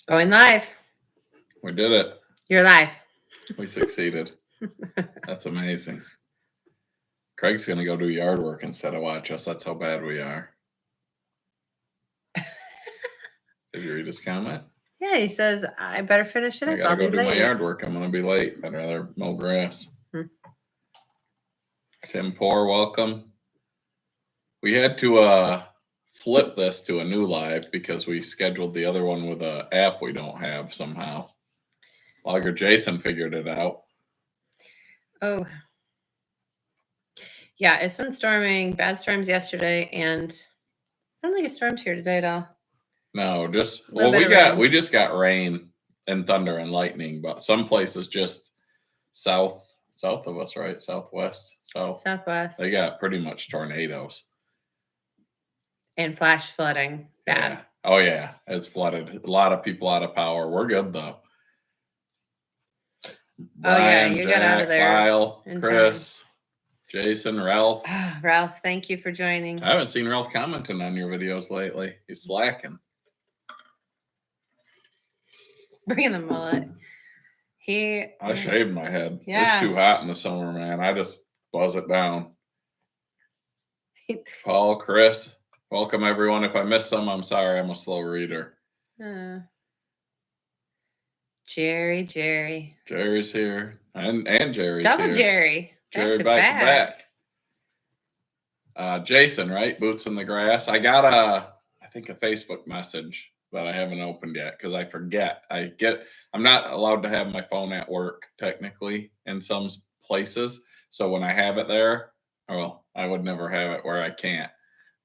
Going live. We did it. You're live. We succeeded. That's amazing. Craig's going to go do yard work instead of watch us. That's how bad we are. Did you read his comment? Yeah, he says, I better finish it up. I got to go do late. my yard work. I'm going to be late. I'd rather mow grass. Tim Poor, welcome. We had to flip this to a new live because we scheduled the other one with an app we don't have somehow. Logger Jason figured it out. Oh. Yeah, it's been storming. Bad storms yesterday, and I don't think it stormed here today at all. No, we just got rain and thunder and lightning, but some places just south of us, right? Southwest. They got pretty much tornadoes. And flash flooding. Bad. Yeah. Oh yeah, it's flooded. A lot of people out of power. We're good though. Brian, you Jack, got out of there. Kyle, Chris, Jason, Ralph. Ralph, thank you for joining. I haven't seen Ralph commenting on your videos lately. He's slacking. Bringing the mullet. I shaved my head. Yeah. It's too hot in the summer, man. I just buzz it down. Paul, Chris, welcome everyone. If I missed some, I'm sorry. I'm a slow reader. Jerry. Jerry's here. And Jerry's Double here. Jerry. Jerry back to back. Jason, right? Boots in the grass. I got a Facebook message that I haven't opened yet because I forget. I'm not allowed to have my phone at work technically in some places. So when I have it there, well, I would never have it where I can't.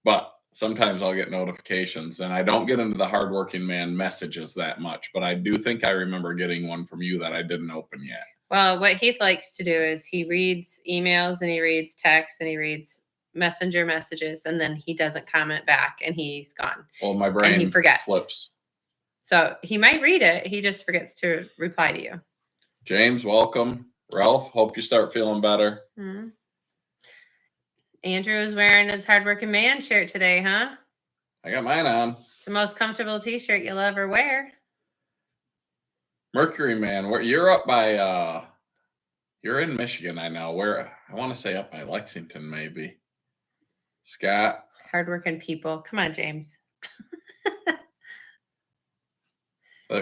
But sometimes I'll get notifications, and I don't get into the hardworking man messages that much. But I do think I remember getting one from you that I didn't open yet. Well, what Heath likes to do is he reads emails and he reads texts and he reads messenger messages, and then he doesn't comment back and he's gone. Well, my brain and he forgets. Flips. So he might read it. He just forgets to reply to you. James, welcome. Ralph, hope you start feeling better. Mm-hmm. Andrew is wearing his hardworking man shirt today, huh? I got mine on. It's the most comfortable t-shirt you'll ever wear. Mercury Man, you're up by you're in Michigan, I know. Where I want to say up by Lexington, maybe. Scott. Hardworking people. Come on, James.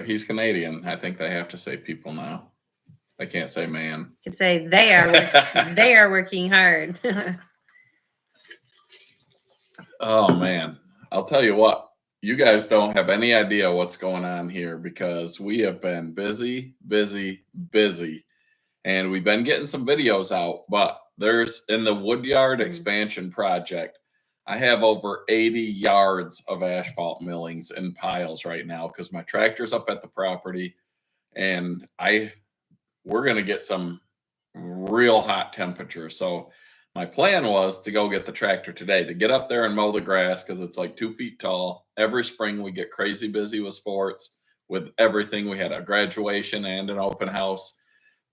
He's Canadian. I think they have to say people now. They can't say man. You could say they are working hard. Oh man. I'll tell you what. You guys don't have any idea what's going on here because we have been busy. And we've been getting some videos out, but there's in the Woodyard expansion project, I have over 80 yards of asphalt millings in piles right now because my tractor's up at the property, and we're going to get some real hot temperatures. So my plan was to go get the tractor today to get up there and mow the grass because it's like 2 feet tall. Every spring we get crazy busy with sports, with everything. We had a graduation and an open house.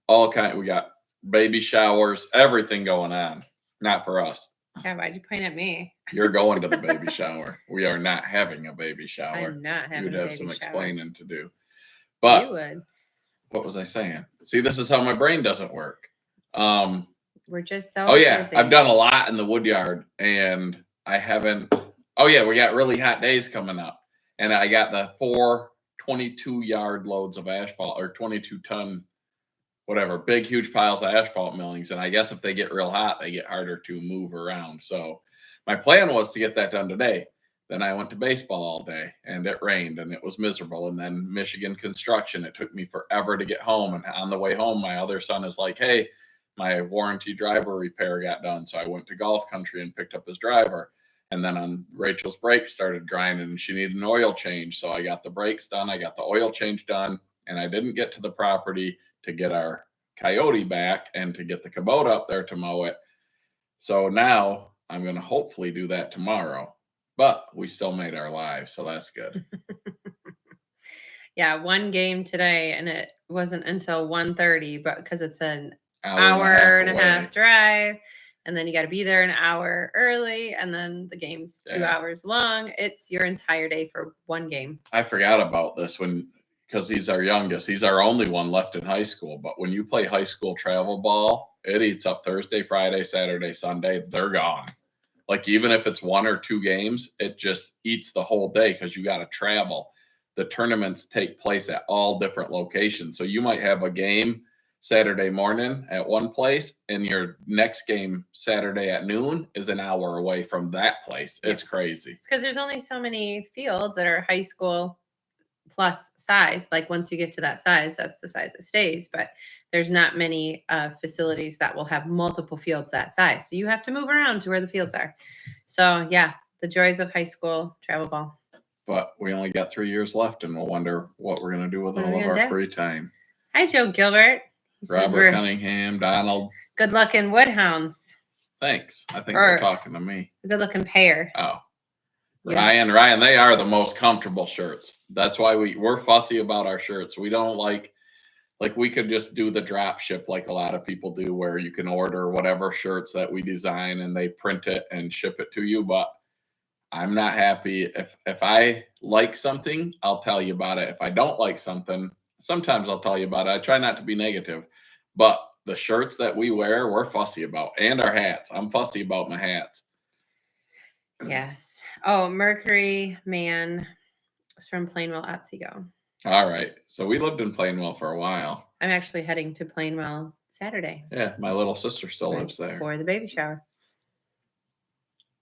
We got baby showers, everything going on. Not for us. Yeah, why'd you point at me? You're going to the baby shower. We are not having a baby shower. I'm not having a baby shower. You'd have some explaining to do. But you would. What was I saying? See, this is how my brain doesn't work. We're just so busy. I've done a lot in the Woodyard, and I haven't. Oh yeah, we got really hot days coming up, and I got the 4 22-yard loads of asphalt, or 22-ton, whatever, big huge piles of asphalt millings. And I guess if they get real hot, they get harder to move around. So my plan was to get that done today. Then I went to baseball all day, and it rained, and it was miserable. And then Michigan construction, it took me forever to get home. And on the way home, my other son is like, hey, my warranty driver repair got done. So I went to Golf Country and picked up his driver. And then on Rachel's brakes started grinding, and she needed an oil change. So I got the brakes done. I got the oil change done, and I didn't get to the property to get our Coyote back and to get the Kubota up there to mow it. So now I'm going to hopefully do that tomorrow. But we still made our live, so that's good. Yeah, one game today, and it wasn't until 1:30, but because it's an hour and a half drive, and then you got to be there an hour early, and then the game's 2 hours long. It's your entire day for one game. I forgot about this when because he's our youngest. He's our only one left in high school. But when you play high school travel ball, it eats up Thursday, Friday, Saturday, Sunday. They're gone. Like, even if it's 1 or 2 games, it just eats the whole day because you got to travel. The tournaments take place at all different locations. So you might have a game Saturday morning at one place, and your next game Saturday at noon is an hour away from that place. It's crazy. It's because there's only so many fields that are high school plus size. Like, once you get to that size, that's the size it stays. But there's not many facilities that will have multiple fields that size. So you have to move around to where the fields are. So yeah, the joys of high school travel ball. But we only got 3 years left, and we'll wonder what we're going to do with all of our free time. Hi, Joe Gilbert. Robert Cunningham, Donald. Good looking woodhounds. Thanks. I think they're talking to me. Good looking pair. Oh. Yeah. Ryan, they are the most comfortable shirts. That's why we're fussy about our shirts. We don't like we could just do the drop ship like a lot of people do, where you can order whatever shirts that we design and they print it and ship it to you. But I'm not happy. If I like something, I'll tell you about it. If I don't like something, sometimes I'll tell you about it. I try not to be negative, but the shirts that we wear, we're fussy about, and our hats. I'm fussy about my hats. Yes. Oh, Mercury Man is from Plainwell, Otsego. All right. So we lived in Plainwell for a while. I'm actually heading to Plainwell Saturday. Yeah, my little sister still lives there. For the baby shower.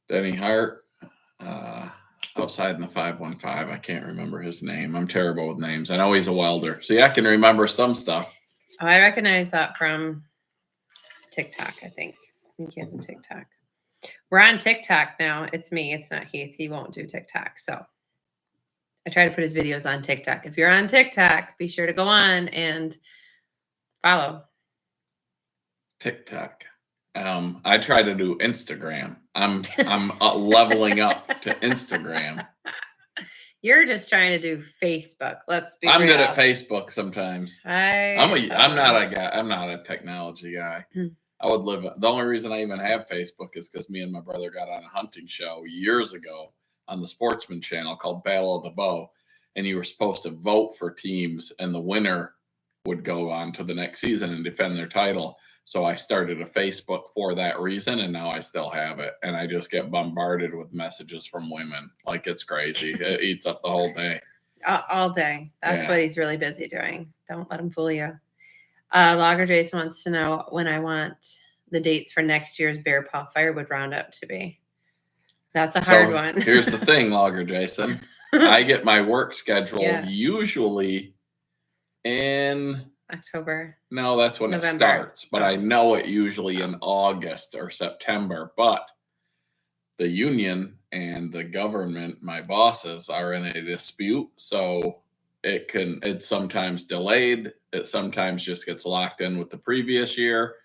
Denny Hart, outside in the 515. I can't remember his name. I'm terrible with names. I know he's a welder. See, I can remember some stuff. Oh, I recognize that from TikTok, I think. I think he has a TikTok. We're on TikTok now. It's me. It's not Heath. He won't do TikTok. So I try to put his videos on TikTok. If you're on TikTok, be sure to go on and follow. TikTok. I try to do Instagram. I'm leveling up to Instagram. You're just trying to do Facebook. Let's be real. I'm good at Facebook sometimes. I'm not a technology guy. I would live. The only reason I even have Facebook is because me and my brother got on a hunting show years ago on the Sportsman channel called Battle of the Bow, and you were supposed to vote for teams, and the winner would go on to the next season and defend their title. So I started a Facebook for that reason, and now I still have it. And I just get bombarded with messages from women. Like, it's crazy. It eats up the whole day. All day. That's what he's really busy doing. Don't let him fool you. Logger Jason wants to know when I want the dates for next year's Bear Paw Firewood Roundup to be. That's a hard one. Here's the thing, Logger Jason. I get my work schedule usually in October. No, that's when November. It starts. But I know it usually in August or September. But the union and the government, my bosses, are in a dispute. So it's sometimes delayed. It sometimes just gets locked in with the previous year.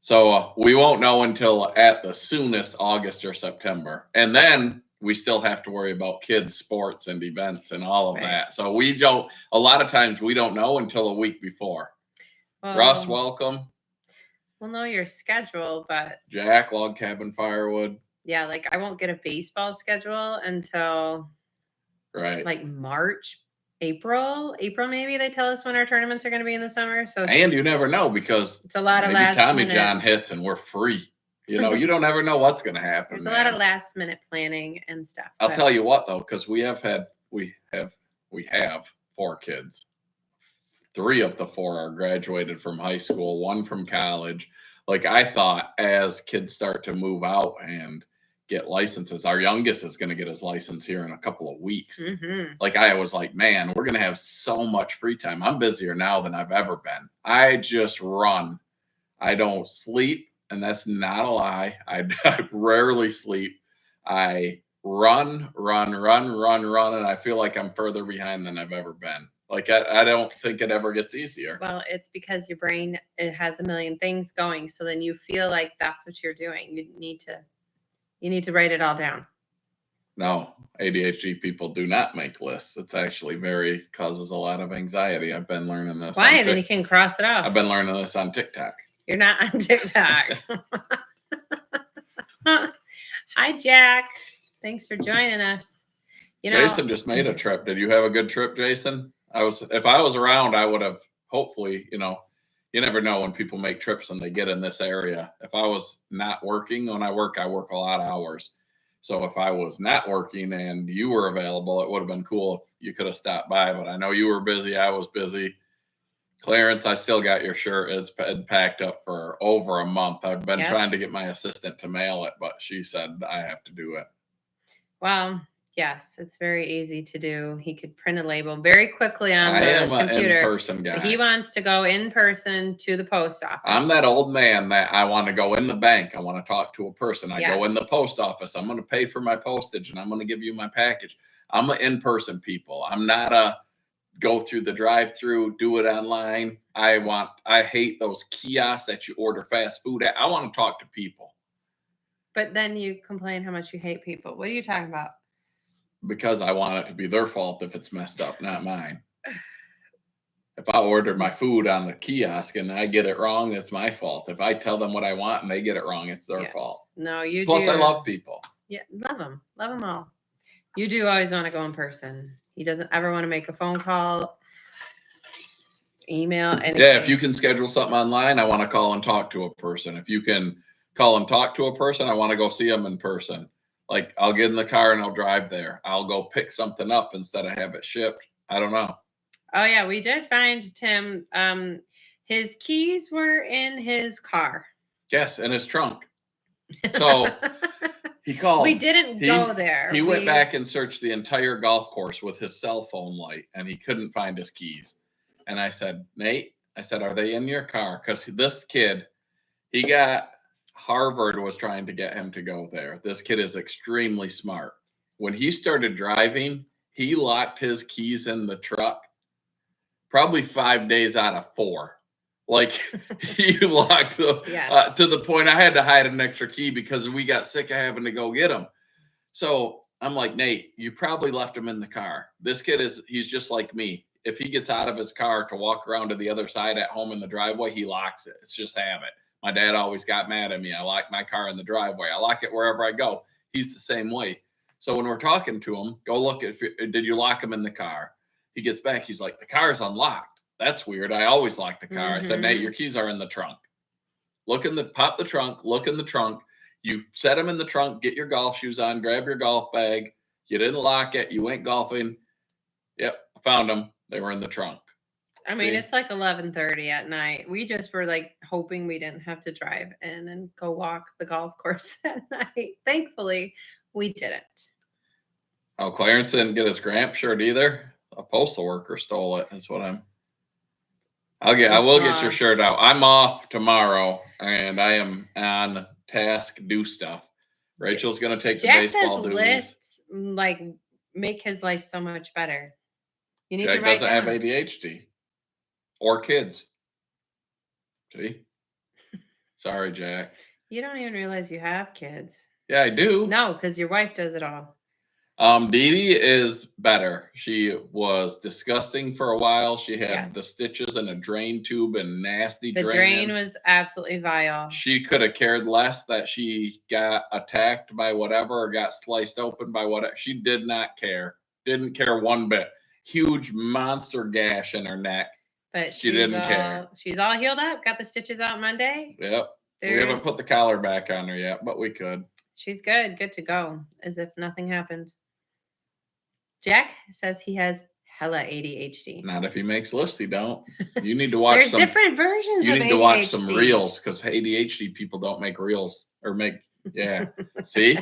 So we won't know until at the soonest August or September. And then we still have to worry about kids' sports and events and all of that. So a lot of times we don't know until a week before. Well, Russ, welcome. We'll know your schedule, but Jack, Log Cabin Firewood. Yeah, like I won't get a baseball schedule until like March, April maybe. They tell us when our tournaments are going to be in the summer. So and you never know because it's a lot of last Tommy minute. John hits and we're free. You know, you don't ever know what's going to happen. There's a lot of last minute planning and stuff. I'll tell you what though, because we have 4 kids. 3 of the 4 are graduated from high school, 1 from college. Like I thought, as kids start to move out and get licenses, our youngest is going to get his license here in a couple of weeks. Mm-hmm. Like I was like, man, we're going to have so much free time. I'm busier now than I've ever been. I just run. I don't sleep. And that's not a lie. I rarely sleep. I run, and I feel like I'm further behind than I've ever been. Like I don't think it ever gets easier. Well, it's because your brain, it has a million things going. So then you feel like that's what you're doing. You need to write it all down. No, ADHD people do not make lists. It's actually causes a lot of anxiety. I've been learning this. Why? Then you can cross it off. I've been learning this on TikTok. You're not on TikTok. Hi, Jack. Thanks for joining us. Jason just made a trip. Did you have a good trip, Jason? If I was around, I would have hopefully, you never know when people make trips and they get in this area. If I was not working, when I work a lot of hours. So if I was not working and you were available, it would have been cool if you could have stopped by, but I know you were busy. I was busy. Clarence, I still got your shirt. It's been packed up for over a month. I've been trying to get my assistant to mail it, but she said I have to do it. Well, yes, it's very easy to do. He could print a label very quickly on the computer. I am an in-person guy. But he wants to go in person to the post office. I'm that old man that I want to go in the bank. I want to talk to a person. I go in the post office. I'm going to pay for my postage and I'm going to give you my package. I'm an in-person people. I'm not a go through the drive-through, do it online. I hate those kiosks that you order fast food at. I want to talk to people. But then you complain how much you hate people. What are you talking about? Because I want it to be their fault if it's messed up, not mine. If I order my food on the kiosk and I get it wrong, it's my fault. If I tell them what I want and they get it wrong, it's their fault. No, you Plus, do. I love people. Yeah, love them all. You do always want to go in person. He doesn't ever want to make a phone call, email, anything. Yeah, if you can schedule something online, I want to call and talk to a person. If you can call and talk to a person, I want to go see them in person. Like, I'll get in the car and I'll drive there. I'll go pick something up instead of have it shipped. I don't know. Oh, yeah, we did find Tim. His keys were in his car. Yes, in his trunk. So he called. We didn't go there. He went back and searched the entire golf course with his cell phone light, and he couldn't find his keys. And I said, Nate, are they in your car? Because this kid, Harvard was trying to get him to go there. This kid is extremely smart. When he started driving, he locked his keys in the truck probably 5 days out of 4. Like, he locked to the point I had to hide an extra key because we got sick of having to go get him. So I'm like, Nate, you probably left him in the car. This kid he's just like me. If he gets out of his car to walk around to the other side at home in the driveway, he locks it. It's just habit. My dad always got mad at me. I lock my car in the driveway. I lock it wherever I go. He's the same way. So when we're talking to him, go look did you lock him in the car? He gets back. He's like, the car's unlocked. That's weird. I always lock the car. I said, Nate, your keys are in the trunk. Pop the trunk, look in the trunk. You set them in the trunk, get your golf shoes on, grab your golf bag. You didn't lock it. You went golfing. Yep, I found them. They were in the trunk. I mean, it's like 11:30 at night. We just were like hoping we didn't have to drive in and go walk the golf course at night. Thankfully, we didn't. Oh, Clarence didn't get his Gramp shirt either. A postal worker stole it. That's what I will get your shirt out. I'm off tomorrow and I am on task, do stuff. Rachel's going to take the baseball duties. Lists like make his life so much better. You need Jack to write doesn't down. have ADHD or kids. See? Sorry, Jack. You don't even realize you have kids. Yeah, I do. No, because your wife does it all. Dee Dee is better. She was disgusting for a while. She had the stitches and a drain tube and nasty drain. The drain was absolutely vile. She could have cared less that she got attacked by whatever or got sliced open by whatever. She did not care. Didn't care one bit. Huge monster gash in her neck. But she didn't care. She's all healed up. Got the stitches out Monday. Yep. We haven't put the collar back on her yet, but we could. She's good. Good to go. As if nothing happened. Jack says he has hella ADHD. Not if he makes lists, he don't. You need to watch There's different versions You of need ADHD. to watch some reels because ADHD people don't make reels or see?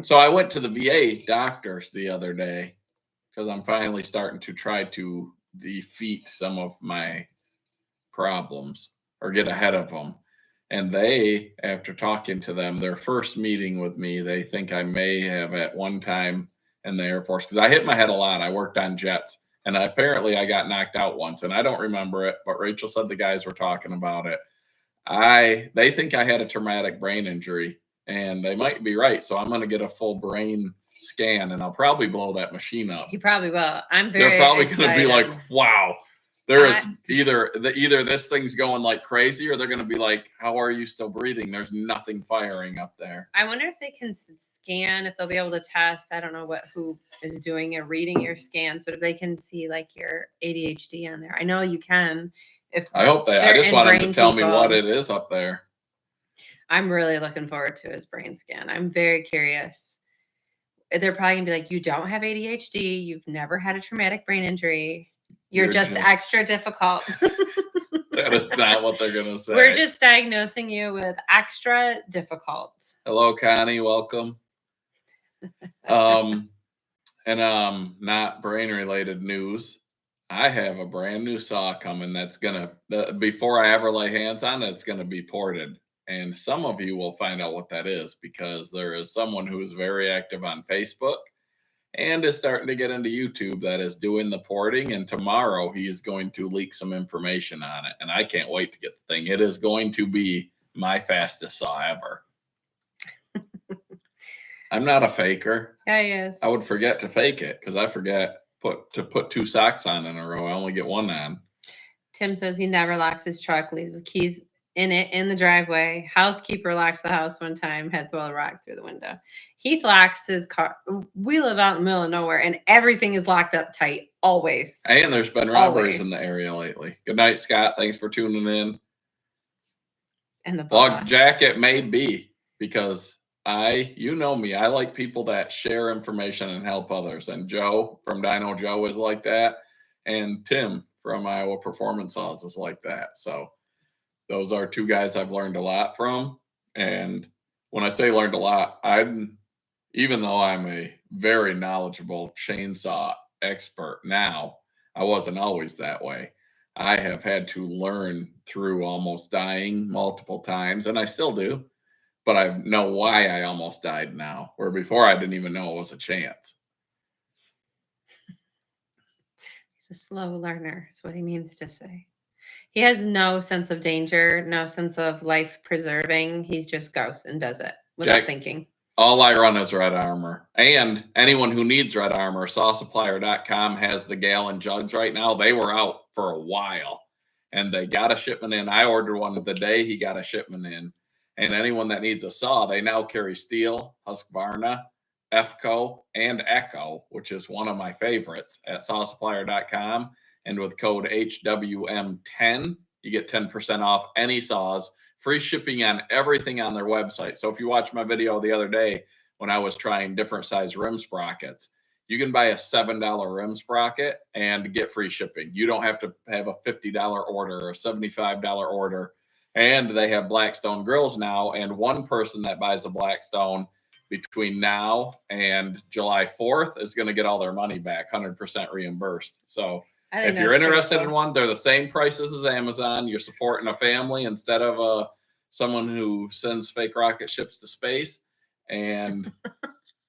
So I went to the VA doctors the other day because I'm finally starting to try to defeat some of my problems or get ahead of them. And they, after talking to them, their first meeting with me, they think I may have at one time in the Air Force, because I hit my head a lot. I worked on jets, and apparently I got knocked out once, and I don't remember it, but Rachel said the guys were talking about it. They think I had a traumatic brain injury, and they might be right. So I'm going to get a full brain scan, and I'll probably blow that machine up. You probably will. I'm very They're probably excited. going to be like, wow, There is either this thing's going like crazy, or they're going to be like, "How are you still breathing? There's nothing firing up there." I wonder if they can scan, if they'll be able to test. I don't know who is doing it, reading your scans, but if they can see like your ADHD on there, I know you can. If I hope they. I just want them to tell me what it is up there. I'm really looking forward to his brain scan. I'm very curious. They're probably gonna be like, "You don't have ADHD. You've never had a traumatic brain injury. You're just extra difficult." That is not what they're going to say. We're just diagnosing you with extra difficult. Hello, Connie. Welcome. Not brain related news. I have a brand new saw coming that's going to, before I ever lay hands on it, it's going to be ported. And some of you will find out what that is, because there is someone who is very active on Facebook and is starting to get into YouTube that is doing the porting. And tomorrow he is going to leak some information on it. And I can't wait to get the thing. It is going to be my fastest saw ever. I'm not a faker. Yeah, he is. I would forget to fake it because I forget to put 2 socks on in a row. I only get one on. Tim says he never locks his truck, leaves his keys in the driveway. Housekeeper locked the house one time, had to throw a rock through the window. Heath locks his car. We live out in the middle of nowhere, and everything is locked up tight, always. And there's been robberies in the area lately. Good night, Scott. Thanks for tuning in. And the Well, Jack, it may be, because you know me, I like people that share information and help others. And Joe from Dino Joe is like that. And Tim from Iowa Performance Saws is like that. So those are 2 guys I've learned a lot from. And when I say learned a lot, even though I'm a very knowledgeable chainsaw expert now, I wasn't always that way. I have had to learn through almost dying multiple times, and I still do. But I know why I almost died now, where before I didn't even know it was a chance. He's a slow learner, is what he means to say. He has no sense of danger, no sense of life preserving. He just goes and does it without thinking. All I run is Red Armor. And anyone who needs Red Armor, sawsupplier.com has the gallon jugs right now. They were out for a while, and they got a shipment in. I ordered one the day he got a shipment in. And anyone that needs a saw, they now carry Steel, Husqvarna, EFCO, and Echo, which is one of my favorites, at sawsupplier.com. And with code HWM10, you get 10% off any saws, free shipping on everything on their website. So if you watch my video the other day when I was trying different size rim sprockets, you can buy a $7 rim sprocket and get free shipping. You don't have to have a $50 order or a $75 order. And they have Blackstone grills now. And one person that buys a Blackstone between now and July 4th is going to get all their money back, 100% reimbursed. So if you're interested in one, they're the same prices as Amazon. You're supporting a family instead of someone who sends fake rocket ships to space and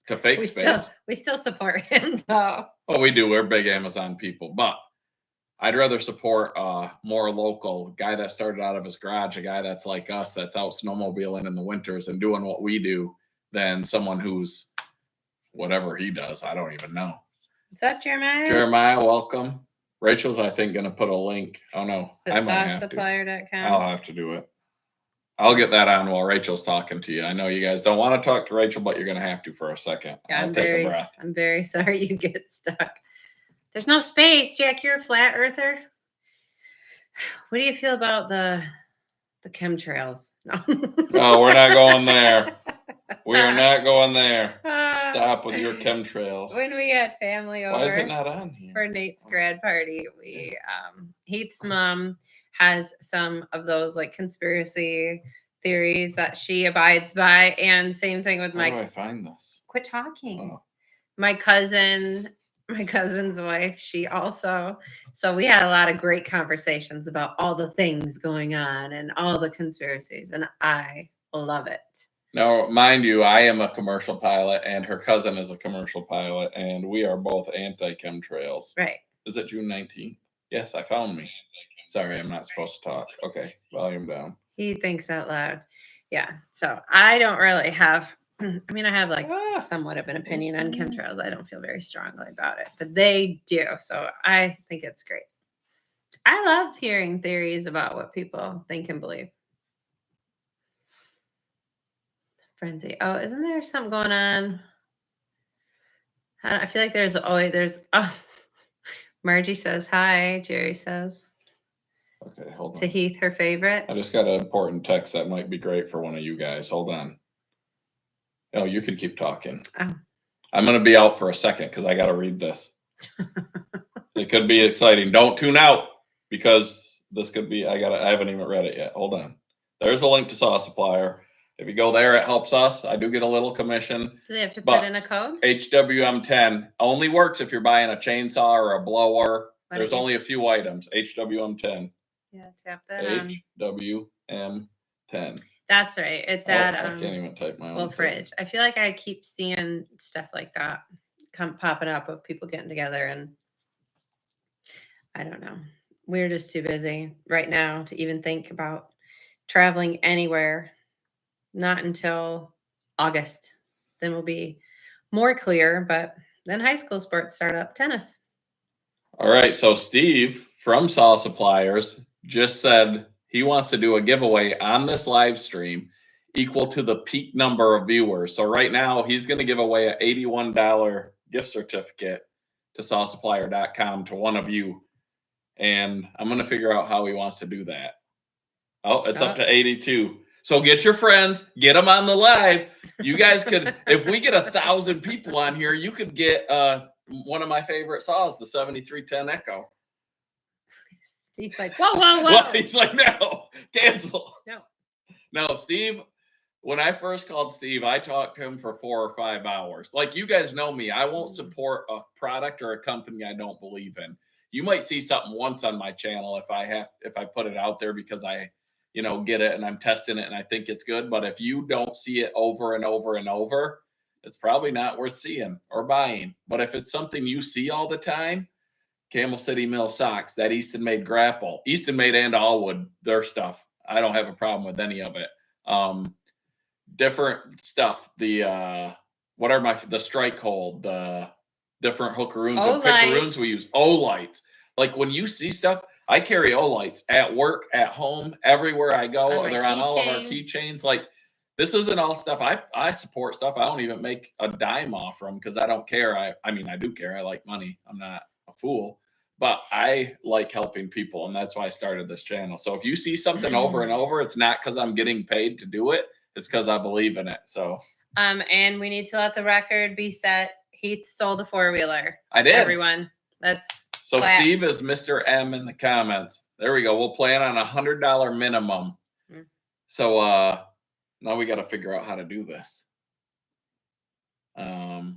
to fake space. We still support him, though. Well, we do. We're big Amazon people. But I'd rather support a more local guy that started out of his garage, a guy that's like us, that's out snowmobiling in the winters and doing what we do, than someone who's whatever he does. I don't even know. What's up, Jeremiah? Jeremiah, welcome. Rachel's, I think, going to put a link. Oh, no. I might have to. I'll have to do it. I'll get that on while Rachel's talking to you. I know you guys don't want to talk to Rachel, but you're going to have to for a second. Yeah, I'll take a breath. I'm very sorry you get stuck. There's no space, Jack. You're a flat earther. What do you feel about the chemtrails? No. No, we're not going there. We are not going there. Stop with your chemtrails. When we had family over, why is it not on here? For Nate's grad party, we Heath's mom has some of those like conspiracy theories that she abides by, and same thing with How do I find this? Quit talking. Oh. My cousin's wife, she also. So we had a lot of great conversations about all the things going on and all the conspiracies, and I love it. Now, mind you, I am a commercial pilot, and her cousin is a commercial pilot, and we are both anti-chemtrails. Right. Is it June 19th? Yes, I found me. Sorry, I'm not supposed to talk. Okay, volume down. He thinks out loud. Yeah, so I don't really have, I have like somewhat of an opinion on chemtrails. I don't feel very strongly about it, but they do. So I think it's great. I love hearing theories about what people think and believe. Frenzy. Oh, isn't there something going on? I feel like there's oh, Margie says hi. Jerry says Okay, hold to on. Heath, her favorite. I just got an important text that might be great for one of you guys. Hold on. Oh, you can keep talking. Oh. I'm going to be out for a second because I got to read this. It could be exciting. Don't tune out because this could be. I haven't even read it yet. Hold on. There's a link to Saw Supplier. If you go there, it helps us. I do get a little commission. Do they have to put in a code? HWM10 only works if you're buying a chainsaw or a blower. Why There's don't you- only a few items. HWM10. Yeah, tap that on. HWM10. That's right. It's Oh, at I can't even type my own. well, thing. fridge. I feel like I keep seeing stuff like that popping up of people getting together, and I don't know. We're just too busy right now to even think about traveling anywhere. Not until August. Then we'll be more clear, but then high school sports start up. Tennis. All right. So Steve from Saw Suppliers just said he wants to do a giveaway on this live stream equal to the peak number of viewers. So right now he's going to give away an $81 gift certificate to sawsupplier.com to one of you. And I'm going to figure out how he wants to do that. Oh, it's up to 82. So get your friends, get them on the live. You guys could, if we get 1,000 people on here, you could get one of my favorite saws, the 7310 Echo. Steve's like, whoa, whoa, whoa. Well, he's like, no, cancel. No, Steve, when I first called Steve, I talked to him for 4 or 5 hours. Like, you guys know me. I won't support a product or a company I don't believe in. You might see something once on my channel if I put it out there because I get it and I'm testing it and I think it's good. But if you don't see it over and over and over, it's probably not worth seeing or buying. But if it's something you see all the time, Camel City Mill socks, that Easton Made Grapple, Easton Made and Allwood, their stuff, I don't have a problem with any of it. Different stuff. The the strike hold, the different hookeroons and pickeroons we use. O-lights. Like when you see stuff, I carry O-lights at work, at home, everywhere I go. They're on all of our keychains. Like, this isn't all stuff. I support stuff I don't even make a dime off from because I don't care. I mean, I do care. I like money. I'm not a fool. But I like helping people, and that's why I started this channel. So if you see something over and over, it's not because I'm getting paid to do it. It's because I believe in it. So and we need to let the record be set. Heath sold a 4-wheeler. I did. Everyone. That's so claps. Steve is Mr. M in the comments. There we go. We'll plan on $100 minimum. So now we got to figure out how to do this. I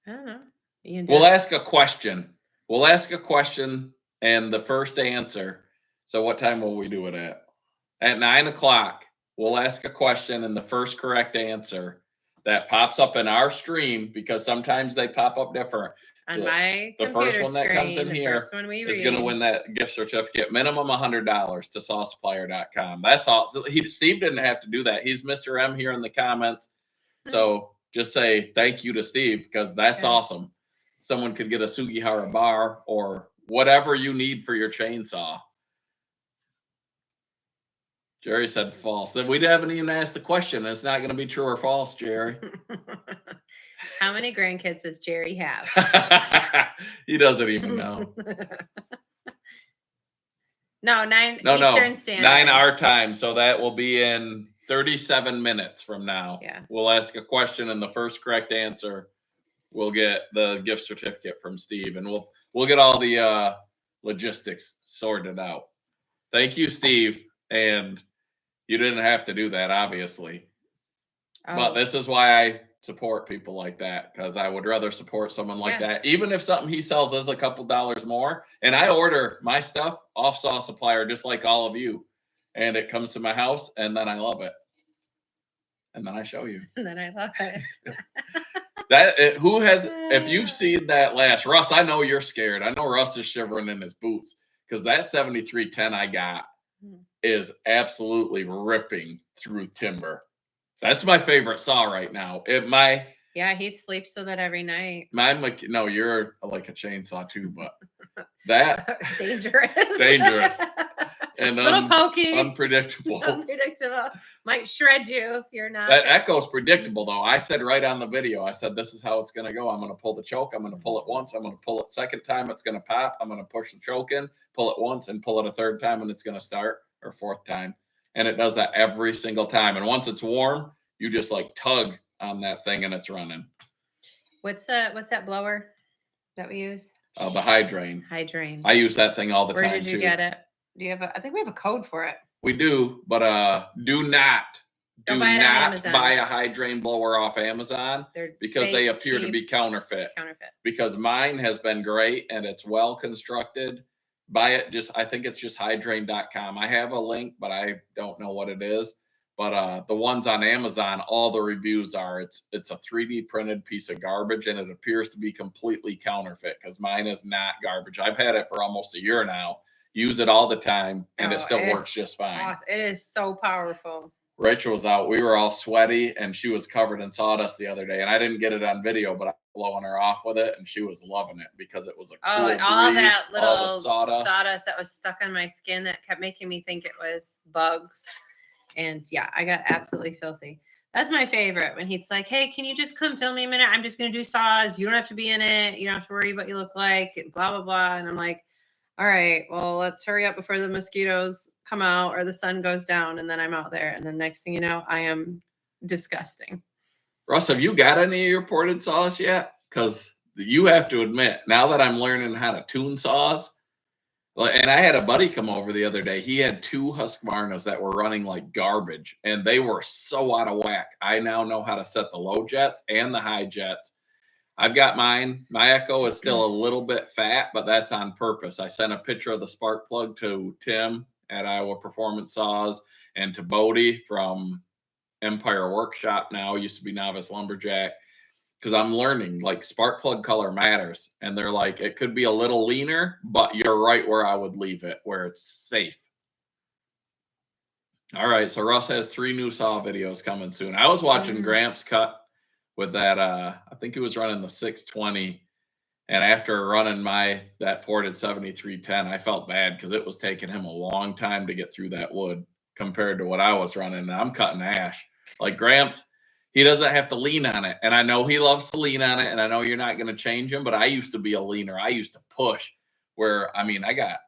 don't know. We'll ask a question. We'll ask a question and the first answer. So what time will we do it at? At 9 o'clock. We'll ask a question and the first correct answer that pops up in our stream, because sometimes they pop up different. On my the first one that comes in here is going to win that gift certificate, minimum $100 to sawsupplier.com. That's all. So Steve didn't have to do that. He's Mr. M here in the comments. So just say thank you to Steve, because that's awesome. Someone could get a Sugihara bar or whatever you need for your chainsaw. Jerry said false. Then we haven't even asked the question. It's not going to be true or false, Jerry. How many grandkids does Jerry have? He doesn't even know. No, 9 Eastern Standard. 9 our time. So that will be in 37 minutes from now. Yeah. We'll ask a question and the first correct answer, we'll get the gift certificate from Steve, and we'll get all the logistics sorted out. Thank you, Steve. And you didn't have to do that, obviously. But this is why I support people like that, because I would rather support someone like that, even if something he sells is a couple dollars more. And I order my stuff off Saw Supplier just like all of you, and it comes to my house, and then I love it, and then I show you, and then I love it. If you've seen that last Russ, I know you're scared. I know Russ is shivering in his boots, because that 7310 I got is absolutely ripping through timber. That's my favorite saw right now. Yeah, he sleeps with it every night. No, you're like a chainsaw too, but That dangerous. Dangerous. And little pokey. unpredictable. Unpredictable. Might shred you if you're not. That echo's predictable, though. I said right on the video, I said, this is how it's going to go. I'm going to pull the choke. I'm going to pull it once. I'm going to pull it second time. It's going to pop. I'm going to push the choke in, pull it once, and pull it a third time, and it's going to start, or fourth time. And it does that every single time. And once it's warm, you just like tug on that thing, and it's running. What's that blower that we use? The high drain. High drain. I use that thing all the time, Where did you get it? Do you have I think we have a code for it. We do, but do not Amazon. buy a high drain blower off Amazon. Because fake, they appear cheap, to be counterfeit. Counterfeit. Because mine has been great and it's well constructed. Buy it I think it's just highdrain.com. I have a link, but I don't know what it is. But the ones on Amazon, all the reviews are it's a 3D printed piece of garbage, and it appears to be completely counterfeit because mine is not garbage. I've had it for almost a year now. Use it all the time, and it still works just fine. Awesome. It is so powerful. Rachel was out. We were all sweaty, and she was covered in sawdust the other day. And I didn't get it on video, but I was blowing her off with it, and she was loving it because it was a cool breeze, all that little all the sawdust that was stuck on my skin that kept making me think it was bugs. And yeah, I got absolutely filthy. That's my favorite, when he's like, hey, can you just come film me a minute? I'm just going to do saws. You don't have to be in it. You don't have to worry what you look like, blah, blah, blah. And I'm like, all right, well, let's hurry up before the mosquitoes come out or the sun goes down. And then I'm out there. And then next thing you know, I am disgusting. Russ, have you got any of your ported saws yet? Because you have to admit, now that I'm learning how to tune saws, and I had a buddy come over the other day. He had 2 Husqvarnas that were running like garbage, and they were so out of whack. I now know how to set the low jets and the high jets. I've got mine. My Echo is still a little bit fat, but that's on purpose. I sent a picture of the spark plug to Tim at Iowa Performance Saws and to Bodie from Empire Workshop now, used to be Novice Lumberjack, because I'm learning like spark plug color matters. And they're like, it could be a little leaner, but you're right where I would leave it, where it's safe. All right, so Russ has 3 new saw videos coming soon. I was watching Gramps cut with that, I think he was running the 620. And after running that ported 7310, I felt bad because it was taking him a long time to get through that wood compared to what I was running. And I'm cutting ash. Like Gramps, he doesn't have to lean on it. And I know he loves to lean on it. And I know you're not going to change him, but I used to be a leaner. I used to push where, I mean, I got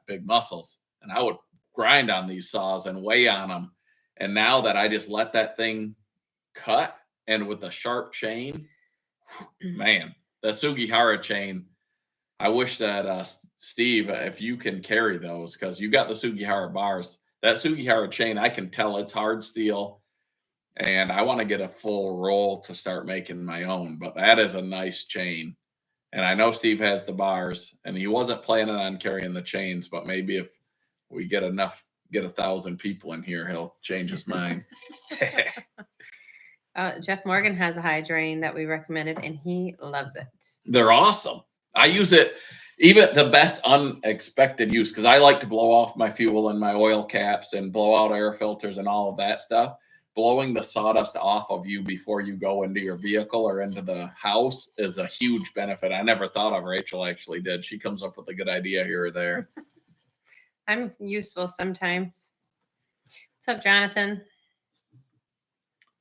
big muscles and I would grind on these saws and weigh on them. And now that I just let that thing cut, and with a sharp chain, man, the Sugihara chain, I wish that Steve, if you can carry those, because you got the Sugihara bars, that Sugihara chain, I can tell it's hard steel. And I want to get a full roll to start making my own, but that is a nice chain. And I know Steve has the bars, and he wasn't planning on carrying the chains, but maybe if we get 1,000 people in here, he'll change his mind. Jeff Morgan has a high drain that we recommended, and he loves it. They're awesome. I use it even the best unexpected use, because I like to blow off my fuel and my oil caps and blow out air filters and all of that stuff. Blowing the sawdust off of you before you go into your vehicle or into the house is a huge benefit. I never thought of. Rachel actually did. She comes up with a good idea here or there. I'm useful sometimes. What's up, Jonathan?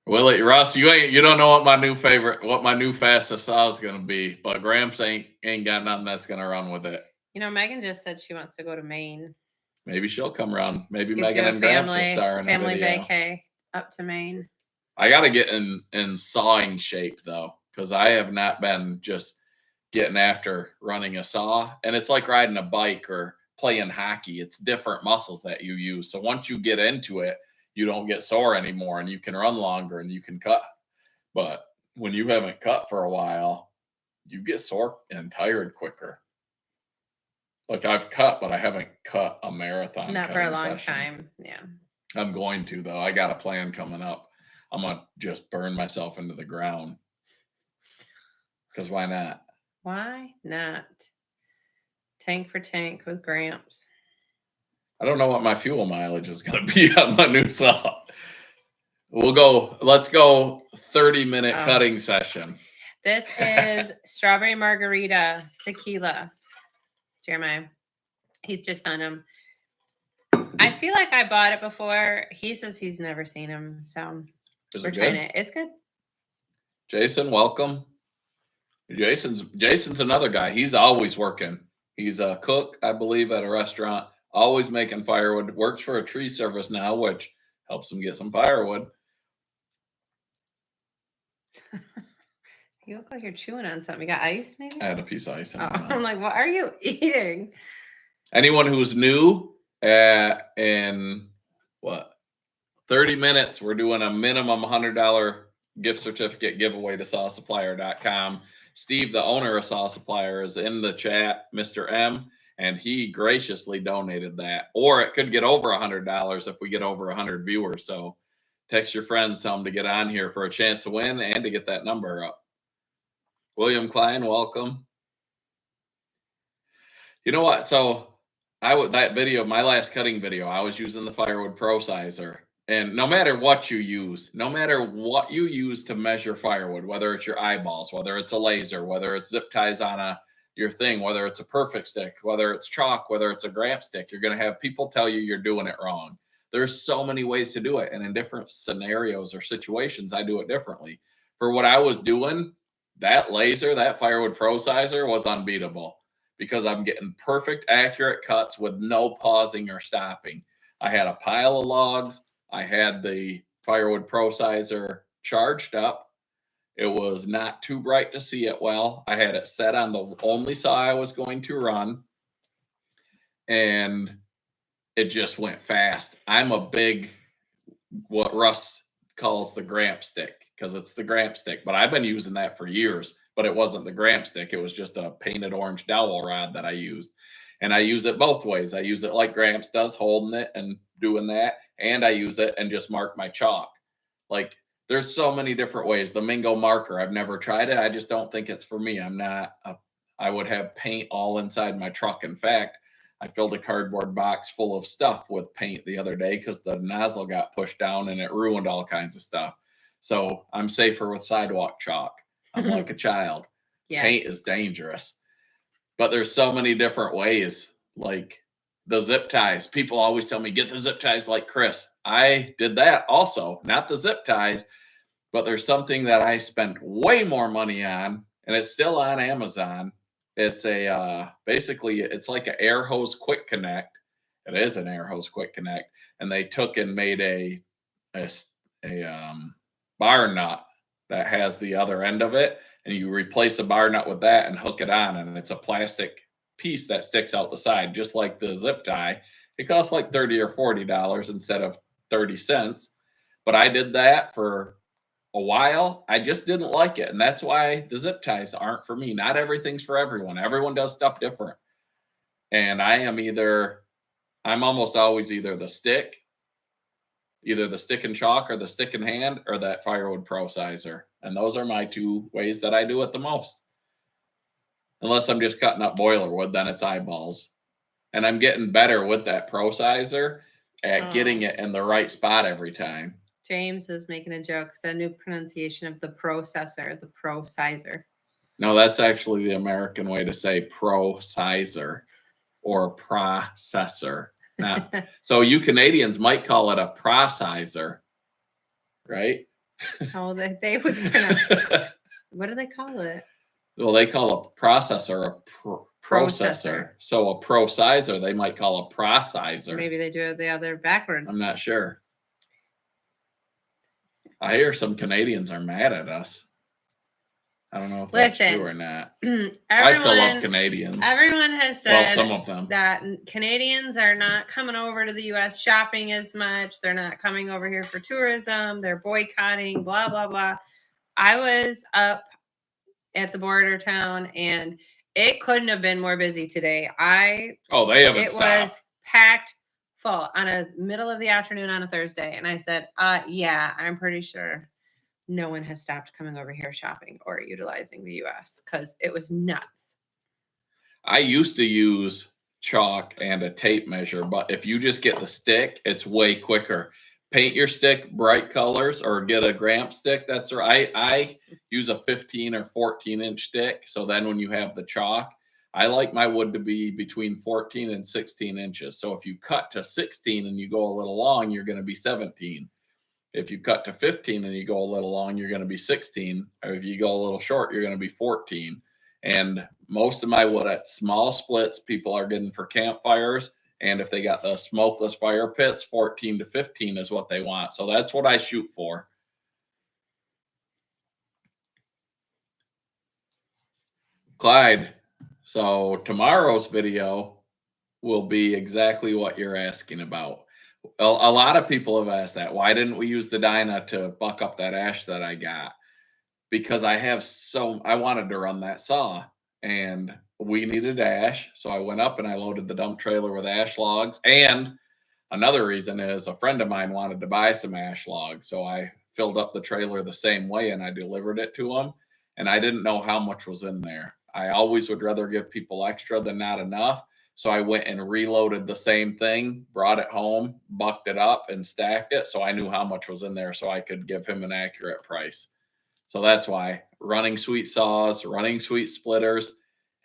Willie, Russ, you don't know what my new fastest saw is gonna be, but Gramps ain't got nothing that's gonna run with it. You know, Megan just said she wants to go to Maine. Maybe she'll come around. Maybe Get Megan and Gramps will star in a family video. vacay up to Maine. I gotta get in sawing shape though, because I have not been just getting after running a saw, and it's like riding a bike or playing hockey. It's different muscles that you use. So once you get into it, you don't get sore anymore, and you can run longer and you can cut. But when you haven't cut for a while, you get sore and tired quicker. Like I've cut, but I haven't cut a marathon. Not for a long time. Yeah. I'm going to, though. I got a plan coming up. I'm going to just burn myself into the ground. Because why not? Why not? Tank for tank with Gramps. I don't know what my fuel mileage is going to be on my new saw. Let's go 30-minute cutting session. This is strawberry margarita tequila. Jeremiah. He's just found them. I feel like I bought it before. He says he's never seen them, so we're trying it. It's good. Jason, welcome. Jason's another guy. He's always working. He's a cook, I believe, at a restaurant, always making firewood. Works for a tree service now, which helps him get some firewood. You look like you're chewing on something. You got ice, maybe? I had a piece of ice in my mouth. I'm like, what are you eating? Anyone who's new, in 30 minutes, we're doing a minimum $100 gift certificate giveaway to sawsupplier.com. Steve, the owner of Saw Supplier, is in the chat, Mr. M, and he graciously donated that. Or it could get over $100 if we get over 100 viewers. So text your friends, tell them to get on here for a chance to win and to get that number up. William Klein, welcome. You know what? So that video, my last cutting video, I was using the Firewood Pro Sizer. And no matter what you use to measure firewood, whether it's your eyeballs, whether it's a laser, whether it's zip ties on your thing, whether it's a perfect stick, whether it's chalk, whether it's a graph stick, you're going to have people tell you you're doing it wrong. There's so many ways to do it. And in different scenarios or situations, I do it differently. For what I was doing, that laser, that Firewood Pro Sizer was unbeatable because I'm getting perfect, accurate cuts with no pausing or stopping. I had a pile of logs. I had the Firewood Pro Sizer charged up. It was not too bright to see it well. I had it set on the only saw I was going to run, and it just went fast. I'm a big, what Russ calls the Gramp stick, because it's the Gramp stick, but I've been using that for years, but it wasn't the Gramp stick. It was just a painted orange dowel rod that I used. And I use it both ways. I use it like Gramps does, holding it and doing that. And I use it and just mark my chalk. Like, there's so many different ways. The Mingo marker, I've never tried it. I just don't think it's for me. I would have paint all inside my truck. In fact, I filled a cardboard box full of stuff with paint the other day because the nozzle got pushed down and it ruined all kinds of stuff. So I'm safer with sidewalk chalk. I'm like a child. Yes. Paint is dangerous. But there's so many different ways, like the zip ties. People always tell me, get the zip ties like Chris. I did that also, not the zip ties, but there's something that I spent way more money on, and it's still on Amazon. It's basically, it's like an air hose quick connect. It is an air hose quick connect. And they took and made a bar nut that has the other end of it. And you replace a bar nut with that and hook it on. And it's a plastic piece that sticks out the side, just like the zip tie. It costs like $30 or $40 instead of 30 cents. But I did that for a while. I just didn't like it. And that's why the zip ties aren't for me. Not everything's for everyone. Everyone does stuff different. And I'm almost always either the stick and chalk or the stick and hand or that Firewood Pro Sizer. And those are my two ways that I do it the most. Unless I'm just cutting up boiler wood, then it's eyeballs. And I'm getting better with that Pro Sizer at getting it in the right spot every time. James is making a joke. It's a new pronunciation of the processor, the Pro Sizer. No, that's actually the American way to say Pro Sizer or processor. Not, so you Canadians might call it a processor, right? Oh, they would pronounce it. What do they call it? Well, they call a processor a processor. So a Pro Sizer, they might call a processor. Maybe they do it the other backwards. I'm not sure. I hear some Canadians are mad at us. I don't know if that's true or not. I still love Canadians. Everyone has said some of them. That Canadians are not coming over to the U.S. shopping as much. They're not coming over here for tourism. They're boycotting, blah, blah, blah. I was up at the border town, and it couldn't have been more busy today. They haven't stopped. It was packed full on a middle of the afternoon on a Thursday. And I said, yeah, I'm pretty sure no one has stopped coming over here shopping or utilizing the U.S. because it was nuts. I used to use chalk and a tape measure, but if you just get the stick, it's way quicker. Paint your stick bright colors or get a Gramp stick. That's right. I use a 15 or 14 inch stick. So then when you have the chalk, I like my wood to be between 14 and 16 inches. So if you cut to 16 and you go a little long, you're going to be 17. If you cut to 15 and you go a little long, you're going to be 16. Or if you go a little short, you're going to be 14. And most of my wood at small splits, people are getting for campfires. And if they got the smokeless fire pits, 14 to 15 is what they want. So that's what I shoot for. Clyde, so tomorrow's video will be exactly what you're asking about. A lot of people have asked that. Why didn't we use the Dyna to buck up that ash that I got? Because I wanted to run that saw and we needed ash. So I went up and I loaded the dump trailer with ash logs. And another reason is a friend of mine wanted to buy some ash logs. So I filled up the trailer the same way and I delivered it to him. And I didn't know how much was in there. I always would rather give people extra than not enough. So I went and reloaded the same thing, brought it home, bucked it up and stacked it. So I knew how much was in there so I could give him an accurate price. So that's why running sweet saws, running sweet splitters,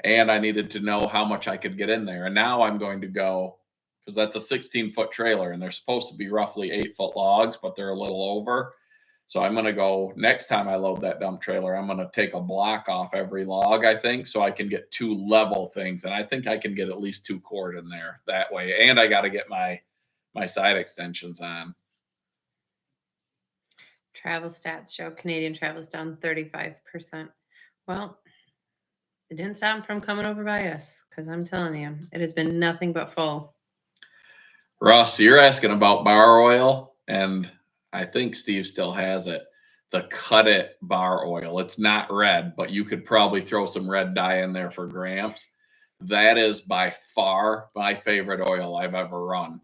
and I needed to know how much I could get in there. And now I'm going to go, because that's a 16-foot trailer and they're supposed to be roughly 8-foot logs, but they're a little over. So I'm going to go, next time I load that dump trailer, I'm going to take a block off every log, I think, so I can get 2 level things. And I think I can get at least 2 cord in there that way. And I got to get my side extensions on. Travel stats show Canadian travel's down 35%. Well, it didn't stop them from coming over by us, because I'm telling you, it has been nothing but full. Ross, you're asking about bar oil, and I think Steve still has it. The Cut It bar oil. It's not red, but you could probably throw some red dye in there for Gramps. That is by far my favorite oil I've ever run.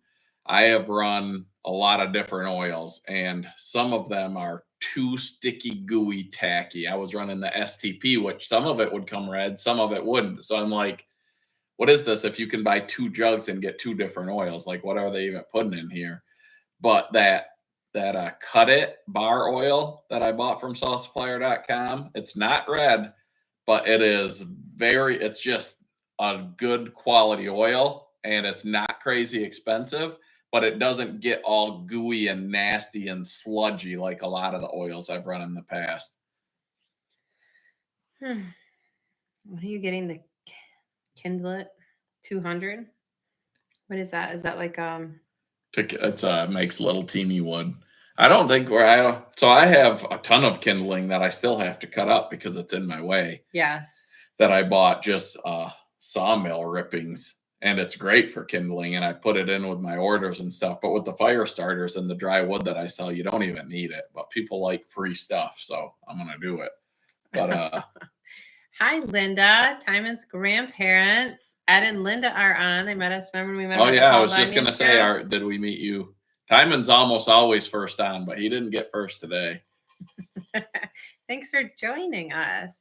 I have run a lot of different oils, and some of them are too sticky, gooey, tacky. I was running the STP, which some of it would come red, some of it wouldn't. So I'm like, what is this? If you can buy 2 jugs and get 2 different oils, like what are they even putting in here? But that Cut It bar oil that I bought from saucepsupplier.com, it's not red, but it's just a good quality oil, and it's not crazy expensive, but it doesn't get all gooey and nasty and sludgy like a lot of the oils I've run in the past. What are you getting? The Kindlet 200? What is that? Is that like It's makes little teeny wood. So I have a ton of kindling that I still have to cut up because it's in my way. Yes. That I bought just sawmill rippings, and it's great for kindling, and I put it in with my orders and stuff. But with the fire starters and the dry wood that I sell, you don't even need it. But people like free stuff, so I'm gonna do it. But hi, Linda. Timon's grandparents, Ed and Linda are on. They met us. Remember when we met? Oh yeah, I was just gonna say, did we meet you? Timon's almost always first on, but he didn't get first today. Thanks for joining us.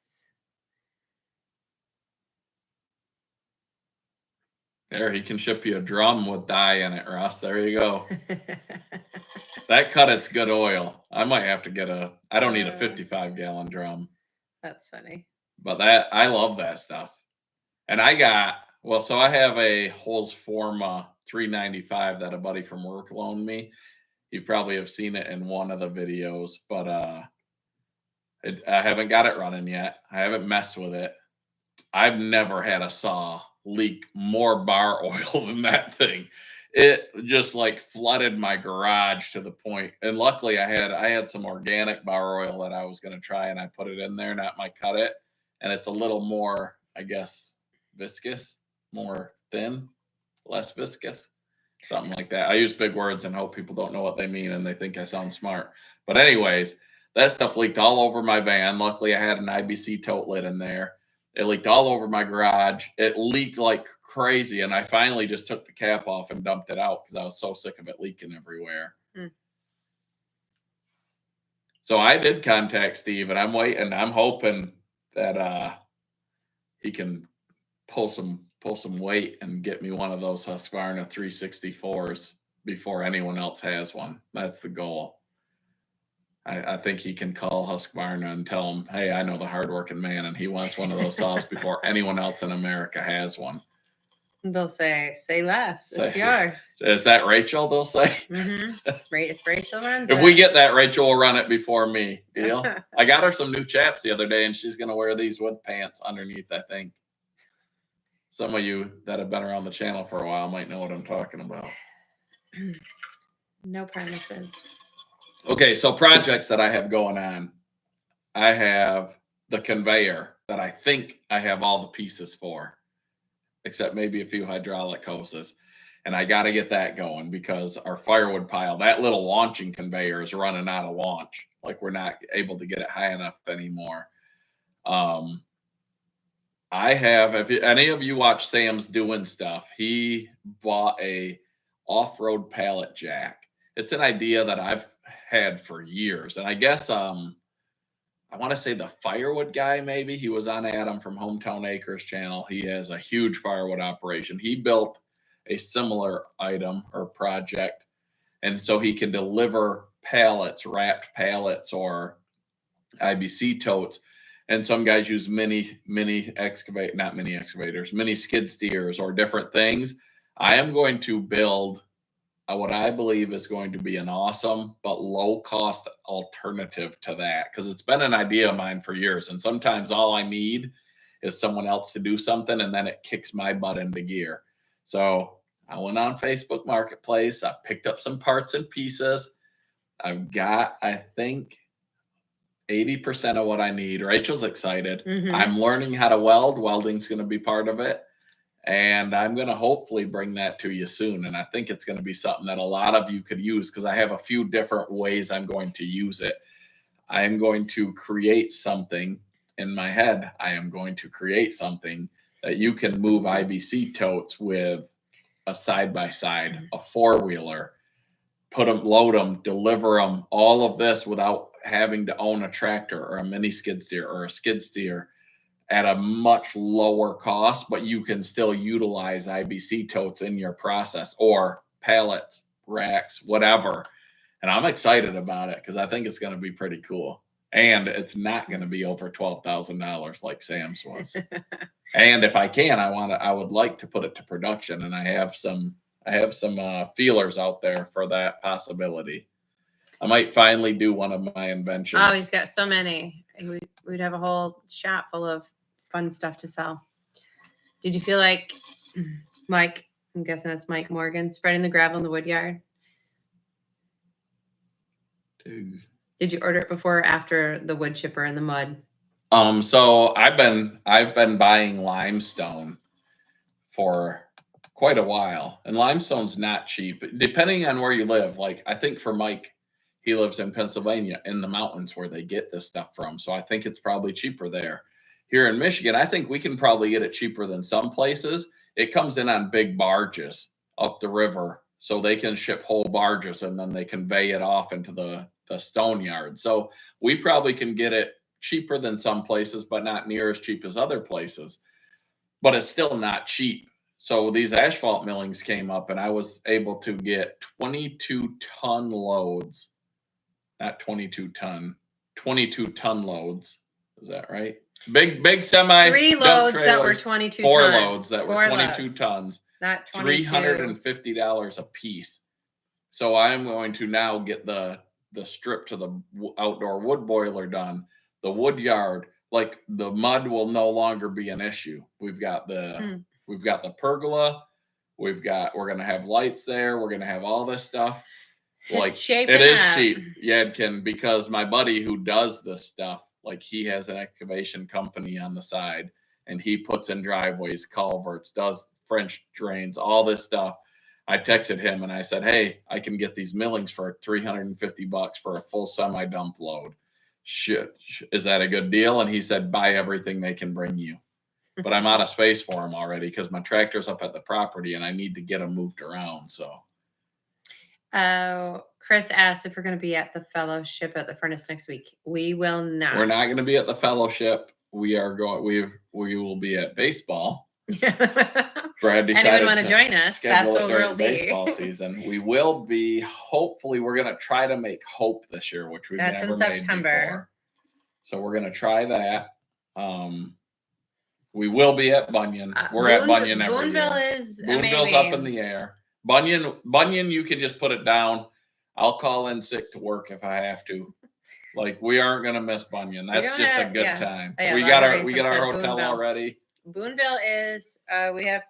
There, he can ship you a drum with dye in it, Ross. There you go. That Cut It's good oil. I might have to get I don't need a 55-gallon drum. That's funny. But I love that stuff. And I have a Holes Forma 395 that a buddy from work loaned me. You probably have seen it in one of the videos, but I haven't got it running yet. I haven't messed with it. I've never had a saw leak more bar oil than that thing. It just like flooded my garage to the point. And luckily I had some organic bar oil that I was going to try, and I put it in there, not my Cut It. And it's a little more, I guess, viscous, more thin, less viscous, something like that. I use big words and hope people don't know what they mean and they think I sound smart. But anyways, that stuff leaked all over my van. Luckily, I had an IBC tote lid in there. It leaked all over my garage. It leaked like crazy, and I finally just took the cap off and dumped it out because I was so sick of it leaking everywhere. So I did contact Steve, and I'm waiting. I'm hoping that he can pull some weight and get me one of those Husqvarna 364s before anyone else has one. That's the goal. I think he can call Husqvarna and tell him, hey, I know the hardworking man, and he wants one of those saws before anyone else in America has one. They'll say less. It's Say- yours. Is that Rachel? They'll say. If Rachel runs If we get that, Rachel will run it before me. Deal? I got her some new chaps the other day, and she's going to wear these with pants underneath, I think. Some of you that have been around the channel for a while might know what I'm talking about. No promises. Okay, so projects that I have going on. I have the conveyor that I think I have all the pieces for, except maybe a few hydraulic hoses. And I got to get that going because our firewood pile, that little launching conveyor is running out of launch. Like we're not able to get it high enough anymore. I have, if any of you watch Sam's Doing Stuff, he bought a off-road pallet jack. It's an idea that I've had for years. And I guess, I want to say the Firewood guy, maybe. He was on Adam from Hometown Acres channel. He has a huge firewood operation. He built a similar item or project. And so he can deliver pallets, wrapped pallets or IBC totes. And some guys use mini skid steers or different things. I am going to build what I believe is going to be an awesome but low cost alternative to that, because it's been an idea of mine for years. And sometimes all I need is someone else to do something, and then it kicks my butt into gear. So I went on Facebook Marketplace. I picked up some parts and pieces. I've got, I think, 80% of what I need. Rachel's excited. I'm learning how to weld. Welding's going to be part of it. And I'm going to hopefully bring that to you soon. And I think it's going to be something that a lot of you could use, because I have a few different ways I'm going to use it. I'm going to create something in my head. I am going to create something that you can move IBC totes with a side-by-side, a four-wheeler, put them, load them, deliver them, all of this without having to own a tractor or a mini skid steer or a skid steer at a much lower cost, but you can still utilize IBC totes in your process or pallets, racks, whatever. And I'm excited about it because I think it's going to be pretty cool. And it's not going to be over $12,000 like Sam's was. And if I can, I would like to put it to production, and I have some feelers out there for that possibility. I might finally do one of my inventions. Oh, he's got so many. We'd have a whole shop full of fun stuff to sell. Did you feel like Mike, I'm guessing that's Mike Morgan, spreading the gravel in the Woodyard? Dude. Did you order it before or after the wood chipper and the mud? So I've been buying limestone for quite a while, and limestone's not cheap, depending on where you live. Like, I think for Mike, he lives in Pennsylvania in the mountains where they get this stuff from. So I think it's probably cheaper there. Here in Michigan, I think we can probably get it cheaper than some places. It comes in on big barges up the river, so they can ship whole barges and then they convey it off into the stone yard. So we probably can get it cheaper than some places, but not near as cheap as other places. But it's still not cheap. So these asphalt millings came up, and I was able to get 22-ton loads. Not 22-ton, 22-ton loads. Is that right? Big semi. 3 loads that were 22 4 tons. loads that were 22 tons. Not 22. $350 a piece. So I'm going to now get the strip to the outdoor wood boiler done. The wood yard, like the mud will no longer be an issue. We've got the pergola. We're gonna have lights there. We're gonna have all this stuff. Like, it is cheap, Yadkin, because my buddy who does this stuff, like, he has an excavation company on the side, and he puts in driveways, culverts, does French drains, all this stuff. I texted him and I said, hey, I can get these millings for $350 for a full semi dump load. Shit, is that a good deal? And he said, buy everything they can bring you. But I'm out of space for them already because my tractor's up at the property and I need to get them moved around. So. Chris asked if we're going to be at the fellowship at the furnace next week. We will not. We're not going to be at the fellowship. We are going. We will be at baseball. Brad decided want to join us? That's schedule it what during we'll the be. baseball season. We will be. Hopefully, we're going to try to make Hope this year, which we've That's never in made September. before. So we're going to try that. We will be at Bunyan. We're at Bunyan every Boonville year. is Boonville's up in the air. Bunyan, you can just put it down. I'll call in sick to work if I have to. Like, we aren't gonna miss Bunyan. That's just a good time. Yeah, We got our hotel Boonville. already. Boonville is we have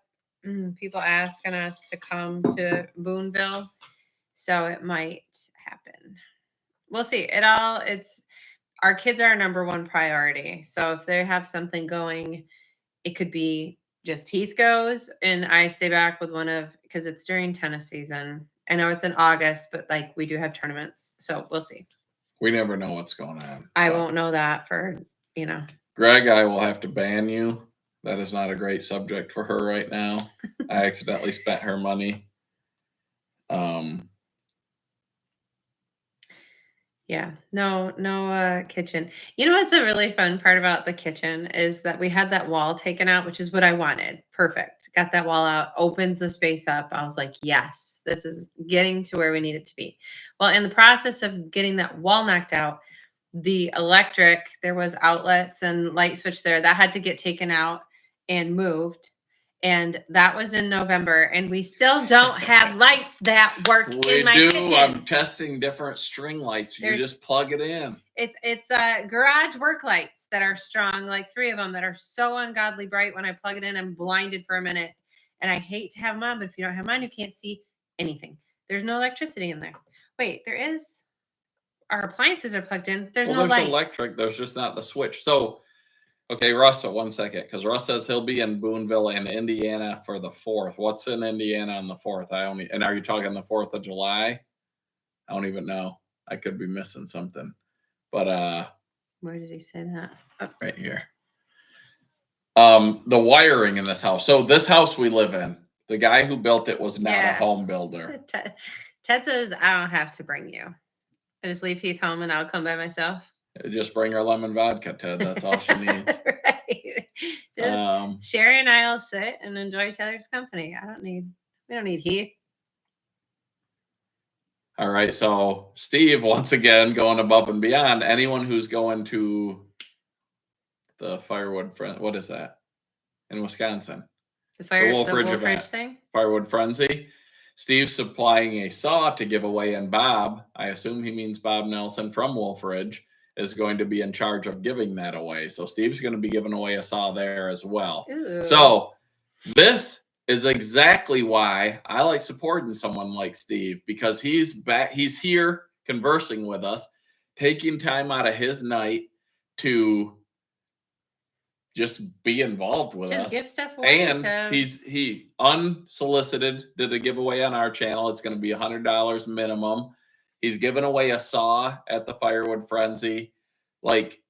people asking us to come to Boonville, so it might happen. We'll see. It's our kids are our number one priority. So if they have something going, it could be just Heath goes and I stay back with because it's during tennis season. I know it's in August, but like we do have tournaments. So we'll see. We never know what's going on. I won't know that Greg, I will have to ban you. That is not a great subject for her right now. I accidentally spent her money. Yeah, no kitchen. You know what's a really fun part about the kitchen is that we had that wall taken out, which is what I wanted. Perfect. Got that wall out, opens the space up. I was like, yes, this is getting to where we need it to be. Well, in the process of getting that wall knocked out, the electric, there was outlets and light switch there that had to get taken out and moved. And that was in November, and we still don't have lights that work in my kitchen. I'm testing different string lights. You just plug it in. It's garage work lights that are strong, like 3 of them that are so ungodly bright. When I plug it in, I'm blinded for a minute, and I hate to have them on. But if you don't have mine, you can't see anything. There's no electricity in there. Wait, there is. Our appliances are plugged in. There's no light. Electric. There's just not the switch. So. Okay, Russell, 1 second, because Russ says he'll be in Boonville and Indiana for the 4th. What's in Indiana on the 4th? And are you talking the 4th of July? I don't even know. I could be missing something. But where did he say that? Oh. Right here. The wiring in this house. So this house we live in, the guy who built it was not a home builder. Ted says I don't have to bring you. I just leave Heath home and I'll come by myself. Just bring her lemon vodka, Ted. That's all she needs. Right. Just Sherry and I will sit and enjoy each other's company. We don't need Heath. All right. So Steve, once again, going above and beyond. Anyone who's going to the Firewood, what is that? In Wisconsin. The Wolfridge thing? Firewood Frenzy. Steve's supplying a saw to give away, and Bob, I assume he means Bob Nelson from Wolfridge, is going to be in charge of giving that away. So Steve's going to be giving away a saw there as well. Ooh. So this is exactly why I like supporting someone like Steve, because he's here conversing with us, taking time out of his night to just be involved with us. Just give stuff away. And he unsolicited did a giveaway on our channel. It's going to be $100 minimum. He's giving away a saw at the Firewood Frenzy. Like,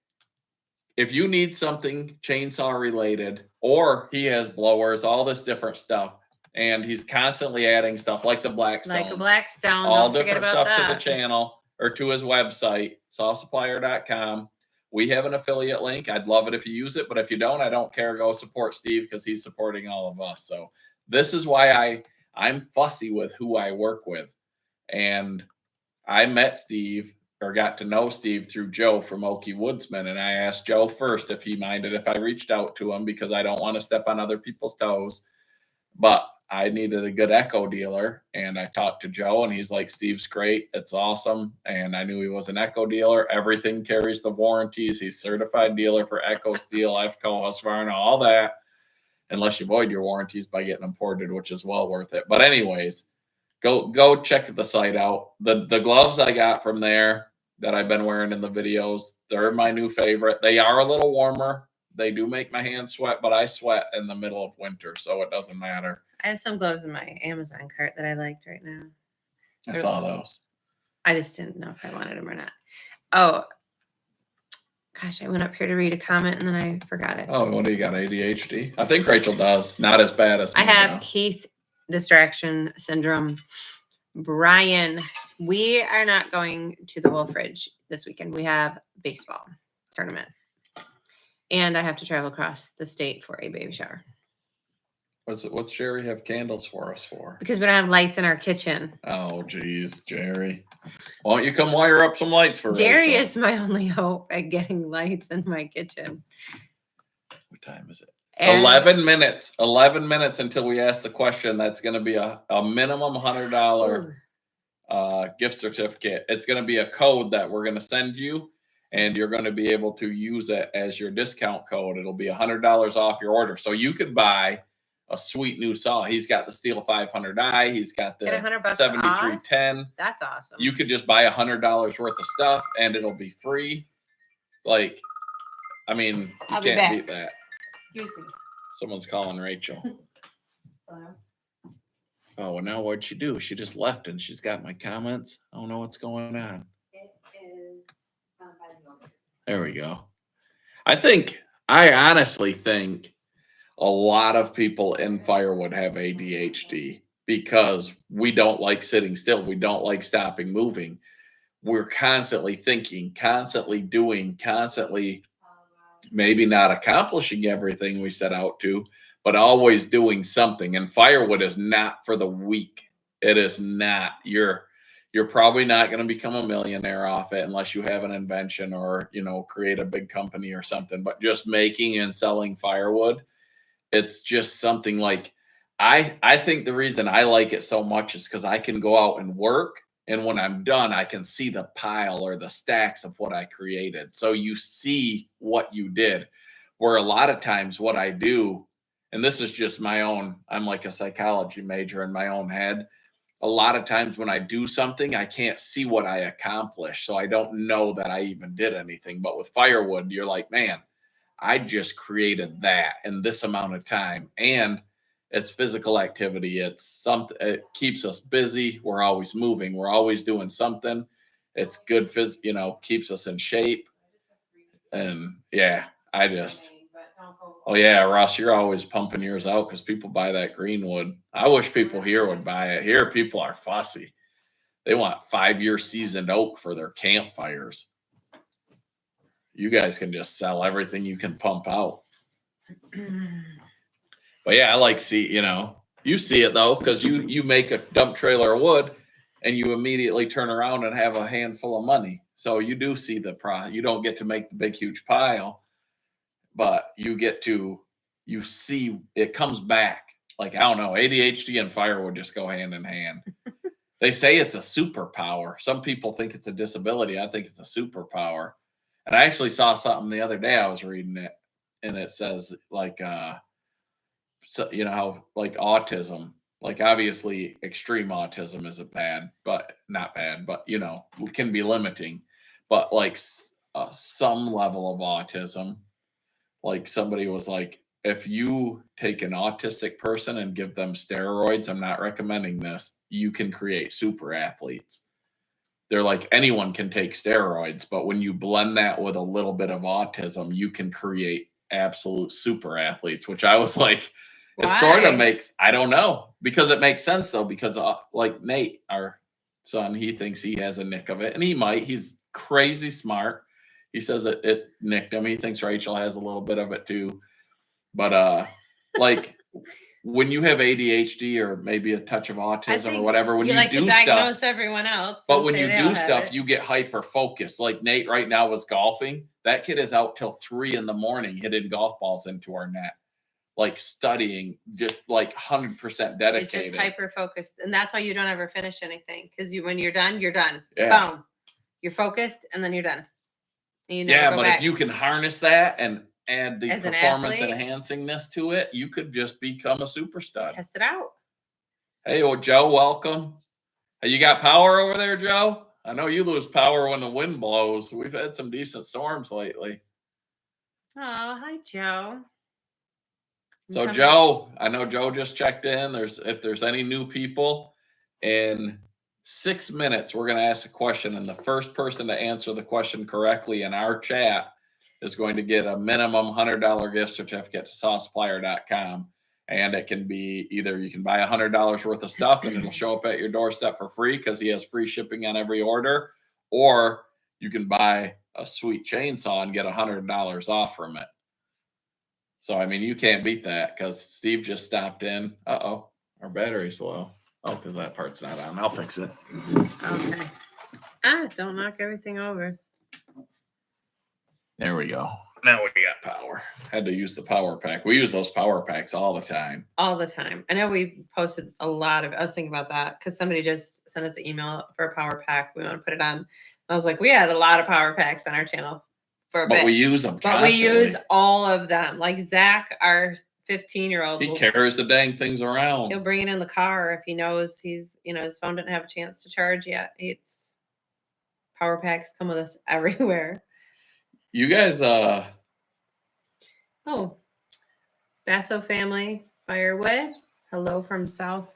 if you need something chainsaw related, or he has blowers, all this different stuff, and he's constantly adding stuff like the Blackstone. Like a Blackstone. All different stuff to the channel or to his website, sawsupplier.com. We have an affiliate link. I'd love it if you use it, but if you don't, I don't care. Go support Steve because he's supporting all of us. So this is why I'm fussy with who I work with. And I met Steve, or got to know Steve, through Joe from Okie Woodsman. And I asked Joe first if he minded if I reached out to him, because I don't want to step on other people's toes. But I needed a good Echo dealer. And I talked to Joe, and he's like, Steve's great. It's awesome. And I knew he was an Echo dealer. Everything carries the warranties. He's certified dealer for Echo Steel, EFCO, Husqvarna, all that. Unless you void your warranties by getting them ported, which is well worth it. But anyways, Go check the site out. The gloves I got from there that I've been wearing in the videos, they're my new favorite. They are a little warmer. They do make my hands sweat, but I sweat in the middle of winter, so it doesn't matter. I have some gloves in my Amazon cart that I liked right now. I saw those. I just didn't know if I wanted them or not. Oh, gosh, I went up here to read a comment and then I forgot it. Oh, what do you got, ADHD? I think Rachel does. Not as bad as me. I have Heath distraction syndrome. Brian, we are not going to the Wolfridge this weekend. We have baseball tournament, and I have to travel across the state for a baby shower. What's Jerry have candles for us for? Because we don't have lights in our kitchen. Oh, geez, Jerry. Why don't you come wire up some lights for Jerry Rachel? is my only hope at getting lights in my kitchen. What time is it? And 11 minutes. 11 minutes until we ask the question. That's going to be a minimum $100 gift certificate. It's going to be a code that we're going to send you, and you're going to be able to use it as your discount code. It'll be $100 off your order. So you could buy a sweet new saw. He's got the Steel 500i. He's got the Get $100 7310. That's awesome. You could just buy $100 worth of stuff, and it'll be free. Like, I mean, you can't beat that. Excuse me. Someone's calling Rachel. Hello? Oh, well, now what'd she do? She just left, and she's got my comments. I don't know what's going on. It is by the over. There we go. I honestly think a lot of people in Firewood have ADHD because we don't like sitting still. We don't like stopping moving. We're constantly thinking, constantly doing, constantly maybe not accomplishing everything we set out to, but always doing something. And Firewood is not for the weak. It is not. You're probably not going to become a millionaire off it unless you have an invention or, create a big company or something. But just making and selling firewood, it's just something like I think the reason I like it so much is because I can go out and work. And when I'm done, I can see the pile or the stacks of what I created. So you see what you did. Where a lot of times what I do, and this is just my own, I'm like a psychology major in my own head. A lot of times when I do something, I can't see what I accomplished. So I don't know that I even did anything. But with firewood, you're like, man, I just created that in this amount of time. And it's physical activity. It's something, it keeps us busy. We're always moving. We're always doing something. It's good, keeps us in shape. And yeah, oh yeah, Ross, you're always pumping yours out because people buy that green wood. I wish people here would buy it. Here, people are fussy. They want 5-year seasoned oak for their campfires. You guys can just sell everything you can pump out. But yeah, I like you see it though, because you make a dump trailer of wood and you immediately turn around and have a handful of money. So you do see you don't get to make the big, huge pile, but you see it comes back. Like, I don't know, ADHD and firewood just go hand in hand. They say it's a superpower. Some people think it's a disability. I think it's a superpower. And I actually saw something the other day. I was reading it, and it says like, so how like autism, like obviously extreme autism isn't bad, but not bad, but it can be limiting. But like some level of autism, like somebody was like, if you take an autistic person and give them steroids, I'm not recommending this, you can create super athletes. They're like, anyone can take steroids, but when you blend that with a little bit of autism, you can create absolute super athletes, which I was like, it sort of makes, I don't know, because it makes sense though, because like Nate, our son, he thinks he has a nick of it, and he's crazy smart. He says it nicked him. He thinks Rachel has a little bit of it too. But like when you have ADHD or maybe a touch of autism or whatever, when you like do to diagnose stuff, everyone else. But when you do stuff, you get hyper focused. Like Nate right now was golfing. That kid is out till 3 a.m. hitting golf balls into our net, like studying, just like 100% dedicated. It's just hyper focused, and that's why you don't ever finish anything, because when you're done, you're done. Yeah. Boom, you're focused, and then you're done. If you can harness that and add the As an performance athlete, enhancingness to it, you could just become a super stud. Test it out. Hey, well, Joe, welcome. Hey, you got power over there, Joe? I know you lose power when the wind blows. We've had some decent storms lately. Oh, hi, Joe. So, Joe, I know Joe just checked in. If there's any new people, in 6 minutes, we're going to ask a question, and the first person to answer the question correctly in our chat is going to get a minimum $100 gift certificate to sawsupplier.com. And it can be either you can buy $100 worth of stuff and it'll show up at your doorstep for free because he has free shipping on every order, or you can buy a sweet chainsaw and get $100 off from it. So, I mean, you can't beat that because Steve just stopped in. Uh-oh, our battery's low. Oh, because that part's not on. I'll fix it. Okay. Don't knock everything over. There we go. Now we got power. Had to use the power pack. We use those power packs all the time. All the time. I know we posted a lot of, I was thinking about that because somebody just sent us an email for a power pack. We want to put it on. I was like, we had a lot of power packs on our channel for a bit. But we use them constantly. But we use all of them. Like Zach, our 15-year-old. He carries the dang things around. He'll bring it in the car if he knows his phone didn't have a chance to charge yet. It's power packs come with us everywhere. You guys, Oh, Basso family, Firewood. Hello from South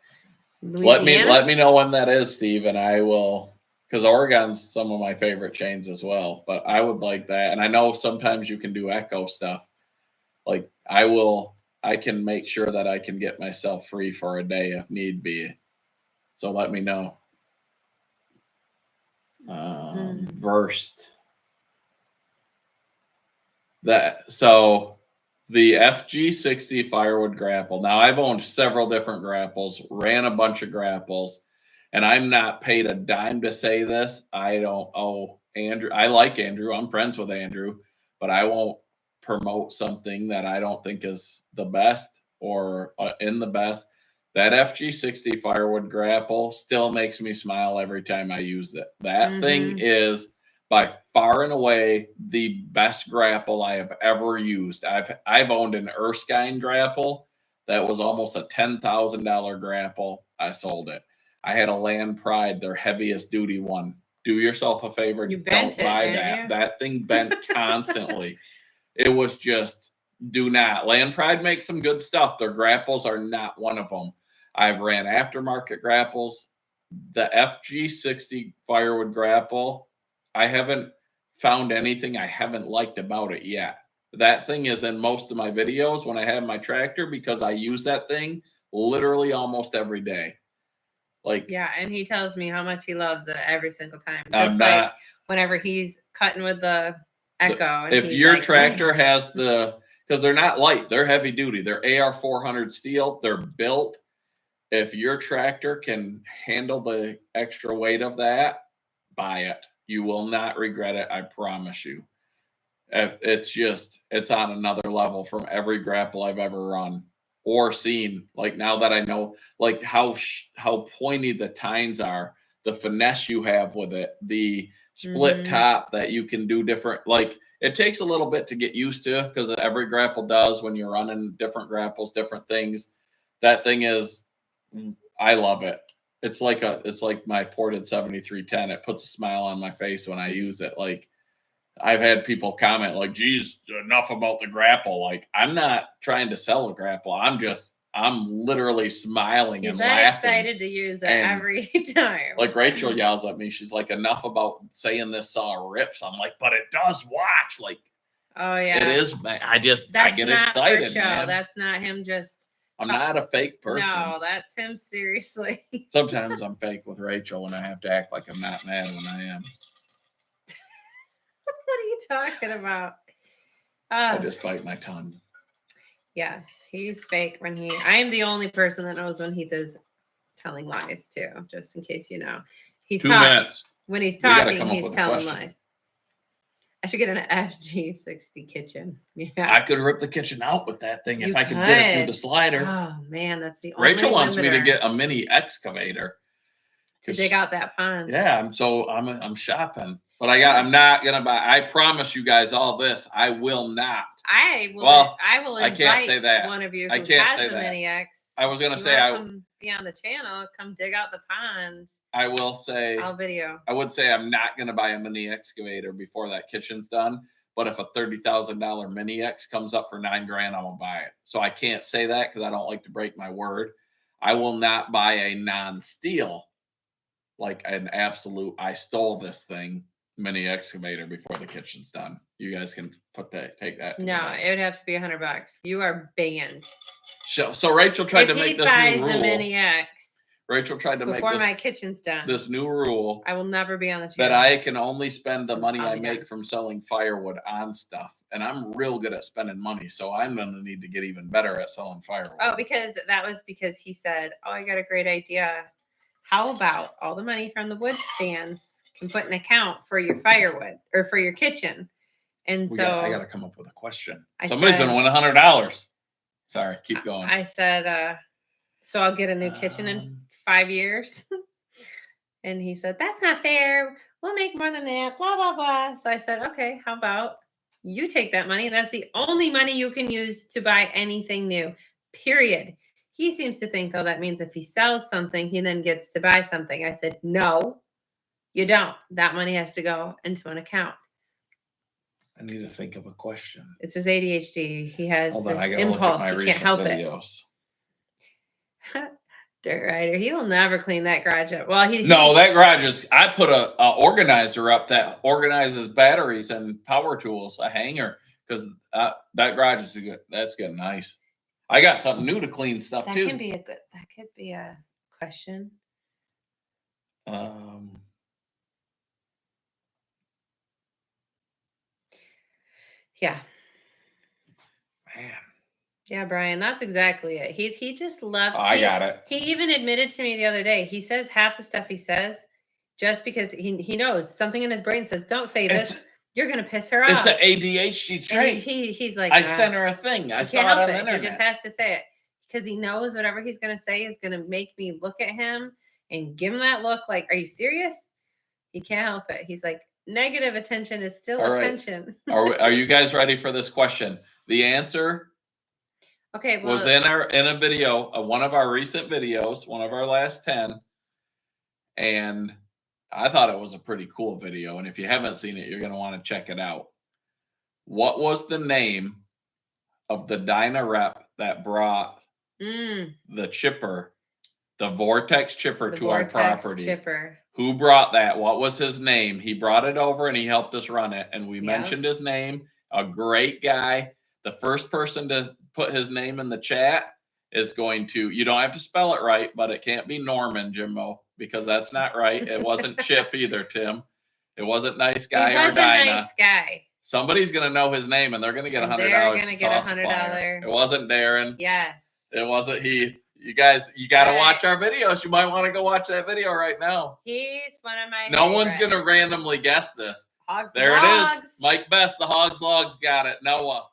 Louisiana. let me know when that is, Steve, and I will, because Oregon's some of my favorite chains as well. But I would like that, and I know sometimes you can do echo stuff. Like I can make sure that I can get myself free for a day if need be. So let me know. Versed. So the FG60 Firewood Grapple. Now I've owned several different grapples, ran a bunch of grapples, and I'm not paid a dime to say this. I don't owe Andrew. I like Andrew. I'm friends with Andrew, but I won't promote something that I don't think is the best or in the best. That FG60 Firewood Grapple still makes me smile every time I use it. That thing is by far and away the best grapple I have ever used. I've owned an Erskine grapple that was almost a $10,000 grapple. I sold it. I had a Land Pride, their heaviest duty one. Do yourself a favor. Don't buy that. That thing bent constantly. It was just, do not. Land Pride makes some good stuff. Their grapples are not one of them. I've ran aftermarket grapples. The FG60 Firewood Grapple, I haven't found anything I haven't liked about it yet. That thing is in most of my videos when I have my tractor because I use that thing literally almost every day. Like, yeah, and he tells me how much he loves it every single time. Just like whenever he's cutting with the Echo. If your tractor has because they're not light, they're heavy duty. They're AR400 steel. They're built. If your tractor can handle the extra weight of that, buy it. You will not regret it. I promise you. It's on another level from every grapple I've ever run or seen. Like now that I know, like how pointy the tines are, the finesse you have with it, the split top that you can do different. Like it takes a little bit to get used to because every grapple does when you're running different grapples, different things. That thing is, I love it. It's like my ported 7310. It puts a smile on my face when I use it. Like I've had people comment like, geez, enough about the grapple. Like I'm not trying to sell a grapple. I'm literally smiling and laughing. He's excited to use it every time. Like Rachel yells at me. She's like, enough about saying this saw rips. I'm like, but it does watch. Like, oh yeah, it is. I get excited. For show. Man. That's not him just. I'm not a fake person. No, that's him seriously. Sometimes I'm fake with Rachel when I have to act like I'm not mad when I am. What are you talking about? I just bite my tongue. Yes, he's fake when I am the only person that knows when Heath is telling lies too, just in case you know. He's 2 minutes. When he's talking, he's telling lies. I should get an FG60 kitchen. Yeah. I could rip the kitchen out with that thing if I could get it through the slider. Oh man, that's the only Rachel wants me to get a mini excavator to dig out that pond. Yeah, I'm shopping. But I'm not gonna buy. I promise you guys all this. I will not. I will invite I can't say that. One of you who I can't has say a that. mini X. I was gonna say come be on the channel, come dig out the pond. I will say I'll video. I would say I'm not gonna buy a mini excavator before that kitchen's done. But if a $30,000 mini X comes up for $9,000, I'm gonna buy it. So I can't say that because I don't like to break my word. I will not buy a non-steel, like an absolute. I stole this thing. Mini excavator before the kitchen's done. You guys can take that. No, it would have to be $100. You are banned. So Rachel tried to make this new rule. A mini X. Rachel tried to make before my kitchen's done. This new rule. I will never be on the channel. That I can only spend the money I make from selling firewood on stuff. and I'm real good at spending money. So I'm going to need to get even better at selling firewood. Oh, because he said, "Oh, I got a great idea. How about all the money from the wood stands can put an account for your firewood or for your kitchen?" And I got to come up with a question. I Somebody's said- going to win $100. Sorry, keep going. I said, "So I'll get a new kitchen in 5 years." And he said, "That's not fair. We'll make more than that, blah, blah, blah." So I said, "Okay, how about you take that money? That's the only money you can use to buy anything new, period." He seems to think, though, that means if he sells something, he then gets to buy something. I said, "No, you don't. That money has to go into an account." I need to think of a question. It's his ADHD. He has Hold on, this I gotta look at impulse. my He can't recent help videos. it. Dirt rider. He will never clean that garage up. Well, No, that garage is. I put a organizer up that organizes batteries and power tools, a hanger, because that garage is good. That's good, nice. I got something new to clean stuff that too. can be that could be a question. Yeah. Man. Yeah, Brian, that's exactly it. He just loves. I got it. He even admitted to me the other day. He says half the stuff he says just because he knows something in his brain says, "Don't say this. You're gonna piss her off." It's an ADHD trait. He's like, I sent her a thing. I saw it on the internet. He just has to say it because he knows whatever he's gonna say is gonna make me look at him and give him that look like, "Are you serious?" He can't help it. He's like, negative attention is still All right. attention. Are you guys ready for this question? The answer Okay, well, was in a video, one of our recent videos, one of our last 10, and I thought it was a pretty cool video. And if you haven't seen it, you're going to want to check it out. What was the name of the Dyna rep that brought the chipper, the Vortex chipper to our property? Chipper. Who brought that? What was his name? He brought it over and he helped us run it. And we mentioned his name. A great guy. The first person to put his name in the chat is going to, you don't have to spell it right, but it can't be Norman, Jimbo, because that's not right. It wasn't Chip either, Tim. It wasn't Nice Guy or Dinah. Nice Guy. Somebody's going to know his name and they're going to get $100. They're going to get $100. It wasn't Darren. Yes. It wasn't Heath. You guys, you got to watch our videos. You might want to go watch that video right now. He's one of my No one's going to randomly guess this. Hogs there Logs. It is. Mike Best, the Hogs Logs got it. Noah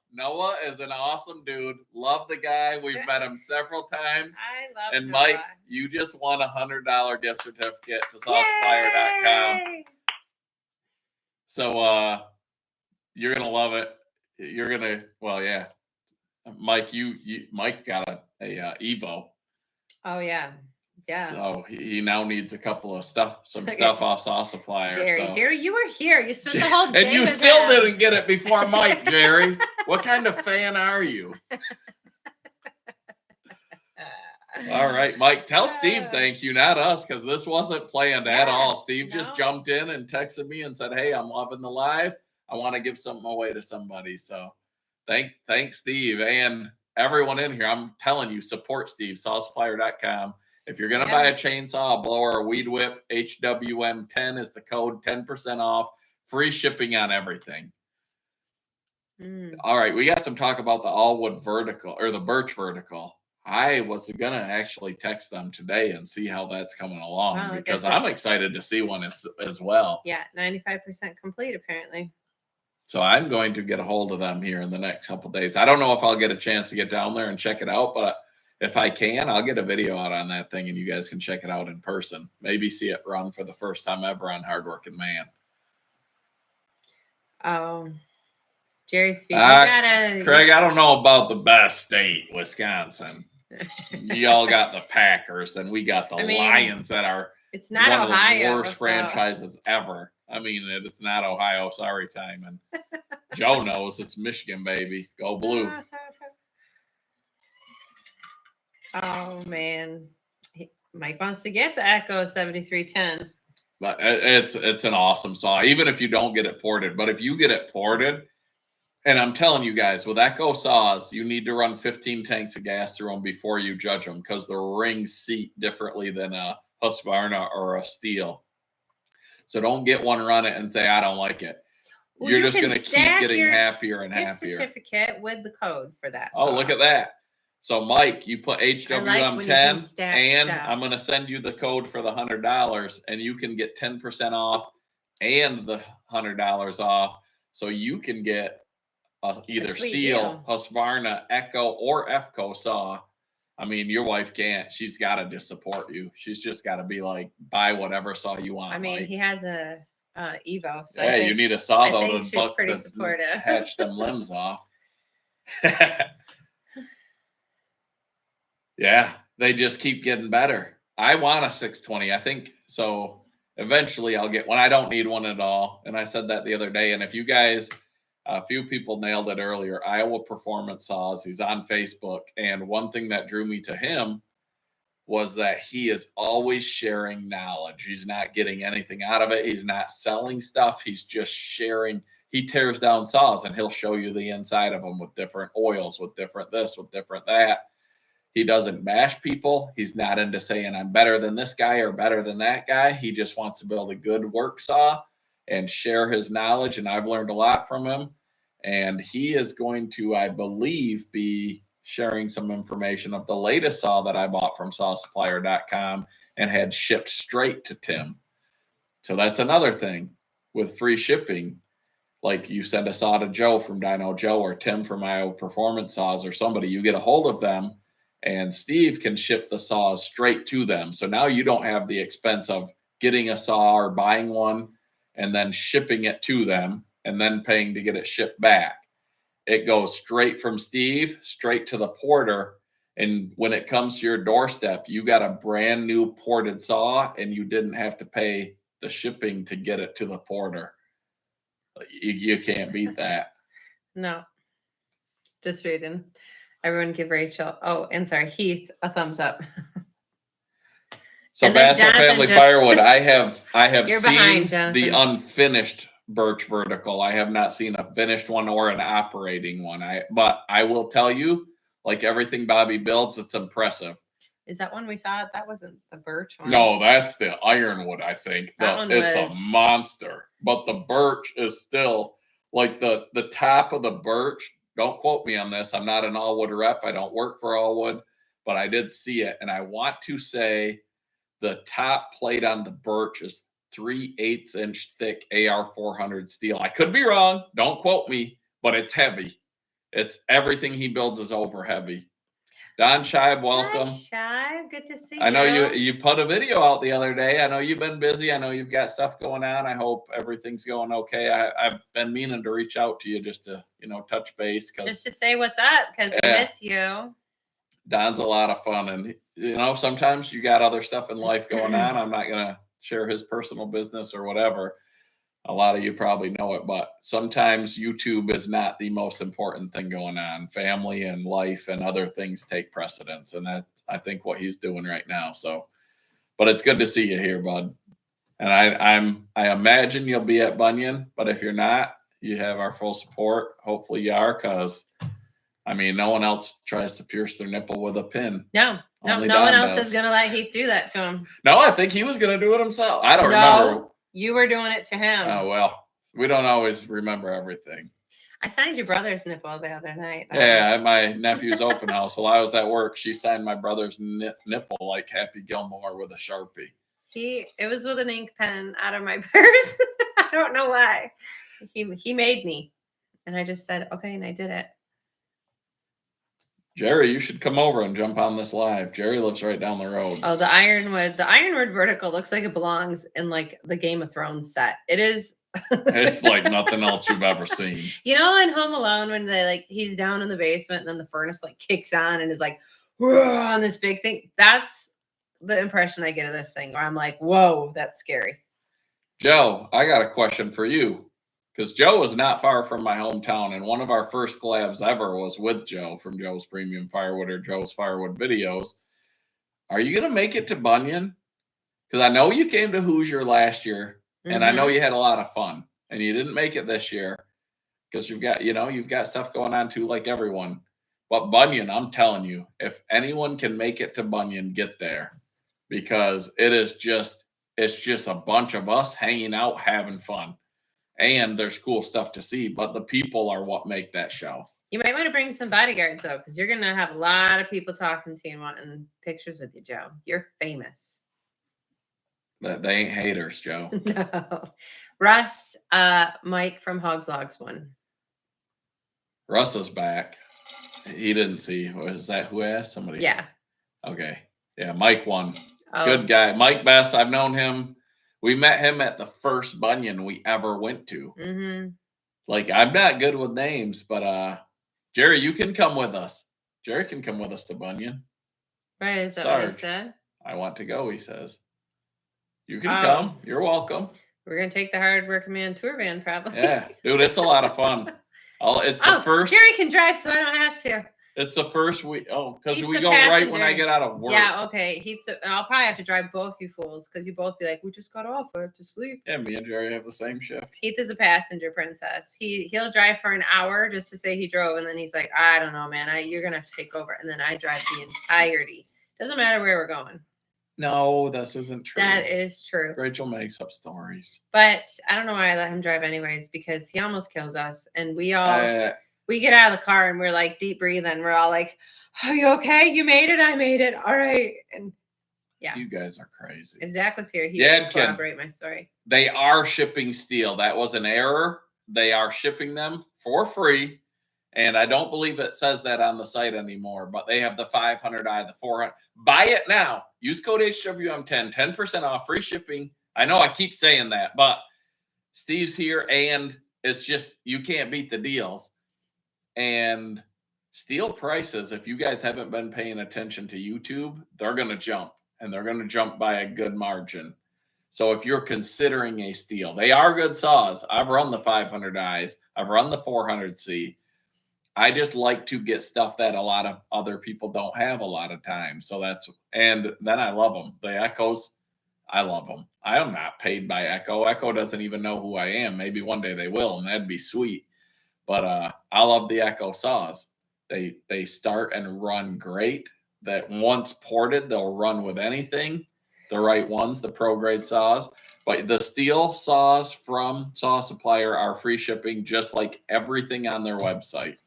is an awesome dude. Love the guy. We've met him several times. I love And Noah. Mike, you just won $100 gift certificate to saucepire.com. So you're gonna love it. You're gonna, well, yeah. Mike, Mike's got a Evo. Oh yeah. Yeah. So he now needs a couple of stuff off Sauce Supplier. Jerry, you were here. You spent the whole day. And you still didn't get it before Mike, Jerry. What kind of fan are you? All right, Mike, tell Steve thank you, not us, because this wasn't planned at all. Steve just jumped in and texted me and said, "Hey, I'm loving the live. I want to give something away to somebody." So thanks, Steve. And everyone in here, I'm telling you, support Steve, saucepsupplier.com. If you're going to buy a chainsaw, a blower, a weed whip, HWM10 is the code, 10% off, free shipping on everything. All right, we got some talk about the all-wood vertical, or the birch vertical. I was going to actually text them today and see how that's coming along, because I'm excited to see one as well. Yeah, 95% complete, apparently. So I'm going to get a hold of them here in the next couple of days. I don't know if I'll get a chance to get down there and check it out, but if I can, I'll get a video out on that thing and you guys can check it out in person. Maybe see it run for the first time ever on Hardworking Man. Oh, Jerry's feet. Craig, I don't know about the best state, Wisconsin. Y'all got the Packers and we got the Lions that are it's not one Ohio, of the worst franchises ever. I mean, it's not Ohio. Sorry, Timon. Joe knows it's Michigan, baby. Go Blue. Oh man, Mike wants to get the Echo 7310. But it's an awesome saw, even if you don't get it ported. But if you get it ported, and I'm telling you guys, with Echo saws, you need to run 15 tanks of gas through them before you judge them, because the rings seat differently than a Husqvarna or a Steel. So don't get one, run it, and say I don't like it. Well, you're you just can going to keep stack getting your happier and gift happier. certificate with the code for that. Oh, look at that. So Mike, you put when you can HWM10 stack and stuff. I'm going to send you the code for the $100 and you can get 10% off and the $100 off. So you can get either sweet Steel, deal. Husqvarna, Echo, or EFCO saw. I mean, your wife can't. She's got to just support you. She's just got to be like, buy whatever saw you want. I mean, Mike. He has a Evo. So yeah, you need a saw I though think to she's pretty supportive. hatch them limbs off. Yeah, they just keep getting better. I want a 620. I think so. Eventually, I'll get one. I don't need one at all. And I said that the other day. And if you guys, a few people nailed it earlier, Iowa Performance Saws, he's on Facebook. And one thing that drew me to him was that he is always sharing knowledge. He's not getting anything out of it. He's not selling stuff. He's just sharing. He tears down saws and he'll show you the inside of them with different oils, with different this, with different that. He doesn't bash people. He's not into saying I'm better than this guy or better than that guy. He just wants to build a good work saw and share his knowledge. And I've learned a lot from him. And he is going to, I believe, be sharing some information of the latest saw that I bought from sawsupplier.com and had shipped straight to Tim. So that's another thing with free shipping. Like you send a saw to Joe from Dino Joe or Tim from Iowa Performance Saws or somebody, you get a hold of them and Steve can ship the saws straight to them. So now you don't have the expense of getting a saw or buying one and then shipping it to them and then paying to get it shipped back. It goes straight from Steve, straight to the porter. And when it comes to your doorstep, you got a brand new ported saw and you didn't have to pay the shipping to get it to the porter. You can't beat that. No. Just reading. Everyone give Rachel, Heath a thumbs up. So Basso Family Firewood, I have seen the unfinished birch vertical. I have not seen a finished one or an operating one. But I will tell you, like everything Bobby builds, it's impressive. Is that one we saw? That wasn't the birch one. No, that's the ironwood, I think. It's a monster. But the birch is still like the top of the birch. Don't quote me on this. I'm not an Allwood rep. I don't work for Allwood, but I did see it. And I want to say the top plate on the birch is 3/8 inch thick AR 400 steel. I could be wrong. Don't quote me, but it's heavy. It's everything he builds is over heavy. Don Scheib, welcome. Hi, Scheib. Good to see you. I know you put a video out the other day. I know you've been busy. I know you've got stuff going on. I hope everything's going okay. I've been meaning to reach out to you just to, touch base. Just to say what's up because we miss you. Don's a lot of fun. And, sometimes you got other stuff in life going on. I'm not going to share his personal business or whatever. A lot of you probably know it, but sometimes YouTube is not the most important thing going on. Family and life and other things take precedence. And that's, I think, what he's doing right now. So, but it's good to see you here, bud. And I imagine you'll be at Bunyan, but if you're not, you have our full support. Hopefully you are, because no one else tries to pierce their nipple with a pin. No one else is going to let Heath do that to him. No, I think he was going to do it himself. I don't remember. You were doing it to him. Oh, well, we don't always remember everything. I signed your brother's nipple the other night. Yeah, at my nephew's open house. While I was at work, she signed my brother's nipple like Happy Gilmore with a Sharpie. It was with an ink pen out of my purse. I don't know why. He made me. And I just said, okay, and I did it. Jerry, you should come over and jump on this live. Jerry lives right down the road. Oh, the ironwood vertical looks like it belongs in like the Game of Thrones set. It is. It's like nothing else you've ever seen. In Home Alone when he's down in the basement and then the furnace kicks on and is like on this big thing. That's the impression I get of this thing where I'm like, whoa, that's scary. Joe, I got a question for you. Because Joe is not far from my hometown, and one of our first collabs ever was with Joe from Joe's Premium Firewood or Joe's Firewood Videos. Are you going to make it to Bunyan? Because I know you came to Hoosier last year, and I know you had a lot of fun, and you didn't make it this year because you've got stuff going on too, like everyone. But Bunyan, I'm telling you, if anyone can make it to Bunyan, get there, because it's just a bunch of us hanging out, having fun. and there's cool stuff to see, but the people are what make that show. You might want to bring some bodyguards though, because you're gonna have a lot of people talking to you and wanting pictures with you, Joe. You're famous. They ain't haters, Joe. No. Russ, Mike from Hogs Logs won. Russ is back. He didn't see. Was that who asked? Somebody? Yeah. Okay. Yeah, Mike won. Oh. Good guy. Mike Best, I've known him. We met him at the first Bunyan we ever went to. Mm-hmm. Like, I'm not good with names, but Jerry, you can come with us. Jerry can come with us to Bunyan. Right, is that Sarge, what he said? I want to go, he says. You can come. You're welcome. We're going to take the Hard Working Man tour van, probably. Yeah, dude, it's a lot of fun. It's the first. Jerry can drive, so I don't have to. It's the first week. Oh, because we a go passenger. right when I get out of work. Yeah, okay. I'll probably have to drive both you fools because you both be like, we just got off. I have to sleep. Yeah, me and Jerry have the same shift. Heath is a passenger princess. He'll drive for an hour just to say he drove, and then he's like, I don't know, man. You're gonna have to take over, and then I drive the entirety. Doesn't matter where we're going. No, this isn't true. That is true. Rachel makes up stories. But I don't know why I let him drive anyways, because he almost kills us, and we get out of the car and we're like deep breathing. We're all like, are you okay? You made it. I made it. All right. And yeah. You guys are crazy. If Zach was here, he would corroborate my story. They are shipping steel. That was an error. They are shipping them for free. And I don't believe it says that on the site anymore, but they have the 500i, the 400. Buy it now. Use code HWM10, 10% off, free shipping. I know I keep saying that, but Steve's here and it's just, you can't beat the deals. And steel prices, if you guys haven't been paying attention to YouTube, they're going to jump, and they're going to jump by a good margin. So if you're considering a steel, they are good saws. I've run the 500i's. I've run the 400C. I just like to get stuff that a lot of other people don't have a lot of times. So and then I love them. The Echoes, I love them. I am not paid by Echo. Echo doesn't even know who I am. Maybe one day they will, and that'd be sweet. But I love the Echo saws. They start and run great. That once ported, they'll run with anything. The right ones, the pro grade saws. But the steel saws from Saw Supplier are free shipping, just like everything on their website.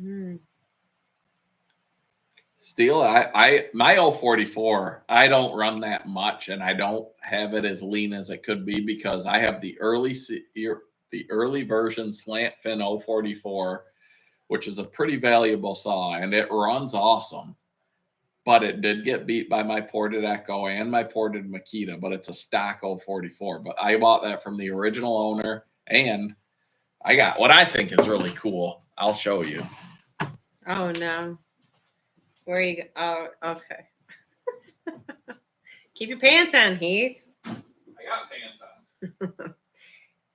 Mm. Steel, my 044, I don't run that much, and I don't have it as lean as it could be because I have the early version slant fin 044, which is a pretty valuable saw, and it runs awesome. But it did get beat by my ported Echo and my ported Makita, but it's a stock 044. But I bought that from the original owner, and I got what I think is really cool. I'll show you. Oh, no. Where are you go? Oh, okay. Keep your pants on, Heath. I got pants on.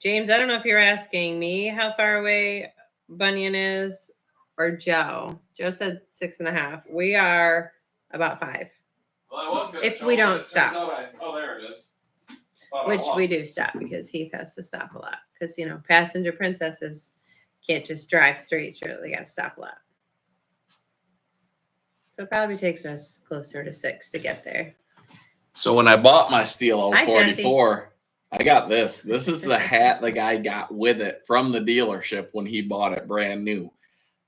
James, I don't know if you're asking me how far away Bunyan is or Joe. Joe said 6.5. We are about 5. Well, if we don't stop. Oh, there it is. Which we do stop because Heath has to stop a lot. Because, passenger princesses can't just drive straight. They got to stop a lot. So it probably takes us closer to 6 to get there. So when I bought my steel Hi, 044, I got this. This is the hat the guy got with it from the dealership when he bought it brand new.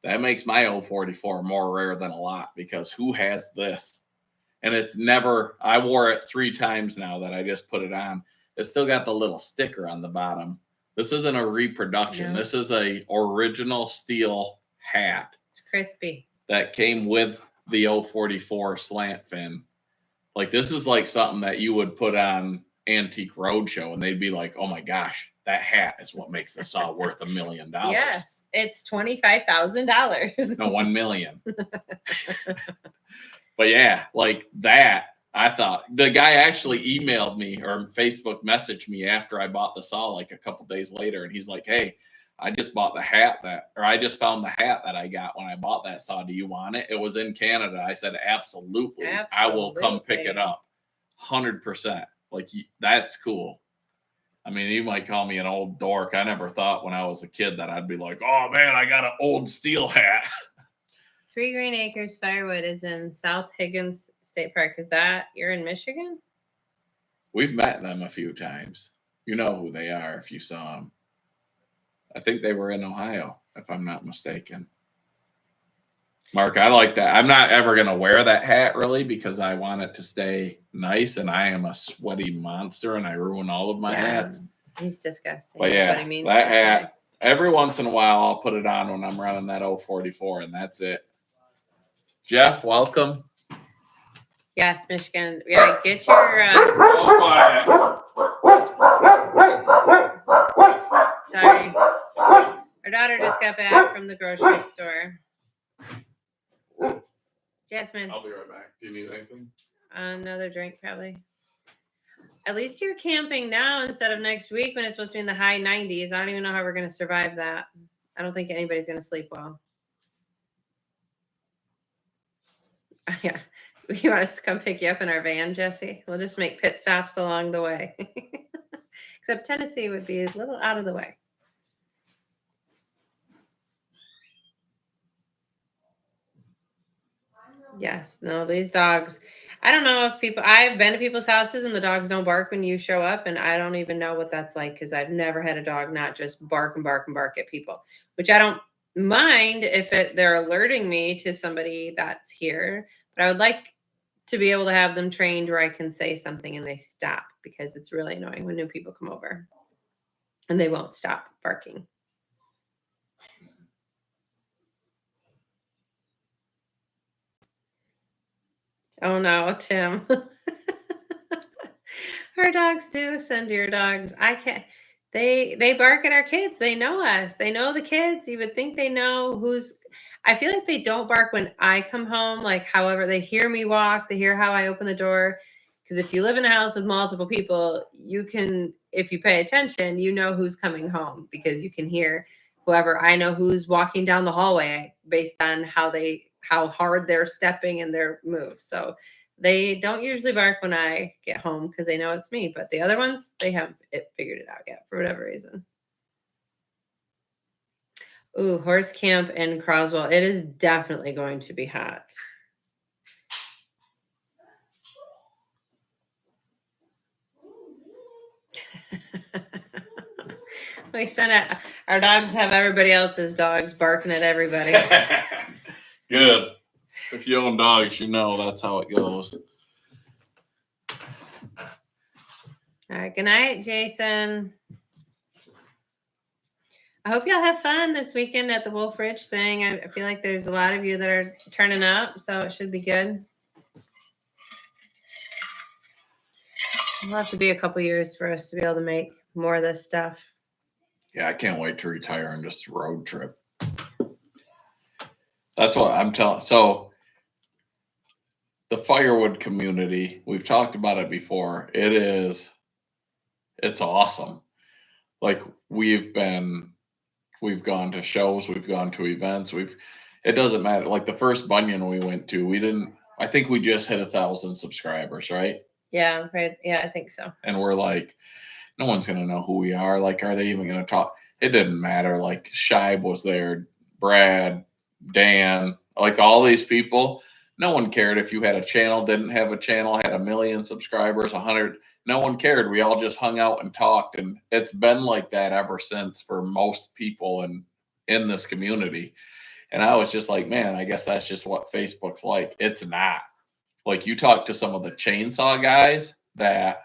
That makes my 044 more rare than a lot because who has this? And it's never, I wore it 3 times now that I just put it on. It's still got the little sticker on the bottom. This isn't a reproduction. No. This is a original steel hat. It's crispy. That came with the 044 slant fin. Like, this is like something that you would put on Antique Roadshow and they'd be like, oh my gosh, that hat is what makes the saw worth $1 million. Yes, it's $25,000. No, 1 million. But yeah, like that, I thought the guy actually emailed me or Facebook messaged me after I bought the saw like a couple days later. And he's like, hey, I just bought the hat I just found the hat that I got when I bought that saw. Do you want it? It was in Canada. I said, absolutely. I will come pick it up. 100%. Like, that's cool. I mean, you might call me an old dork. I never thought when I was a kid that I'd be like, oh man, I got an old steel hat. 3 Green Acres Firewood is in South Higgins State Park. Is that, you're in Michigan? We've met them a few times. You know who they are if you saw them. I think they were in Ohio, if I'm not mistaken. Mark, I like that. I'm not ever going to wear that hat really because I want it to stay nice, and I am a sweaty monster and I ruin all of my hats. He's disgusting. But That's yeah, what he means that to hat, say. every once in a while I'll put it on when I'm running that 044, and that's it. Jeff, welcome. Yes, Michigan. Yeah, get your. Sorry. Our daughter just got back from the grocery store. Jasmine. I'll be right back. Do you need anything? Another drink, probably. At least you're camping now instead of next week when it's supposed to be in the high 90s. I don't even know how we're going to survive that. I don't think anybody's going to sleep well. Yeah. You want us to come pick you up in our van, Jesse? We'll just make pit stops along the way. Except Tennessee would be a little out of the way. Yes. No, these dogs. I don't know if I've been to people's houses and the dogs don't bark when you show up. And I don't even know what that's like because I've never had a dog not just bark and bark and bark at people, which I don't mind if they're alerting me to somebody that's here. But I would like to be able to have them trained where I can say something and they stop because it's really annoying when new people come over and they won't stop barking. Oh no, Tim. Our dogs do send your dogs. I can't. They bark at our kids. They know us. They know the kids. You would think they know who's. I feel like they don't bark when I come home. Like, however, they hear me walk. They hear how I open the door. Because if you live in a house with multiple people, you can, if you pay attention, you know who's coming home because you can hear whoever. I know who's walking down the hallway based on how hard they're stepping and their moves. So they don't usually bark when I get home because they know it's me. But the other ones, they haven't figured it out yet for whatever reason. Ooh, horse camp in Croswell. It is definitely going to be hot. We sent it. Our dogs have everybody else's dogs barking at everybody. Good. If you own dogs, you know that's how it goes. All right. Good night, Jason. I hope y'all have fun this weekend at the Wolf Ridge thing. I feel like there's a lot of you that are turning up, so it should be good. It'll have to be a couple years for us to be able to make more of this stuff. Yeah, I can't wait to retire and just road trip. That's what I'm telling. So the Firewood community, we've talked about it before. It's awesome. Like we've gone to shows, we've gone to events, it doesn't matter. Like the first Bunyan we went to, I think we just hit 1,000 subscribers, right? Yeah, right. Yeah, I think so. And we're like, no one's going to know who we are. Like, are they even going to talk? It didn't matter. Like Shibe was there, Brad, Dan, like all these people. No one cared if you had a channel, didn't have a channel, had 1 million subscribers, 100. No one cared. We all just hung out and talked. And it's been like that ever since for most people in this community. And I was just like, man, I guess that's just what Facebook's like. It's not. Like you talk to some of the chainsaw guys that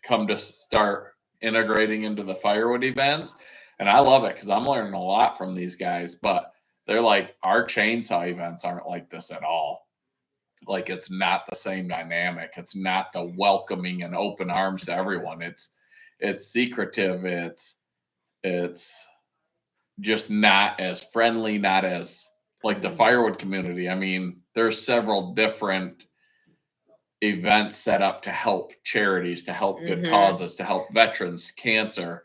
come to start integrating into the Firewood events. And I love it because I'm learning a lot from these guys, but they're like, our chainsaw events aren't like this at all. Like it's not the same dynamic. It's not the welcoming and open arms to everyone. It's secretive. It's just not as friendly, not as like the Firewood community. I mean, there's several different events set up to help charities, to help good causes, to help veterans, cancer.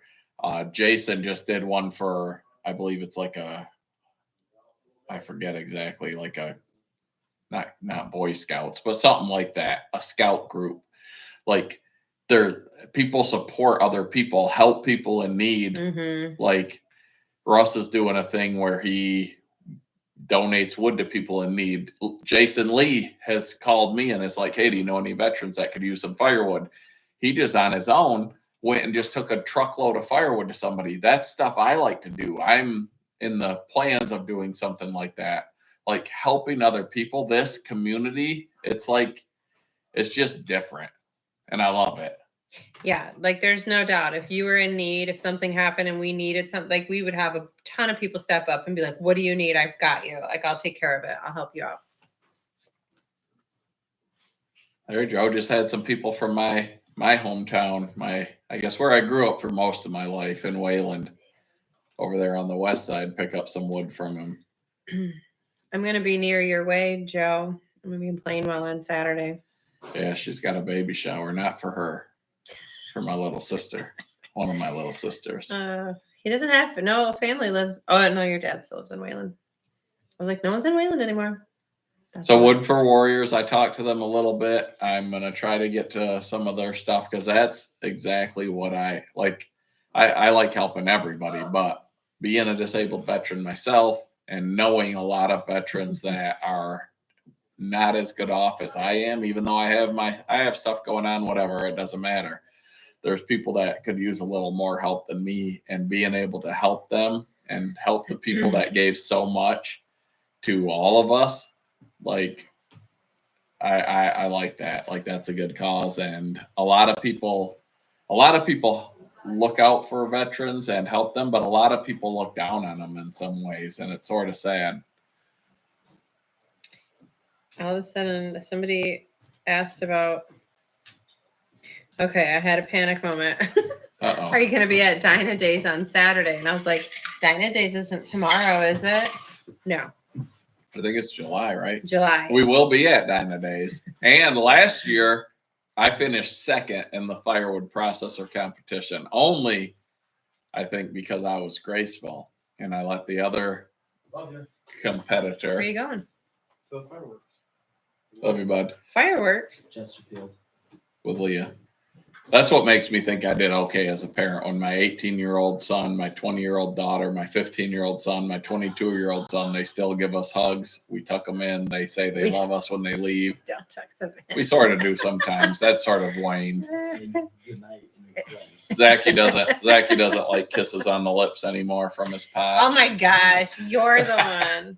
Jason just did one for, I believe it's like I forget exactly, like not Boy Scouts, but something like that, a scout group. Like people support other people, help people in need. Like Russ is doing a thing where he donates wood to people in need. Jason Lee has called me and is like, hey, do you know any veterans that could use some firewood? He just on his own went and just took a truckload of firewood to somebody. That's stuff I like to do. I'm in the plans of doing something like that, like helping other people. This community, it's like, it's just different, and I love it. Yeah, like there's no doubt. If you were in need, if something happened and we needed something, like we would have a ton of people step up and be like, "What do you need? I've got you. Like I'll take care of it. I'll help you out." There, Joe just had some people from my hometown, I guess where I grew up for most of my life in Wayland, over there on the west side, pick up some wood from him. I'm gonna be near your way, Joe. I'm gonna be in Plainwell on Saturday. Yeah, she's got a baby shower, not for her, for my little sister, one of my little sisters. He doesn't have no family lives. Oh no, your dad still lives in Wayland. I was like, no one's in Wayland anymore. So Wood for Warriors, I talked to them a little bit. I'm going to try to get to some of their stuff because that's exactly what I like. I like helping everybody, but being a disabled veteran myself and knowing a lot of veterans that are not as good off as I am, even though I have stuff going on, whatever, it doesn't matter. There's people that could use a little more help than me, and being able to help them and help the people that gave so much to all of us. Like, I like that. Like, that's a good cause. And a lot of people look out for veterans and help them, but a lot of people look down on them in some ways. And it's sort of sad. All of a sudden, somebody asked about, okay, I had a panic moment. Uh-oh. Are you going to be at Dyna Days on Saturday? And I was like, Dyna Days isn't tomorrow, is it? No. I think it's July, right? July. We will be at Dyna Days. And last year, I finished second in the firewood processor competition. Only, I think, because I was graceful and I let the other competitor. Where are you going? So fireworks. Love you, bud. Fireworks. Chesterfield. With Leah. That's what makes me think I did okay as a parent. When my 18-year-old son, my 20-year-old daughter, my 15-year-old son, my 22-year-old son, they still give us hugs. We tuck them in. They say they love us when they leave. Don't tuck them in. We sort of do sometimes. That's sort of Wayne. Good night. Zachy doesn't like kisses on the lips anymore from his pops. Oh my gosh, you're the one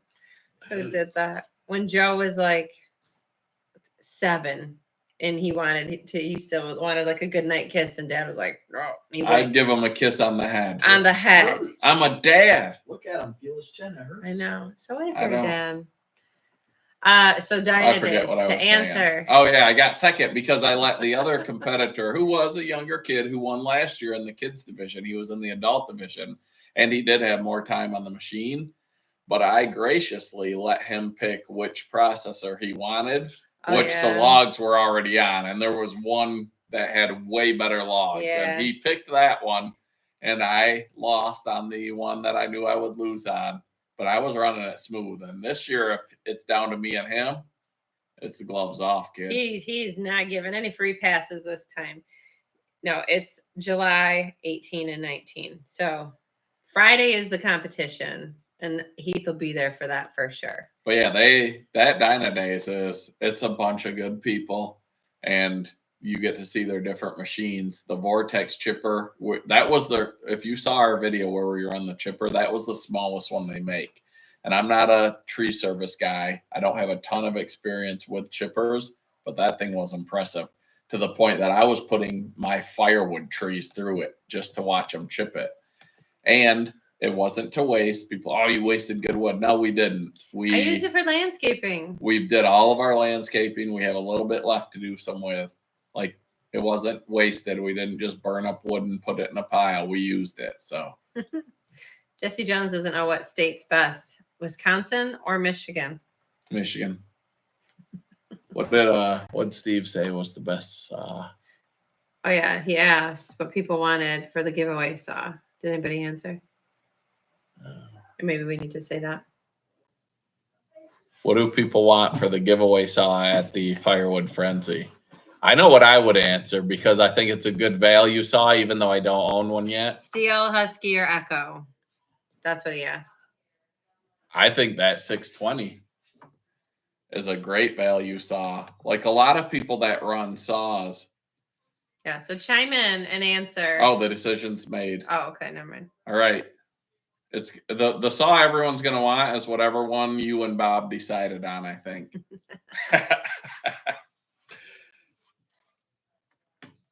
who did that. When Joe was like 7 and he still wanted like a good night kiss, and Dad was like, no. I'd give him a kiss on the head. On the head. I'm a dad. Look at him. Feel his chin. It hurts. I know. So what if I you're know. Dad? So I Dyna forget Days what I to was answer. saying. Oh yeah, I got second because I let the other competitor, who was a younger kid who won last year in the kids division, he was in the adult division, and he did have more time on the machine. But I graciously let him pick which processor he wanted, which the logs were already on, and there was one that had way better logs, and he picked that one, and I lost on the one that I knew I would lose on. But I was running it smooth. And this year, if it's down to me and him, it's the gloves off, kid. He's not giving any free passes this time. No, it's July 18 and 19. So Friday is the competition, and Heath will be there for that for sure. But yeah, that Dyna Days it's a bunch of good people, and you get to see their different machines. The Vortex chipper, that was if you saw our video where we were on the chipper, that was the smallest one they make. And I'm not a tree service guy. I don't have a ton of experience with chippers, but that thing was impressive to the point that I was putting my firewood trees through it just to watch them chip it. And it wasn't to waste. People, oh, you wasted good wood. No, we didn't. I use it for landscaping. We did all of our landscaping. We have a little bit left to do some with. Like, it wasn't wasted. We didn't just burn up wood and put it in a pile. We used it. So Jesse Jones doesn't know what state's best, Wisconsin or Michigan. Michigan. What did Steve say was the best saw? Oh yeah, he asked what people wanted for the giveaway saw. Did anybody answer? Maybe we need to say that. What do people want for the giveaway saw at the Firewood Frenzy? I know what I would answer because I think it's a good value saw, even though I don't own one yet. Steel, Husky, or Echo? That's what he asked. I think that 620 is a great value saw. Like, a lot of people that run saws, Yeah. So chime in and answer. Oh, the decision's made. Oh, okay. Never mind. All right. It's the saw everyone's gonna want is whatever one you and Bob decided on, I think.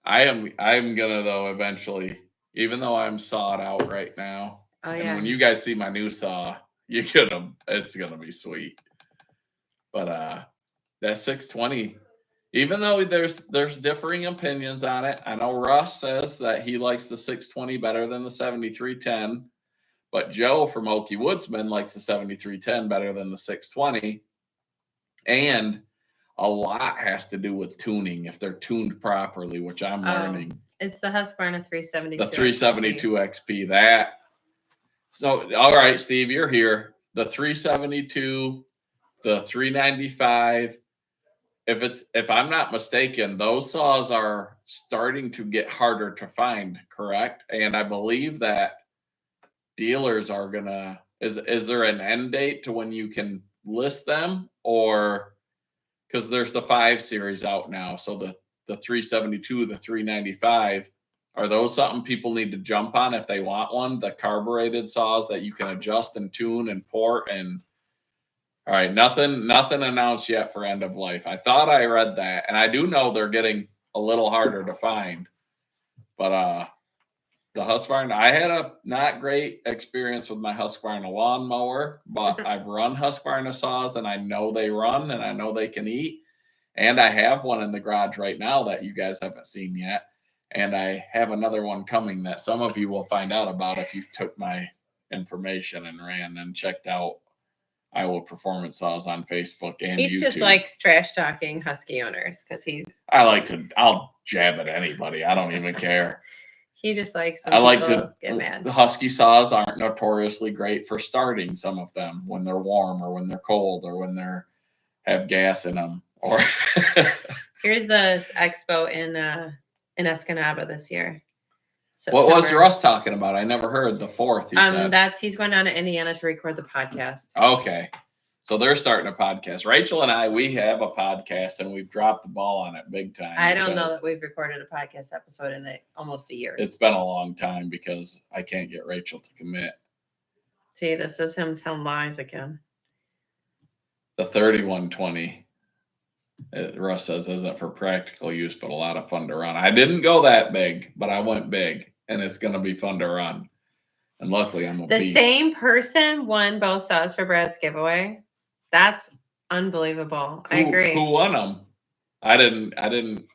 I'm gonna though eventually, even though I'm sawed out right now. Oh, And yeah. when you guys see my new saw, it's gonna be sweet. But that 620, even though there's differing opinions on it. I know Russ says that he likes the 620 better than the 7310. But Joe from Okie Woodsman likes the 7310 better than the 620. And a lot has to do with tuning if they're tuned properly, which I'm learning. It's the Husqvarna 372. The 372 XP. That. So, all right, Steve, you're here. The 372, the 395. If I'm not mistaken, those saws are starting to get harder to find, correct? And I believe that dealers are gonna is there an end date to when you can list them, or because there's the 5 series out now, so the 372, the 395, are those something people need to jump on if they want one, the carbureted saws that you can adjust and tune and port? And all right, nothing announced yet for end of life. I thought I read that, and I do know they're getting a little harder to find, but the Husqvarna, I had a not great experience with my Husqvarna lawnmower, but I've run Husqvarna saws and I know they run and I know they can eat. And I have one in the garage right now that you guys haven't seen yet. And I have another one coming that some of you will find out about if you took my information and ran and checked out Iowa Performance Saws on Facebook and YouTube. He's just likes trash talking Husky owners because I'll jab at anybody. I don't even care. He just likes. I like to get mad. The Husky saws aren't notoriously great for starting some of them when they're warm or when they're cold or when they're have gas in them. Or here's the expo in Escanaba this year. What was September. Russ talking about? I never heard the 4th. He said. He's going down to Indiana to record the podcast. Okay. So they're starting a podcast. Rachel and I, we have a podcast and we've dropped the ball on it big time. I don't know that we've recorded a podcast episode in almost a year. It's been a long time because I can't get Rachel to commit. See, this is him telling lies again. The 3120, Russ says, isn't for practical use, but a lot of fun to run. I didn't go that big, but I went big, and it's going to be fun to run. And luckily, I'm a beast. The same person won both saws for Brad's giveaway. That's unbelievable. I agree. Who won them? I didn't.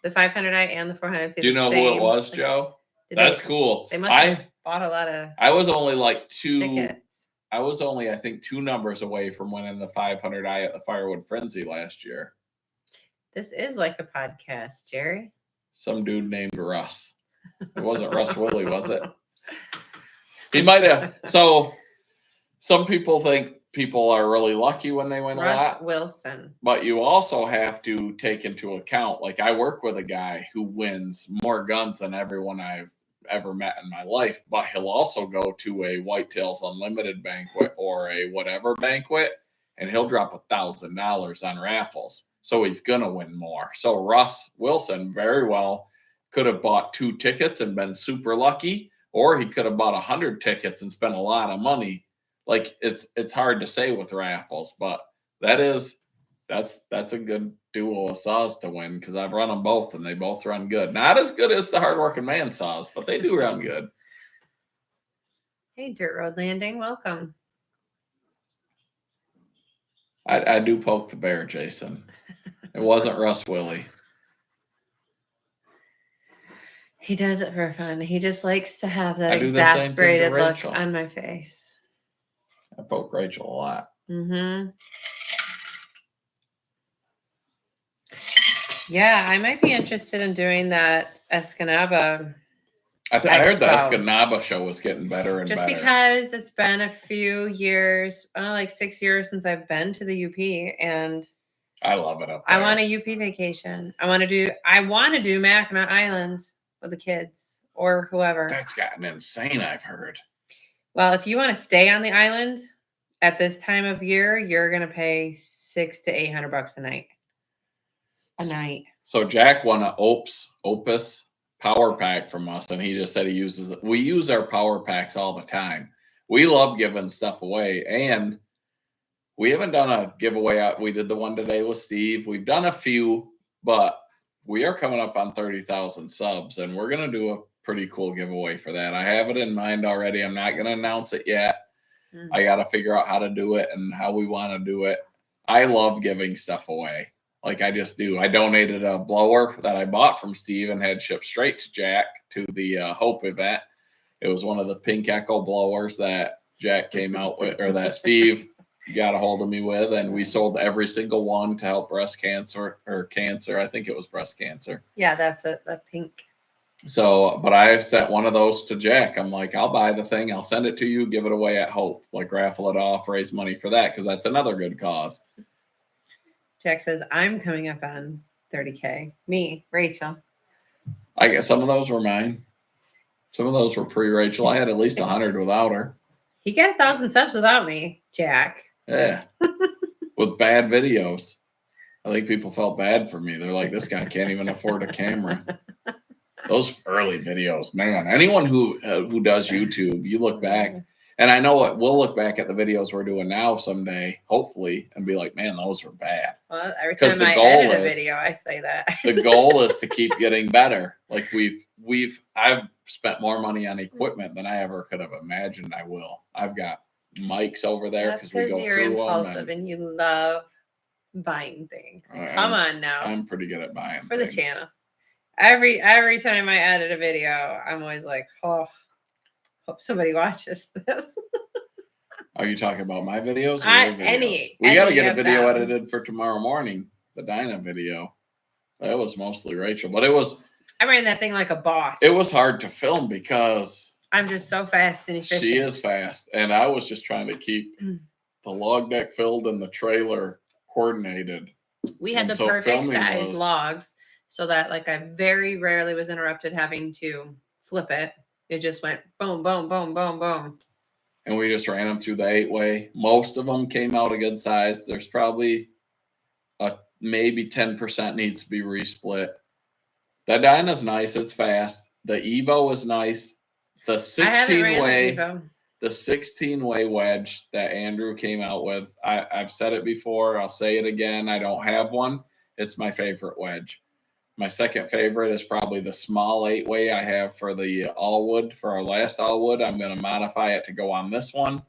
The 500i and the 400. Do you know who it was, Joe? That's cool. They must have bought a lot of. I was only like 2 tickets. I was only, I think, 2 numbers away from winning the 500i at the Firewood Frenzy last year. This is like a podcast, Jerry. Some dude named Russ. It wasn't Russ Willie, was it? He might have. So some people think people are really lucky when they win a lot. Russ Wilson. But you also have to take into account, like I work with a guy who wins more guns than everyone I've ever met in my life, but he'll also go to a Whitetails Unlimited banquet or a whatever banquet, and he'll drop $1,000 on raffles. So he's going to win more. So Russ Wilson very well could have bought 2 tickets and been super lucky, or he could have bought 100 tickets and spent a lot of money. Like it's hard to say with raffles, but that's a good duo of saws to win because I've run them both and they both run good. Not as good as the hardworking man saws, but they do run good. Hey, Dirt Road Landing, welcome. I do poke the bear, Jason. It wasn't Russ Willie. He does it for fun. He just likes to have that I do the same thing to exasperated look Rachel. on my face. I poke Rachel a lot. Mm-hmm. Yeah, I might be interested in doing that Escanaba. I heard the Expo. Escanaba show was getting better and Just better. because it's been a few years, like 6 years since I've been to the UP, and I love it up there. I want a UP vacation. I want to do Mackinac Island with the kids or whoever. That's gotten insane, I've heard. Well, if you want to stay on the island at this time of year, you're going to pay $600 to $800 a night. So Jack won a Opus power pack from us, and he just said he uses it. We use our power packs all the time. We love giving stuff away, and we haven't done a giveaway out. We did the one today with Steve. We've done a few, but we are coming up on 30,000 subs, and we're going to do a pretty cool giveaway for that. I have it in mind already. I'm not going to announce it yet. I got to figure out how to do it and how we want to do it. I love giving stuff away. Like I just do. I donated a blower that I bought from Steve and had shipped straight to Jack to the Hope event. It was one of the pink Echo blowers that Jack came out with, or that Steve got a hold of me with, and we sold every single one to help breast cancer or cancer. I think it was breast cancer. Yeah, that's it. The pink. So, but I sent one of those to Jack. I'm like, I'll buy the thing. I'll send it to you. Give it away at Hope. Like raffle it off, raise money for that, because that's another good cause. Jack says, I'm coming up on 30K. Me, Rachel. I guess some of those were mine. Some of those were pre-Rachel. I had at least 100 without her. He got 1,000 subs without me, Jack. Yeah. With bad videos. I think people felt bad for me. They're like, this guy can't even afford a camera. Those early videos, man. Anyone who does YouTube, you look back, and I know what we'll look back at the videos we're doing now someday, hopefully, and be like, man, those were bad. Well, every 'Cause time the I goal edit a is- video, I say that. The goal is to keep getting better. Like I've spent more money on equipment than I ever could have imagined I will. I've got mics over there That's because we go you're through them. impulsive and you love buying things. Come on now. I'm pretty good at buying It's for the things. channel. Every time I edit a video, I'm always like, oh, hope somebody watches this. Are you talking about my videos or your videos? Any We got to get a of video them. edited for tomorrow morning. The Dinah video. That was mostly Rachel, but it was I ran that thing like a boss. hard to film because I'm just so fast and efficient. she is fast, and I was just trying to keep the log deck filled and the trailer coordinated. We had And the so perfect filming size was- logs so that like I very rarely was interrupted having to flip it. It just went boom, boom, boom, boom, boom. And we just ran them through the 8-way. Most of them came out a good size. There's probably maybe 10% needs to be resplit. That Dinah's nice. It's fast. The Evo is nice. The I haven't ran 16-way. the Evo. The 16-way wedge that Andrew came out with, I've said it before. I'll say it again. I don't have one. It's my favorite wedge. My second favorite is probably the small 8-way I have for the all-wood, for our last all-wood. I'm going to modify it to go on this one.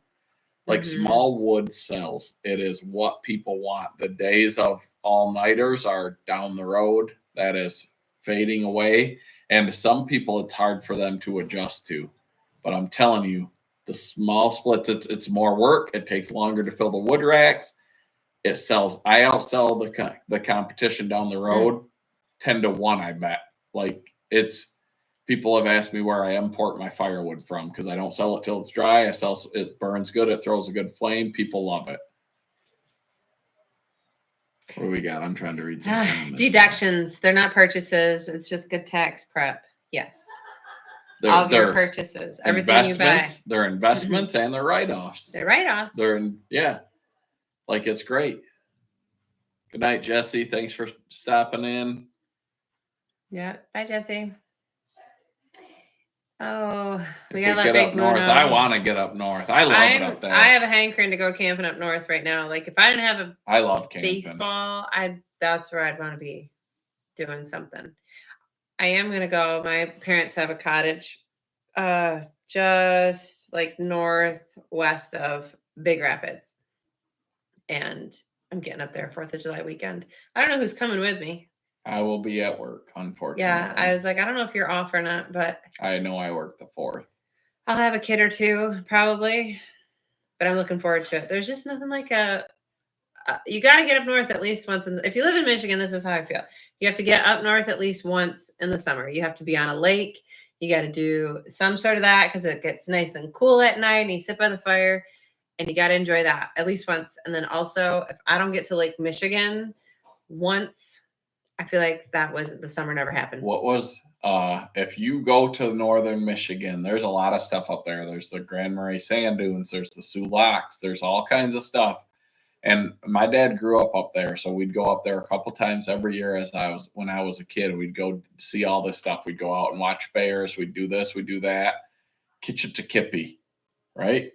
Like small wood sells. It is what people want. The days of all-nighters are down the road. That is fading away. And some people, it's hard for them to adjust to. But I'm telling you, the small splits, it's more work. It takes longer to fill the wood racks. It sells. I outsell the competition down the road 10-1, I bet. Like people have asked me where I import my firewood from because I don't sell it till it's dry. It burns good. It throws a good flame. People love it. What do we got? I'm trying to read some comments. Deductions. They're not purchases. It's just good tax prep. Yes. All of your purchases. Everything you buy. They're investments and they're write-offs. They're write-offs. Like it's great. Good night, Jesse. Thanks for stopping in. Yeah. Bye, Jesse. Oh, we If got we that get big up moon north, on. I want to get up north. I love it up there. I have a hankering to go camping up north right now. Like if I didn't have a I love camping. baseball, that's where I'd want to be doing something. I am gonna go. My parents have a cottage, just like northwest of Big Rapids, and I'm getting up there 4th of July weekend. I don't know who's coming with me. I will be at work, unfortunately. Yeah, I was like, I don't know if you're off or not, but I know I work the 4th. I'll have a kid or two probably, but I'm looking forward to it. There's just nothing like you got to get up north at least once. If you live in Michigan, this is how I feel. You have to get up north at least once in the summer. You have to be on a lake. You got to do some sort of that because it gets nice and cool at night and you sit by the fire and you got to enjoy that at least once. And then also, if I don't get to Lake Michigan once, I feel like the summer never happened. What was, if you go to northern Michigan, there's a lot of stuff up there. There's the Grand Marais sand dunes. There's the Sioux Locks. There's all kinds of stuff. And my dad grew up there, so we'd go up there a couple times every year when I was a kid. We'd go see all this stuff. We'd go out and watch bears. We'd do this, we'd do that. Kitchikippy, right?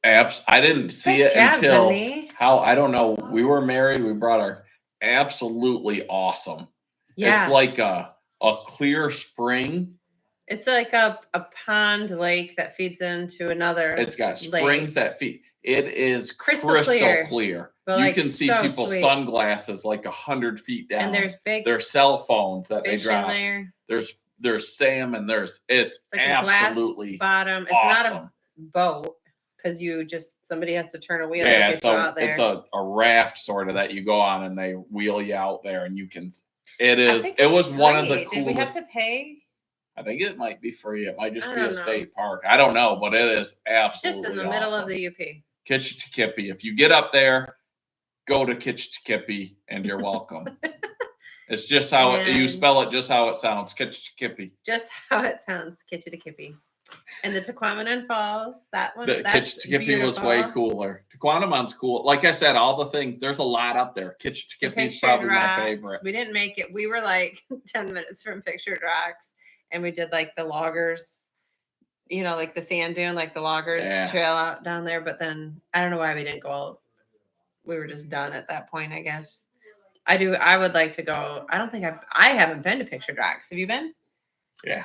Apps. I didn't see Good it job, until honey. I don't know. We were married. We brought our absolutely awesome. Yeah. It's like a clear spring. It's like a pond lake that feeds into another. It's got lake. springs that feed. It is Crystal crystal clear. You But, like, can see so people's sweet. sunglasses like 100 feet down. And there's big their cell phones that they fish in drop. there. There's salmon. It's like absolutely a glass bottom. It's awesome. not a boat because somebody has to turn a wheel. Yeah, to get you out there. it's a raft sort of that you go on and they wheel you out there and you can. It I is. think It it's was one of the free. coolest. Did we have to pay? I think it might be free. It might just I be a don't know. state park. I don't know, but it is absolutely Just in the middle awesome. of the UP. Kitchikippy. If you get up there, go to Kitchikippy and you're welcome. It's just how you spell it, just how it sounds. Kitchikippy. Just how it sounds, Kitchikippy. And the Tequamanon Falls, that one. The That's Kitchikippy was way cooler. Tequamamon's cool. Like I said, all the things. There's a lot up there. Kitchikippy's probably my favorite. We didn't make it. We were like 10 minutes from Pictured Rocks, and we did like the loggers, like the sand dune, like the loggers trail out down there. But then I don't know why we didn't go. We were just done at that point, I guess. I would like to go. I don't think I haven't been to Pictured Rocks. Have you been? Yeah.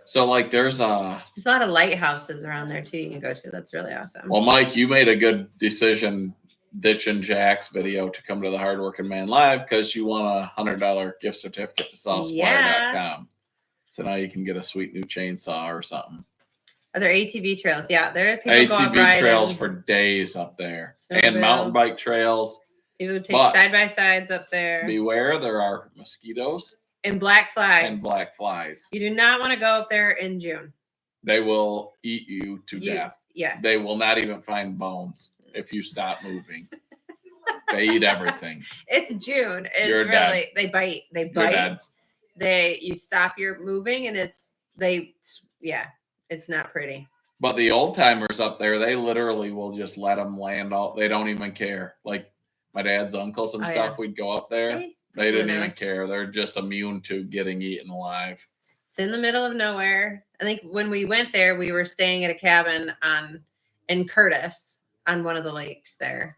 So like there's a lot of lighthouses around there too you can go to. That's really awesome. Well, Mike, you made a good decision ditching Jack's video to come to the Hardworking Man Live because you won a $100 gift certificate to sawsquire.com. So now you can get a sweet new chainsaw or something. Are there ATV trails? Yeah, there are people go ATV trails for days up there. And mountain bike trails. People take side-by-sides up there. Beware, there are mosquitoes. And black flies. You do not want to go up there in June. They will eat you to death. Yeah. They will not even find bones if you stop moving. They eat everything. It's June. You're really dead. They bite. You're dead. You stop your moving and it's not pretty. But the old timers up there, they literally will just let them land all. They don't even care. Like my dad's uncles and stuff, we'd go up there. See? They didn't even care. They're just immune to getting eaten alive. It's in the middle of nowhere. I think when we went there, we were staying at a cabin in Curtis on one of the lakes there,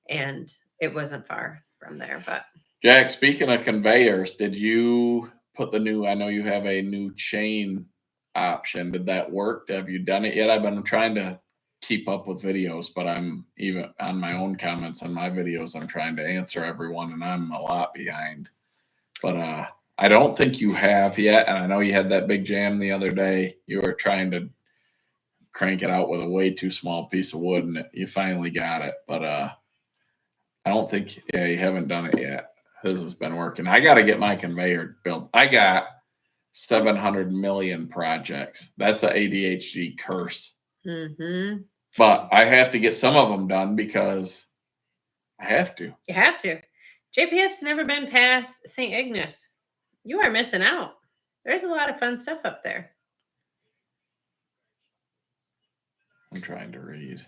and it wasn't far from there. But Jack, speaking of conveyors, did you put I know you have a new chain option. Did that work? Have you done it yet? I've been trying to keep up with videos, but I'm even on my own comments on my videos. I'm trying to answer everyone and I'm a lot behind, but I don't think you have yet. And I know you had that big jam the other day. You were trying to crank it out with a way too small piece of wood and you finally got it. But I don't think, you haven't done it yet. This has been working. I got to get my conveyor built. I got 700 million projects. That's an ADHD curse. Mm-hmm. But I have to get some of them done because I have to. You have to. JPF's never been past St. Ignace. You are missing out. There's a lot of fun stuff up there. I'm trying to read.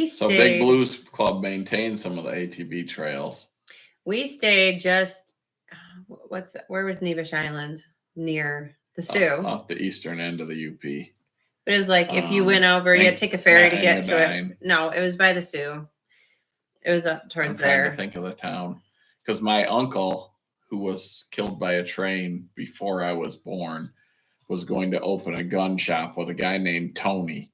So Big Blues Club maintains some of the ATV trails. We stayed just, where was Nevis Island? Near the Sioux. Off the eastern end of the UP. But it was like if you went over, you had to take a ferry to get to it. No, it was by the Sioux. It was up towards there. I'm trying to think of the town. Because my uncle, who was killed by a train before I was born, was going to open a gun shop with a guy named Tony.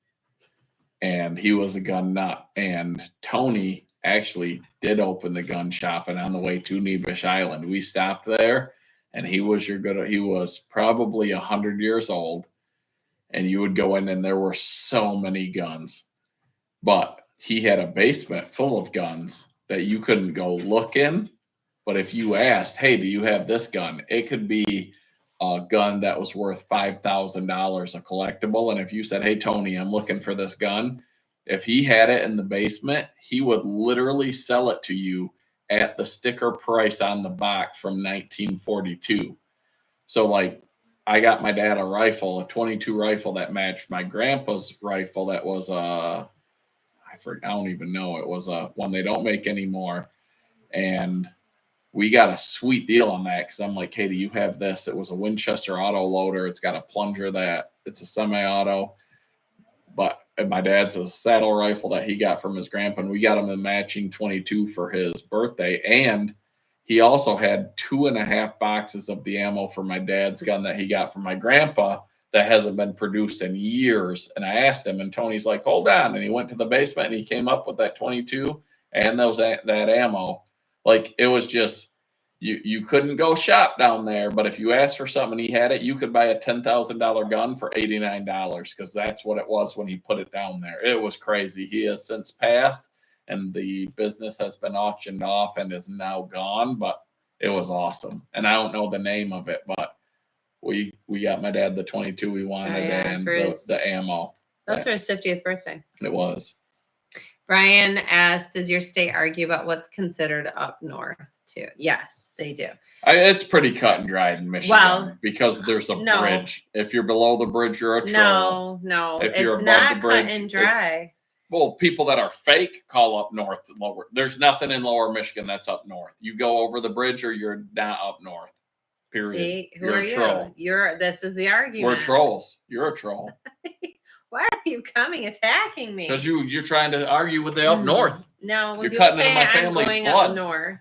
And he was a gun nut. And Tony actually did open the gun shop. And on the way to Nevis Island, we stopped there. And he was probably 100 years old. And you would go in and there were so many guns. But he had a basement full of guns that you couldn't go look in. But if you asked, hey, do you have this gun? It could be a gun that was worth $5,000, a collectible. And if you said, hey, Tony, I'm looking for this gun, if he had it in the basement, he would literally sell it to you at the sticker price on the box from 1942. So like, I got my dad a rifle, a 22 rifle that matched my grandpa's rifle. That was I I don't even know. It was one they don't make anymore. And we got a sweet deal on that because I'm like, Katie, you have this. It was a Winchester auto loader. It's got a plunger that it's a semi-auto. But my dad's a saddle rifle that he got from his grandpa. And we got him a matching 22 for his birthday. And he also had 2.5 boxes of the ammo for my dad's gun that he got from my grandpa that hasn't been produced in years. And I asked him, and Tony's like, hold on. And he went to the basement and he came up with that 22 and that ammo. Like, it was just, you couldn't go shop down there, but if you asked for something and he had it, you could buy a $10,000 gun for $89 because that's what it was when he put it down there. It was crazy. He has since passed and the business has been auctioned off and is now gone, but it was awesome. And I don't know the name of it, but we got my dad the 22 we wanted and the ammo. That was for his 50th birthday. It was. Brian asked, does your state argue about what's considered up north too? Yes, they do. It's pretty cut and dried in Michigan because there's a bridge. If you're below the bridge, you're a troll. No, if you're it's above not the bridge, cut and dry. Well, people that are fake call up north and lower. There's nothing in lower Michigan that's up north. You go over the bridge or you're not up north. Period. See, who you're are a troll. This is the argument. We're trolls. You're a troll. Why are you coming attacking me? Because you're trying to argue with the up north. No, when you're people cutting say into my I'm family's going blood. up north.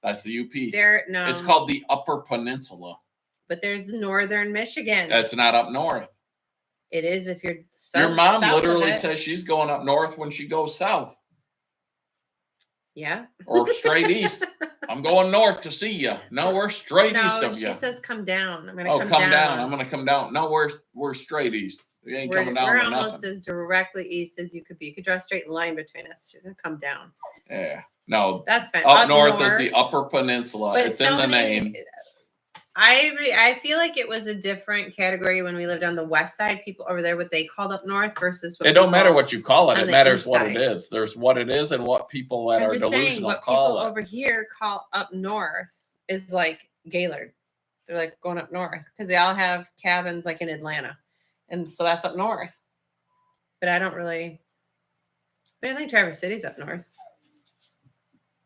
That's the UP. It's called the Upper Peninsula. But there's the northern Michigan. That's not up north. It is if you're Your mom literally says she's going up north when she goes south. Yeah. Or straight east. I'm going north to see you. No, we're straight east of you. She says come down. I'm gonna come down. I'm gonna come down. No, we're straight east. We ain't coming down. We're with almost nothing. as directly east as you could be. You could draw a straight line between us. She's gonna come down. Yeah. No. That's fine. Up north is the Upper Peninsula. But it's in the name. I feel like it was a different category when we lived on the west side. People over there, what they called up north versus what it don't matter what you call it. It matters what inside. it is. There's what it is and what people that I'm are just saying, delusional what call people it. over here call up north is like Gaylord. They're like going up north because they all have cabins like in Atlanta, and so that's up north. But I don't think Traverse City's up north.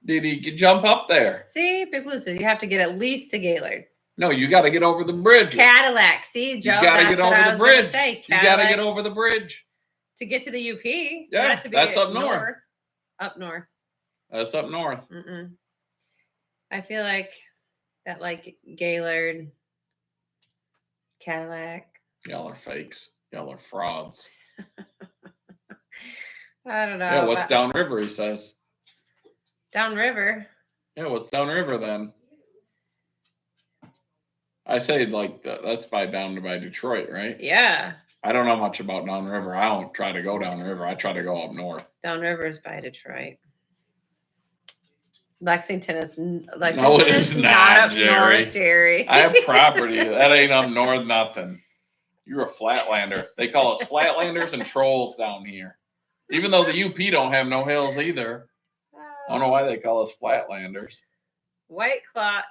Did he jump up there? See, Big Blue says you have to get at least to Gaylord. No, you got to get over the bridge. Cadillac. See, Joe, you got to get over the bridge. You got to get over the bridge to get to the UP. Yeah, that's up north. Up north. That's up north. I feel like that, like Gaylord, Cadillac. Y'all are fakes. Y'all are frauds. I don't know. Yeah, what's downriver? He says. Downriver. Yeah, what's downriver then? I say like that's down by Detroit, right? Yeah. I don't know much about downriver. I don't try to go downriver. I try to go up north. Downriver is by Detroit. Lexington is no, it is not up Jerry. North, Jerry. I have property. That ain't up north nothing. You're a flatlander. They call us flatlanders and trolls down here. Even though the UP don't have no hills either. I don't know why they call us flatlanders. White Claw.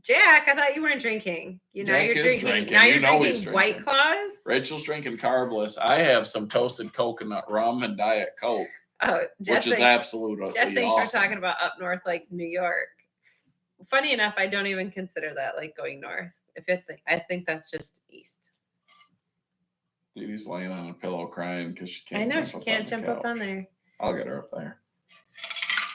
Jack, I thought you weren't drinking. Now Jack you're is drinking. Now you're drinking White Claws. Rachel's drinking carbless. I have some toasted coconut rum and Diet Coke. Oh, which is absolutely Jeff thinks awesome. we're talking about up north, like New York. Funny enough, I don't even consider that like going north. I think that's just east. Dude, he's laying on a pillow crying because she can't. I know she can't jump up on there. I'll get her up there.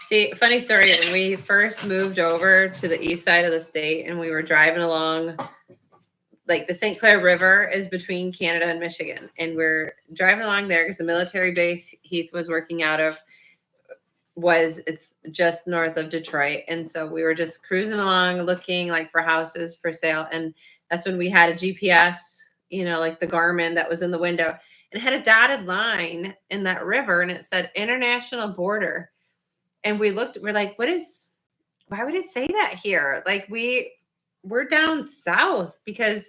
See, funny story. When we first moved over to the east side of the state and we were driving along, like the St. Clair River is between Canada and Michigan. And we're driving along there because the military base Heath was working out of it's just north of Detroit. And so we were just cruising along looking like for houses for sale. And that's when we had a GPS, like the Garmin that was in the window and it had a dotted line in that river and it said international border. And we're like, why would it say that here? Like we're down south because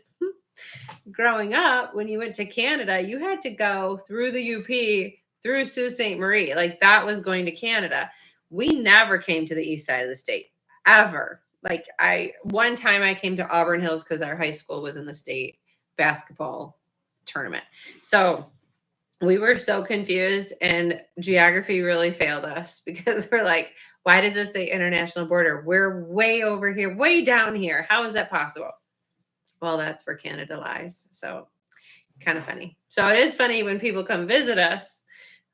growing up, when you went to Canada, you had to go through the UP, through Sault Ste. Marie. Like that was going to Canada. We never came to the east side of the state ever. Like one time I came to Auburn Hills because our high school was in the state basketball tournament. So we were so confused, and geography really failed us because we're like, why does this say international border? We're way over here, way down here. How is that possible? Well, that's where Canada lies. So kind of funny. So it is funny when people come visit us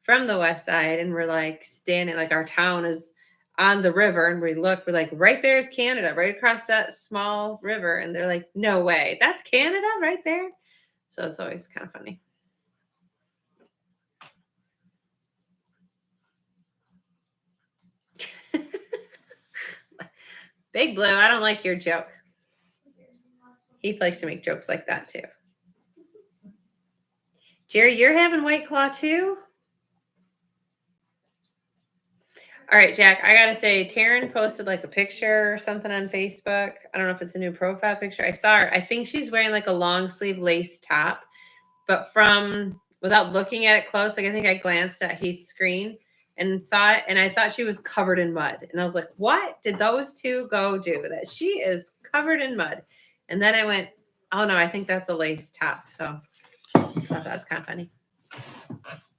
from the west side and we're like standing, like our town is on the river, and we look, we're like, right there is Canada, right across that small river. And they're like, no way, that's Canada right there. So it's always kind of funny. Big Blue, I don't like your joke. Heath likes to make jokes like that too. Jerry, you're having White Claw too? All right, Jack, I gotta say, Taryn posted like a picture or something on Facebook. I don't know if it's a new profile picture. I saw her. I think she's wearing like a long sleeve lace top, but from without looking at it close, like I think I glanced at Heath's screen and saw it, and I thought she was covered in mud. And I was like, what did those two go do? That she is covered in mud. And then I went, oh no, I think that's a lace top. So I thought that was kind of funny.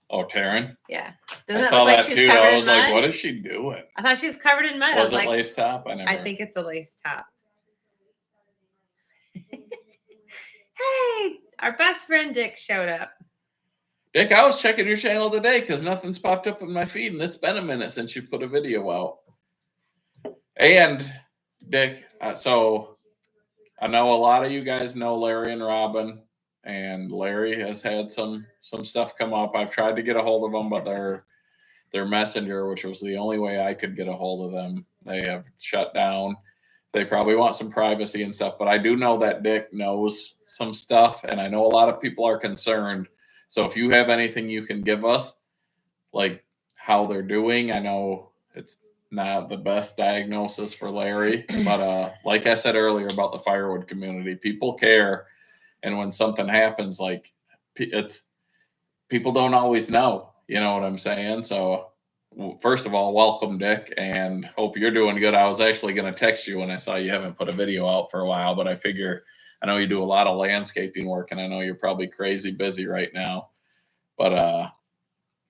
Oh, Taryn? Yeah. I Doesn't it saw look like that she's too. covered I in was like, mud? what is she doing? I thought she was covered in mud. I Was was it like, lace top? I think it's a lace top. Hey, our best friend Dick showed up. Dick, I was checking your channel today because nothing's popped up in my feed, and it's been a minute since you put a video out. And Dick, so I know a lot of you guys know Larry and Robin, and Larry has had some stuff come up. I've tried to get a hold of them, but their messenger, which was the only way I could get a hold of them, they have shut down. They probably want some privacy and stuff, but I do know that Dick knows some stuff, and I know a lot of people are concerned. So if you have anything you can give us, like how they're doing, I know it's not the best diagnosis for Larry, but like I said earlier about the Firewood community, people care, and when something happens, like it's people don't always know, you know what I'm saying? So first of all, welcome, Dick, and hope you're doing good. I was actually going to text you when I saw you haven't put a video out for a while, but I figure I know you do a lot of landscaping work, and I know you're probably crazy busy right now. But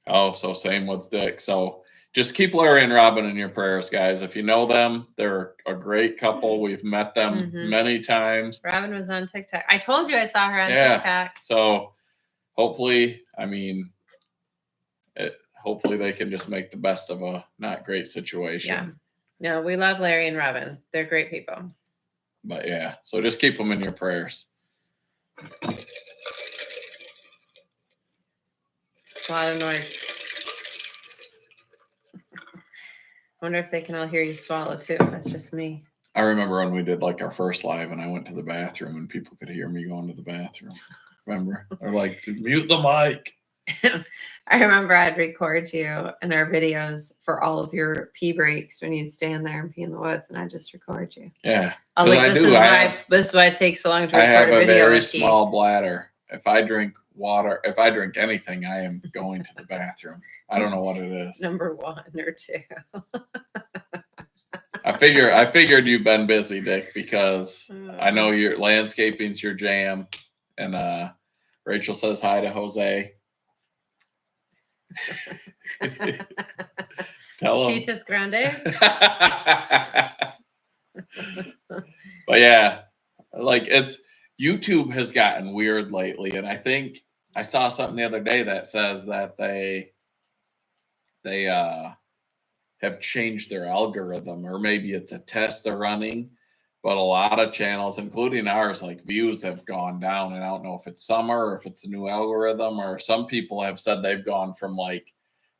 so same with Dick. So just keep Larry and Robin in your prayers, guys. If you know them, they're a great couple. We've met them many times. Robin was on TikTok. I told you I saw her on TikTok. So hopefully, hopefully they can just make the best of a not great situation. Yeah. No, we love Larry and Robin. They're great people. But yeah, so just keep them in your prayers. It's a lot of noise. I wonder if they can all hear you swallow too. That's just me. I remember when we did like our first live and I went to the bathroom and people could hear me going to the bathroom. Remember? They're like, mute the mic. I remember I'd record you in our videos for all of your pee breaks when you'd stand there and pee in the woods, and I'd just record you. Yeah. I was like, this is why it takes so long to record I have a video. A very small bladder. If I drink water, if I drink anything, I am going to the bathroom. I don't know what it is. Number 1 or 2. I figured you've been busy, Dick, because I know your landscaping's your jam. And Rachel says hi to Jose. Tell him. Chitas Grandes. But yeah, like YouTube has gotten weird lately, and I think I saw something the other day that says that they have changed their algorithm, or maybe it's a test they're running. But a lot of channels, including ours, like views have gone down, and I don't know if it's summer or if it's a new algorithm, or some people have said they've gone from like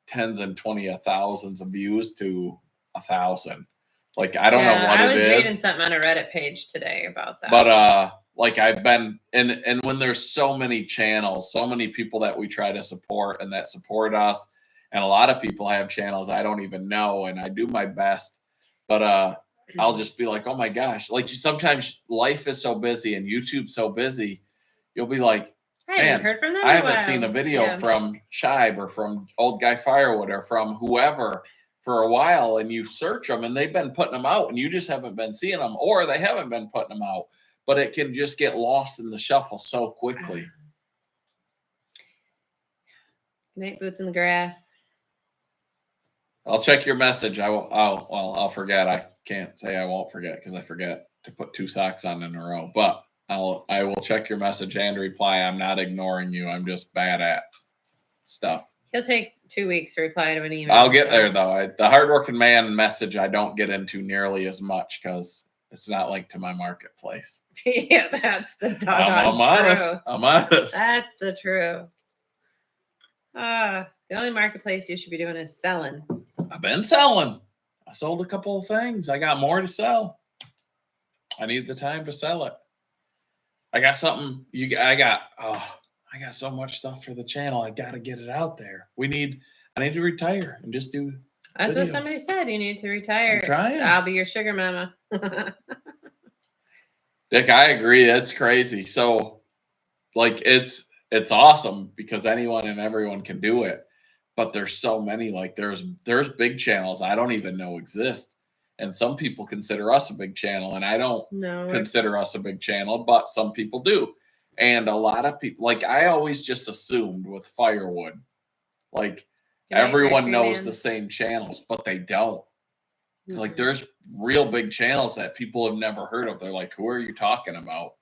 tens and 20 thousands of views to 1,000. Like, I don't know what it is. I was reading something on a Reddit page today about that. But like I've been, and when there's so many channels, so many people that we try to support and that support us, and a lot of people have channels I don't even know, and I do my best, but I'll just be like, oh my gosh, like sometimes life is so busy and YouTube's so busy, you'll be like, man, I haven't seen a video from Shibe or from Old Guy Firewood or from whoever for a while, and you search them and they've been putting them out and you just haven't been seeing them, or they haven't been putting them out, but it can just get lost in the shuffle so quickly. Night boots in the grass. I'll check your message. I'll forget. I can't say I won't forget because I forget to put 2 socks on in a row. But I will check your message and reply. I'm not ignoring you. I'm just bad at stuff. He'll take 2 weeks to reply to an email. I'll get there though. The hardworking man message I don't get into nearly as much because it's not linked to my marketplace. Yeah, that's the doggone I'm honest. truth. I'm honest. That's the truth. The only marketplace you should be doing is selling. I've been selling. I sold a couple of things. I got more to sell. I need the time to sell it. I got something. I got so much stuff for the channel. I got to get it out there. I need to retire and just do. That's videos. what somebody said. You need to retire. I'm trying. I'll be your sugar mama. Dick, I agree. It's crazy. So, like, it's awesome because anyone and everyone can do it. But there's so many. Like, there's big channels I don't even know exist, and some people consider us a big channel, and I don't consider us a big channel, but some people do. And a lot of people, like, I always just assumed with Firewood, like, everyone knows the same channels, but they don't. Mm-hmm. Like, there's real big channels that people have never heard of. They're like, who are you talking about?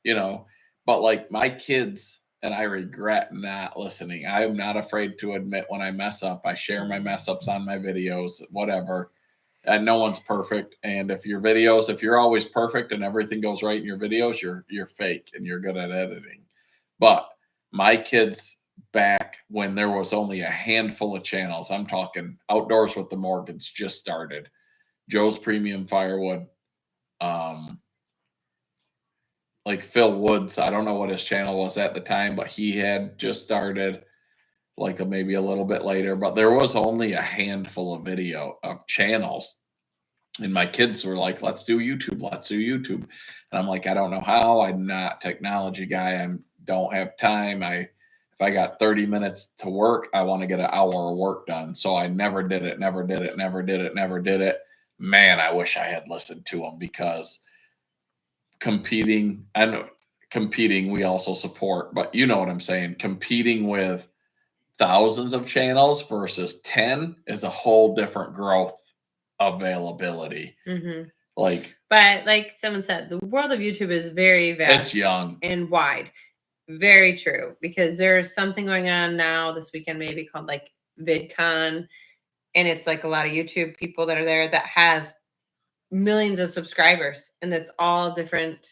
You know, but like my kids, and I regret not listening. I'm not afraid to admit when I mess up. I share my mess ups on my videos, whatever. And no one's perfect. And if you're always perfect and everything goes right in your videos, you're fake and you're good at editing. But my kids, back when there was only a handful of channels, I'm talking Outdoors with the Morgans just started, Joe's Premium Firewood, like Phil Woods, I don't know what his channel was at the time, but he had just started, like maybe a little bit later, but there was only a handful of channels. And my kids were like, let's do YouTube. And I'm like, I don't know how. I'm not a technology guy. I don't have time. If I got 30 minutes to work, I want to get an hour of work done. So I never did it. Man, I wish I had listened to them because competing, we also support, but you know what I'm saying? Competing with thousands of channels versus 10 is a whole different growth availability. Mm-hmm. But like someone said, the world of YouTube is very vast. It's young and wide. Very true, because there's something going on now this weekend, maybe called like VidCon, and it's like a lot of YouTube people that are there that have millions of subscribers, and that's all different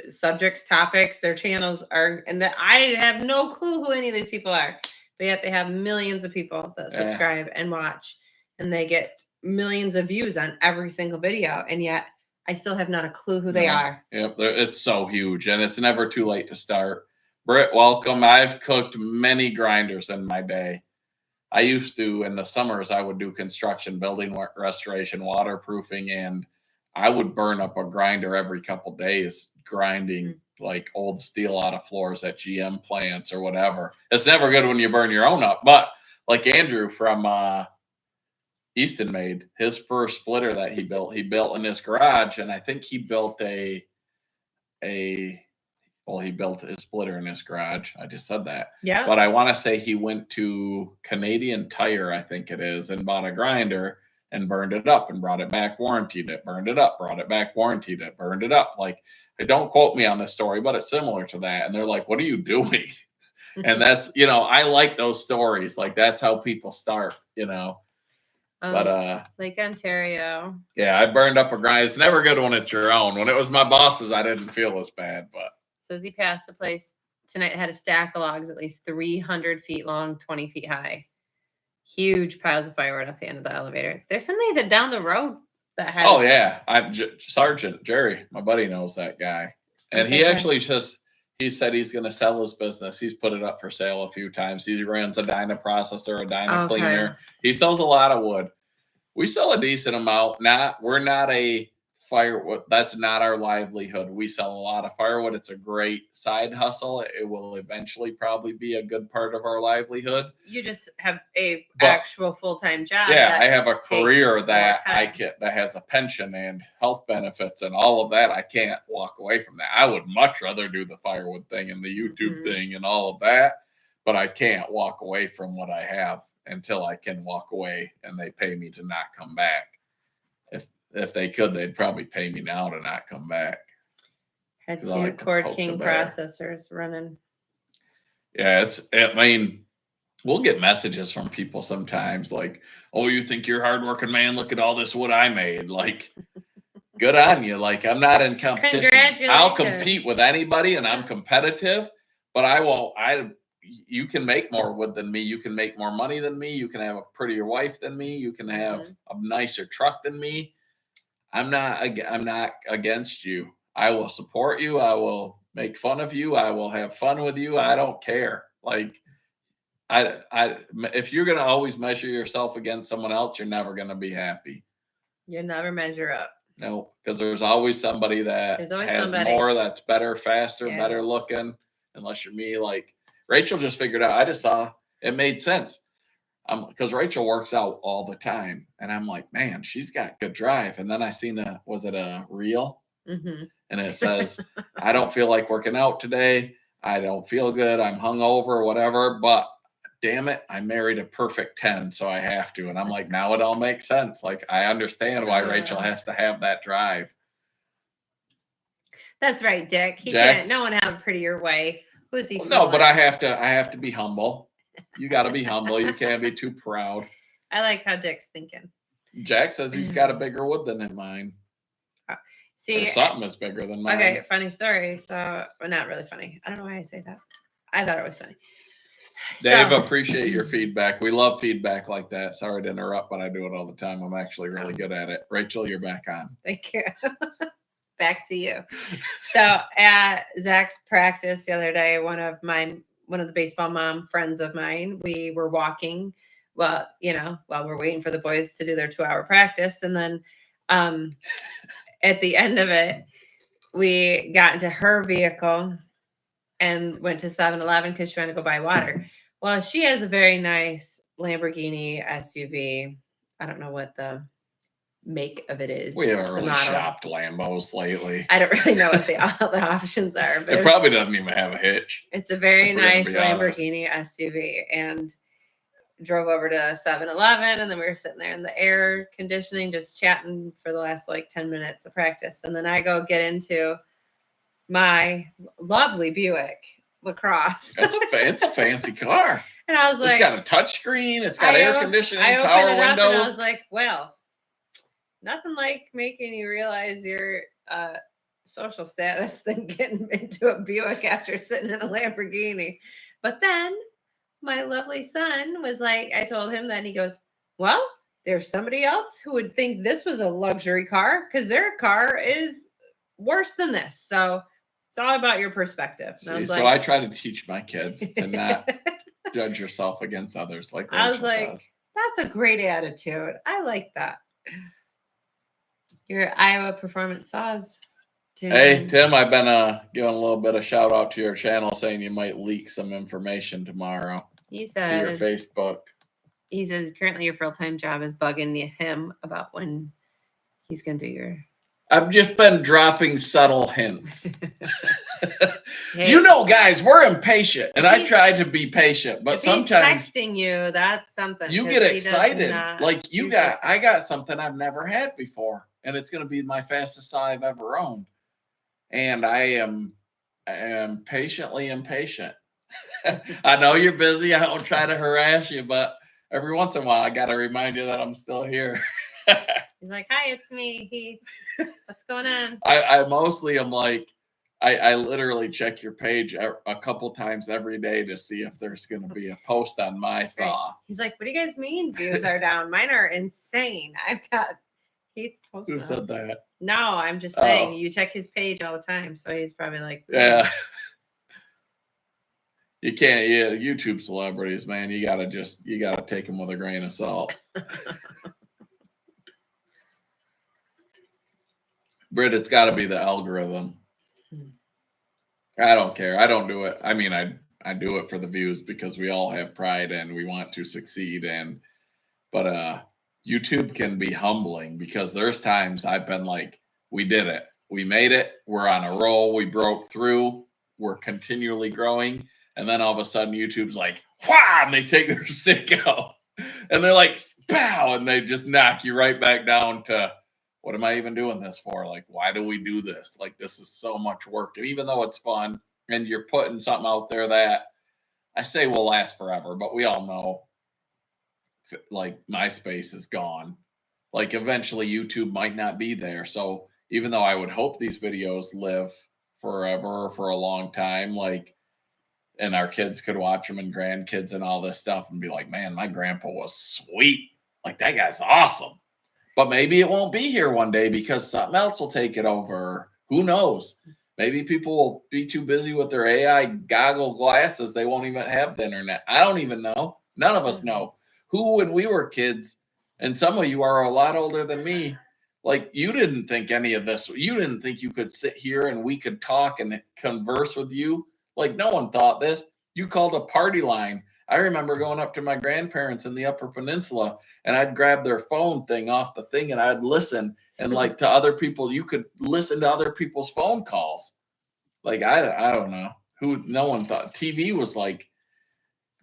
subjects, topics, their channels are, and that I have no clue who any of these people are, but yet they have millions of people that subscribe and watch, and they get millions of views on every single video, and yet I still have not a clue who they are. Yep, it's so huge, and it's never too late to start. Britt, welcome. I've cooked many grinders in my day. I used to, in the summers, I would do construction, building restoration, waterproofing, and I would burn up a grinder every couple days, grinding like old steel out of floors at GM plants or whatever. It's never good when you burn your own up, but like Andrew from Easton made his first splitter that he built in his garage, and I think he built he built his splitter in his garage. I just said that. Yeah. But I want to say he went to Canadian Tire, I think it is, and bought a grinder and burned it up and brought it back, warrantied it, burned it up, brought it back, warrantied it, burned it up. Like, don't quote me on this story, but it's similar to that. And they're like, what are you doing? And that's, I like those stories. Like, that's how people start, But Lake Ontario. Yeah, I burned up a grind. It's never good when it's your own. When it was my boss's, I didn't feel as bad, but. So as he passed the place tonight, had a stack of logs at least 300 feet long, 20 feet high. Huge piles of firewood at the end of the elevator. There's somebody that down the road that has. Oh yeah, Sergeant Jerry, my buddy, knows that guy, and he actually he said he's going to sell his business. He's put it up for sale a few times. He runs a Dyna processor, a Dyna cleaner. He sells a lot of wood. We sell a decent amount. We're not a firewood. That's not our livelihood. We sell a lot of firewood. It's a great side hustle. It will eventually probably be a good part of our livelihood. You just have actual full-time job. Yeah, I have a career that that has a pension and health benefits and all of that. I can't walk away from that. I would much rather do the firewood thing and the YouTube thing and all of that. but I can't walk away from what I have until I can walk away and they pay me to not come back. If they could, they'd probably pay me now to not come back. Had 'Cause I two like to Core poke King the bear. processors running. Yeah, I mean, we'll get messages from people sometimes like, oh, you think you're a hardworking man? Look at all this wood I made. Like, good on you. Like, I'm not in competition. I'll Congratulations. compete with anybody and I'm competitive, but you can make more wood than me. You can make more money than me. You can have a prettier wife than me. You can have a nicer truck than me. I'm not against you. I will support you. I will make fun of you. I will have fun with you. I don't care. Like, if you're going to always measure yourself against someone else, you're never going to be happy. You'll never measure up. No, because there's always somebody that has more, that's better, faster, better looking. Unless you're me, like Rachel just figured out. I just saw it made sense. Because Rachel works out all the time, and I'm like, man, she's got good drive. And then I seen was it a reel? Mm-hmm. And it says, I don't feel like working out today. I don't feel good. I'm hungover or whatever. But damn it, I married a perfect 10, so I have to. And I'm like, now it all makes sense. Like, I understand why Rachel has to have that drive. That's right, Dick. He can't. No one have a prettier wife. Who's he? No, but I have to be humble. You got to be humble. You can't be too proud. I like how Dick's thinking. Jack says he's got a bigger wood than mine. See, or something is bigger than mine. Okay, funny story. So, well, not really funny. I don't know why I say that. I thought it was funny. Dave, appreciate your feedback. We love feedback like that. Sorry to interrupt, but I do it all the time. I'm actually really good at it. Rachel, you're back on. Thank you. Back to you. So at Zach's practice the other day, one of the baseball mom friends of mine, we were walking while we're waiting for the boys to do their 2-hour practice. And then at the end of it, we got into her vehicle and went to 7-Eleven because she wanted to go buy water. Well, she has a very nice Lamborghini SUV. I don't know what the make of it is. We haven't really shopped Lambos lately. I don't really know what the options are. But it probably doesn't even have a hitch. It's a very nice Lamborghini SUV, and drove over to 7-Eleven, and then we were sitting there in the air conditioning, just chatting for the last 10 minutes of practice. And then I go get into my lovely Buick LaCrosse. It's a fancy car. And I was like, it's got a touch screen. It's got air conditioning, power windows. And I was like, well, nothing like making you realize your social status than getting into a Buick after sitting in a Lamborghini. But then my lovely son was like, I told him that, and he goes, well, there's somebody else who would think this was a luxury car because their car is worse than this. So it's all about your perspective. So I try to teach my kids to not judge yourself against others. Like Rachel I was like, does. That's a great attitude. I like that. Your Iowa Performance Saws. Hey, Tim, I've been giving a little bit of shout out to your channel saying you might leak some information tomorrow. He says to your Facebook. He says currently your full-time job is bugging him about when he's going to do your. I've just been dropping subtle hints. Hey, guys, we're impatient, and I try to be patient, but sometimes he's texting you, that's something. You get excited. Like I got something I've never had before, and it's going to be my fastest saw I've ever owned. And I am patiently impatient. I know you're busy. I don't try to harass you, but every once in a while, I got to remind you that I'm still here. He's like, hi, it's me. Heath. What's going on? I mostly am like, I literally check your page a couple times every day to see if there's going to be a post on my saw. Right. He's like, what do you guys mean views are down? Mine are insane. I've got Heath. Who said that? No, I'm just saying you check his page all the time. So he's probably like, yeah. You can't, YouTube celebrities, man. You gotta take them with a grain of salt. Britt, it's got to be the algorithm. I don't care. I don't do it. I mean, I do it for the views because we all have pride and we want to succeed. But YouTube can be humbling because there's times I've been like, we did it. We made it. We're on a roll. We broke through. We're continually growing. And then all of a sudden YouTube's like, wow, and they take their stick out and they're like, pow, and they just knock you right back down to, what am I even doing this for? Like, why do we do this? Like, this is so much work. And even though it's fun and you're putting something out there that I say will last forever, but we all know, like, MySpace is gone. Like, eventually YouTube might not be there. So even though I would hope these videos live forever for a long time, like, and our kids could watch them and grandkids and all this stuff and be like, man, my grandpa was sweet. Like, that guy's awesome. But maybe it won't be here one day because something else will take it over. Who knows? Maybe people will be too busy with their AI goggle glasses. They won't even have the internet. I don't even know. None of us know. Who, when we were kids, and some of you are a lot older than me, like, you didn't think any of this. You didn't think you could sit here and we could talk and converse with you. Like, no one thought this. You called a party line. I remember going up to my grandparents in the Upper Peninsula, and I'd grab their phone thing off the thing and I'd listen. And like, to other people, you could listen to other people's phone calls. Like, I don't know. No one thought TV was like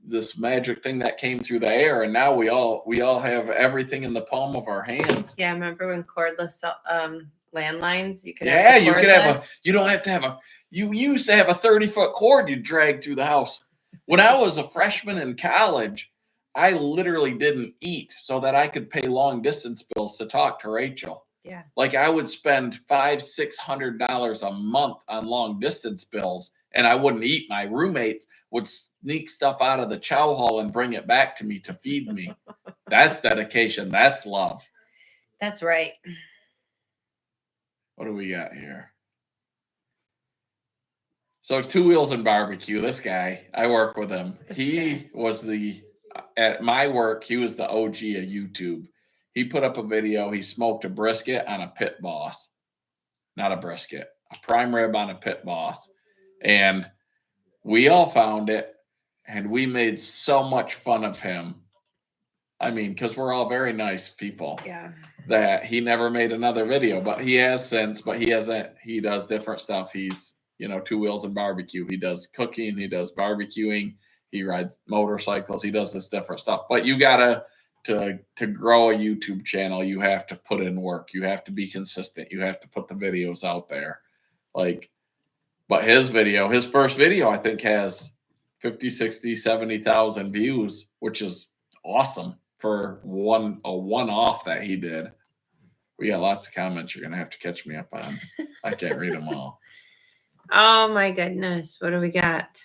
this magic thing that came through the air, and now we all have everything in the palm of our hands. Yeah, remember when cordless landlines? You could you could have you don't have to have you used to have a 30-foot cord you drag through the house. When I was a freshman in college, I literally didn't eat so that I could pay long distance bills to talk to Rachel. Yeah. Like, I would spend $500-600 a month on long distance bills, and I wouldn't eat. My roommates would sneak stuff out of the chow hall and bring it back to me to feed me. That's dedication. That's love. That's right. What do we got here? So, Two Wheels and Barbecue. This guy, I work with him. He was at my work, he was the OG of YouTube. He put up a video. He smoked a brisket on a pit boss. Not a brisket, a prime rib on a pit boss. And we all found it, and we made so much fun of him. I mean, because we're all very nice people. Yeah. That he never made another video, but he has since, but he hasn't. He does different stuff. He's, Two Wheels and Barbecue. He does cooking. He does barbecuing. He rides motorcycles. He does this different stuff. But you gotta, to grow a YouTube channel, you have to put in work. You have to be consistent. You have to put the videos out there. Like, but his first video, I think, has 50, 60, 70,000 views, which is awesome for a one-off that he did. We got lots of comments you're going to have to catch me up on. I can't read them all. Oh my goodness. What do we got?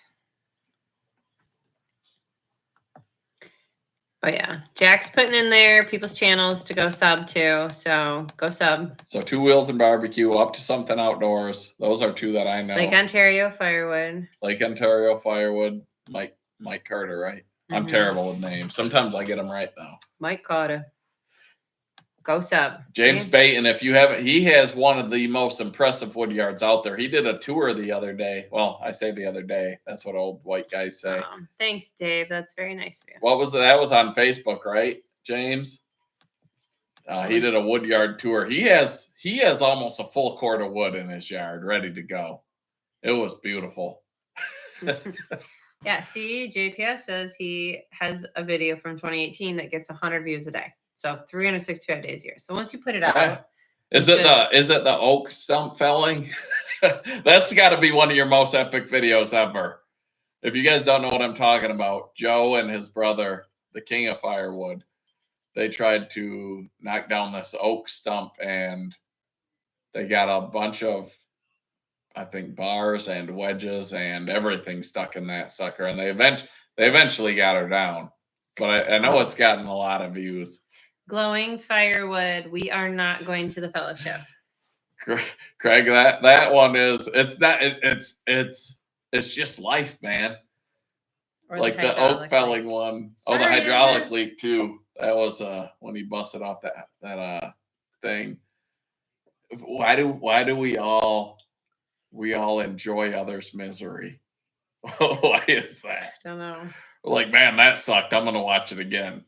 Oh yeah. Jack's putting in there people's channels to go sub to. So go sub. So Two Wheels and Barbecue, Up to Something Outdoors. Those are two that I know. Lake Ontario Firewood. Lake Ontario Firewood. Mike Carter, right? I'm terrible with names. Sometimes I get them right though. Mike Carter. Go sub. James Baton, if you haven't, he has one of the most impressive Woodyards out there. He did a tour the other day. Well, I say the other day. That's what old white guys say. Thanks, Dave. That's very nice of you. What was that? Was on Facebook, right, James? He did a Woodyard tour. He has almost a full cord of wood in his yard ready to go. It was beautiful. Yeah, see, JPF says he has a video from 2018 that gets 100 views a day. So 365 days a year. So once you put it out, is it the oak stump felling? That's got to be one of your most epic videos ever. If you guys don't know what I'm talking about, Joe and his brother, the king of firewood, they tried to knock down this oak stump, and they got a bunch of, I think, bars and wedges and everything stuck in that sucker, and they eventually got her down. But I know it's gotten a lot of views. Glowing Firewood. We are not going to the fellowship. Craig, that one is, it's just life, man. Or like the oak felling one. Sorry, the hydraulic leak too. That was when he busted off that thing. Why do we all enjoy others' misery? Why is that? Don't know. Like, man, that sucked. I'm gonna watch it again.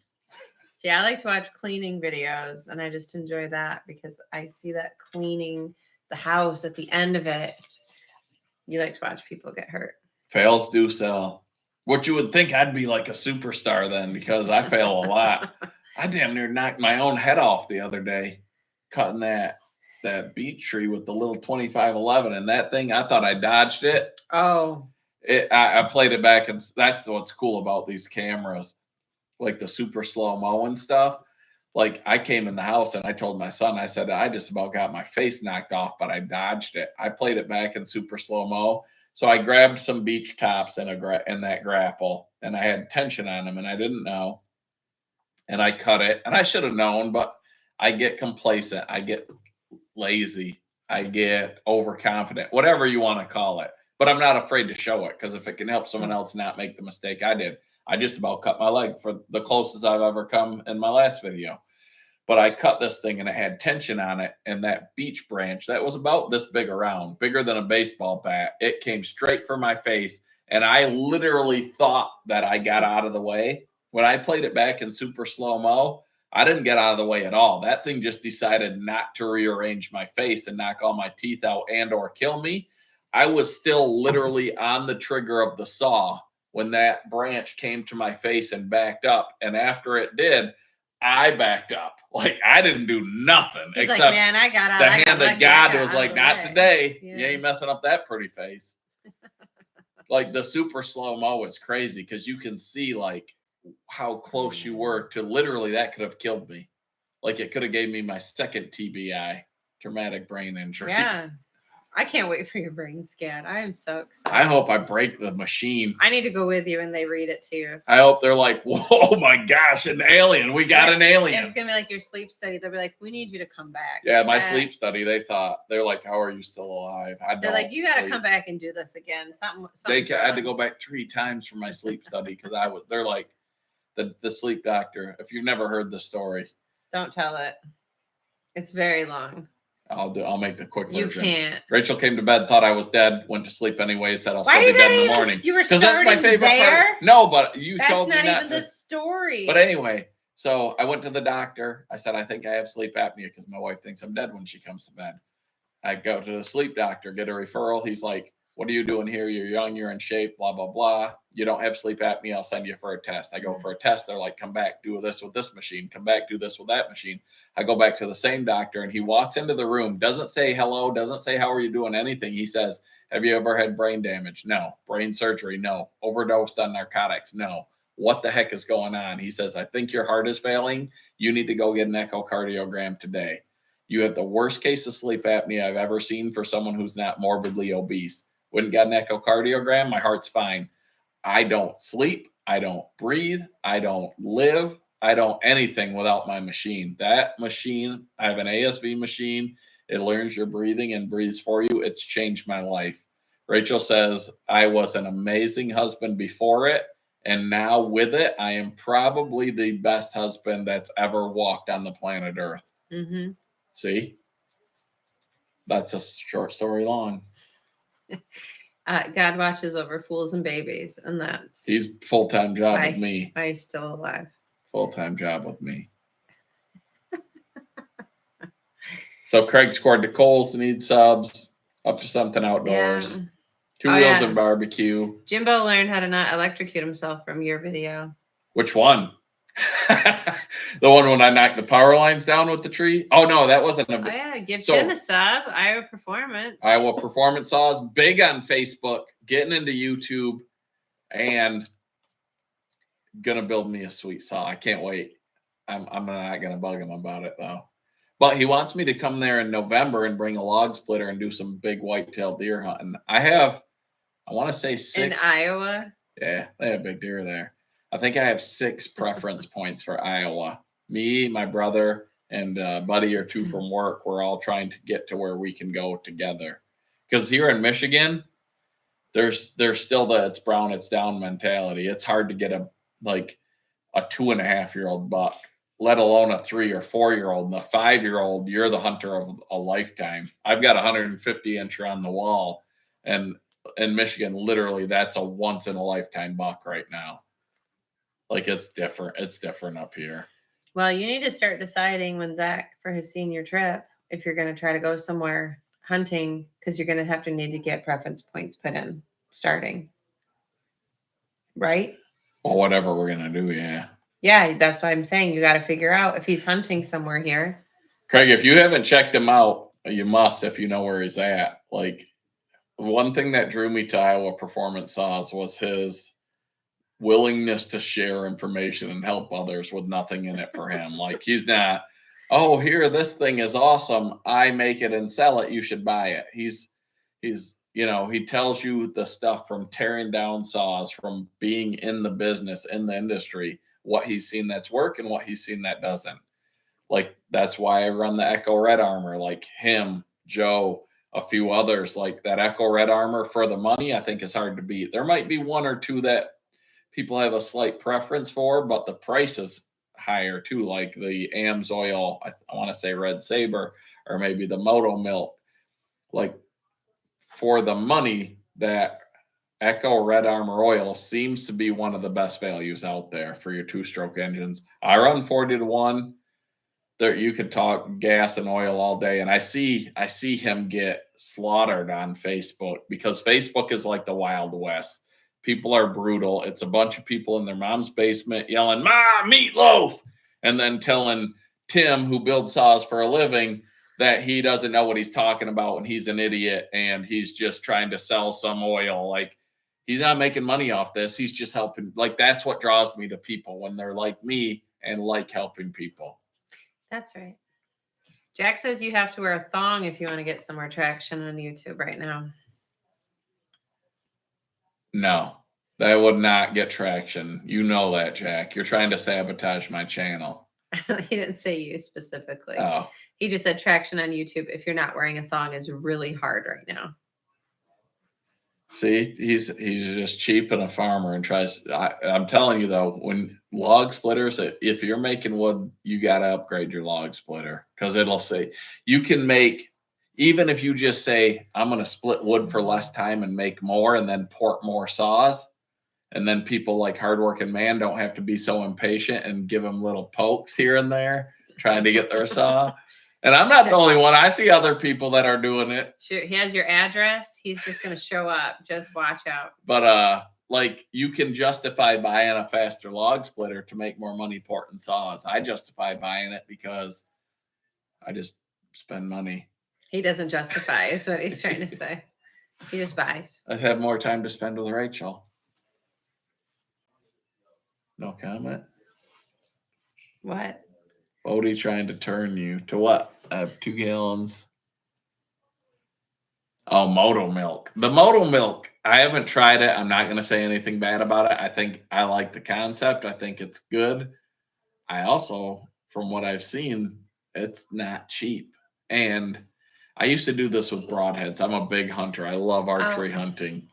See, I like to watch cleaning videos, and I just enjoy that because I see that cleaning the house at the end of it. You like to watch people get hurt. Fails do sell. What you would think I'd be like a superstar then, because I fail a lot. I damn near knocked my own head off the other day cutting that beech tree with the little 2511, and that thing, I thought I dodged it. Oh, I played it back, and that's what's cool about these cameras, like the super slow-mo and stuff. Like, I came in the house and I told my son, I said, I just about got my face knocked off, but I dodged it. I played it back in super slow-mo. So I grabbed some beech tops in that grapple, and I had tension on them, and I didn't know. And I cut it, and I should have known, but I get complacent. I get lazy. I get overconfident, whatever you want to call it. But I'm not afraid to show it, because if it can help someone else not make the mistake I did, I just about cut my leg for the closest I've ever come in my last video. But I cut this thing and it had tension on it, and that beech branch that was about this big around, bigger than a baseball bat, it came straight for my face, and I literally thought that I got out of the way. When I played it back in super slow-mo, I didn't get out of the way at all. That thing just decided not to rearrange my face and knock all my teeth out and or kill me. I was still literally on the trigger of the saw when that branch came to my face and backed up. And after it did, I backed up. Like, I didn't do nothing. he's except like, man, I got out. the I got hand of lucky, I God got was out like, of the not way." today. Yeah. You ain't messing up that pretty face. Like, the super slow-mo is crazy, because you can see like how close you were to literally that could have killed me. Like, it could have gave me my second TBI, traumatic brain injury. Yeah. I can't wait for your brain scan. I am so excited. I hope I break the machine. I need to go with you and they read it to you. I hope they're like, whoa, my gosh, an alien. We got an alien. It's going to be like your sleep study. They'll be like, we need you to come back. Yeah, my sleep study, they're like, how are you still alive? They're like, you got to come back and do this again. I had to go back 3 times for my sleep study, because they're like, the sleep doctor, if you've never heard the story. Don't tell it. It's very long. I'll make the quick version. You can't. Rachel came to bed, thought I was dead, went to sleep anyway, said I'll still Why be dead in the morning. You were Because that's my favorite there? part. No, but you told me That's not not even to. the story. But anyway, so I went to the doctor. I said, I think I have sleep apnea, because my wife thinks I'm dead when she comes to bed. I go to the sleep doctor, get a referral. He's like, what are you doing here? You're young, you're in shape, blah, blah, blah. You don't have sleep apnea. I'll send you for a test. I go for a test. They're like, come back, do this with this machine. Come back, do this with that machine. I go back to the same doctor, and he walks into the room, doesn't say hello, doesn't say how are you doing, anything. He says, have you ever had brain damage? No. Brain surgery? No. Overdosed on narcotics? No. What the heck is going on? He says, I think your heart is failing. You need to go get an echocardiogram today. You have the worst case of sleep apnea I've ever seen for someone who's not morbidly obese. Wouldn't get an echocardiogram. My heart's fine. I don't sleep. I don't breathe. I don't live. I don't anything without my machine. That machine, I have an ASV machine. It learns your breathing and breathes for you. It's changed my life. Rachel says I was an amazing husband before it, and now with it, I am probably the best husband that's ever walked on the planet Earth. Mm-hmm. See? That's a short story long. God watches over fools and babies, and that's He's full-time job with me. why he's still alive. Full-time job with me. So Craig scored the Coles, needs subs, up to something outdoors. Yeah. 2 wheels and barbecue. Jimbo learned how to not electrocute himself from your video. Which one? The one when I knocked the power lines down with the tree? Oh, no, that wasn't a... Oh, yeah. Give Tim a sub. Iowa Performance. Iowa Performance Saws. Big on Facebook. Getting into YouTube. And going to build me a sweet saw. I can't wait. I'm not going to bug him about it, though. But he wants me to come there in November and bring a log splitter and do some big whitetail deer hunting. I want to say 6. In Iowa? Yeah, they have big deer there. I think I have 6 preference points for Iowa. Me, my brother, and a buddy or 2 from work. We're all trying to get to where we can go together. Because here in Michigan, there's still the it's brown, it's down mentality. It's hard to get a 2.5-year-old buck, let alone a 3 or 4-year-old. And a 5-year-old, you're the hunter of a lifetime. I've got a 150-incher on the wall, and in Michigan, literally, that's a once-in-a-lifetime buck right now. Like, it's different. It's different up here. Well, you need to start deciding when Zach, for his senior trip, if you're going to try to go somewhere hunting, because you're going to need to get preference points put in starting. right? Well, whatever we're gonna do, yeah. Yeah, that's why I'm saying you got to figure out if he's hunting somewhere here. Craig, if you haven't checked him out, you must if you know where he's at. Like, one thing that drew me to Iowa Performance Saws was his willingness to share information and help others with nothing in it for him. Like, he's not, oh, here, this thing is awesome. I make it and sell it. You should buy it. He's, he tells you the stuff from tearing down saws, from being in the business, in the industry, what he's seen that's work and what he's seen that doesn't. Like, that's why I run the Echo Red Armor, like him, Joe, a few others. Like, that Echo Red Armor for the money, I think is hard to beat. There might be one or two that people have a slight preference for, but the price is higher too. Like the AMSoil, I want to say Red Saber, or maybe the Moto Milk. Like, for the money, that Echo Red Armor oil seems to be one of the best values out there for your 2-stroke engines. I run 40-1. There, you could talk gas and oil all day, and I see him get slaughtered on Facebook, because Facebook is like the Wild West. People are brutal. It's a bunch of people in their mom's basement yelling, "Ma, meatloaf," and then telling Tim, who builds saws for a living, that he doesn't know what he's talking about and he's an idiot and he's just trying to sell some oil. Like, he's not making money off this. He's just helping. Like, that's what draws me to people, when they're like me and like helping people. That's right. Jack says you have to wear a thong if you want to get some more traction on YouTube right now. No, that would not get traction. You know that, Jack. You're trying to sabotage my channel. He didn't say you specifically. Oh, He just said traction on YouTube if you're not wearing a thong is really hard right now. see, he's just cheap and a farmer and tries. I'm telling you though, when log splitters, if you're making wood, you got to upgrade your log splitter, because it'll say you can make. Even if you just say, I'm going to split wood for less time and make more, and then port more saws, and then people like hardworking man don't have to be so impatient and give them little pokes here and there trying to get their saw. And I'm not the only one. I see other people that are doing it. Sure, he has your address. He's just going to show up. Just watch out. But like, you can justify buying a faster log splitter to make more money porting saws. I justify buying it because I just spend money. He doesn't justify, is what he's trying to say. He just buys. I have more time to spend with Rachel. No comment. What? Bodie trying to turn you to what? I have 2 gallons. Oh, Moto Milk. The Moto Milk, I haven't tried it. I'm not going to say anything bad about it. I think I like the concept. I think it's good. I also, from what I've seen, it's not cheap. And I used to do this with broadheads. I'm a big hunter. I love archery hunting.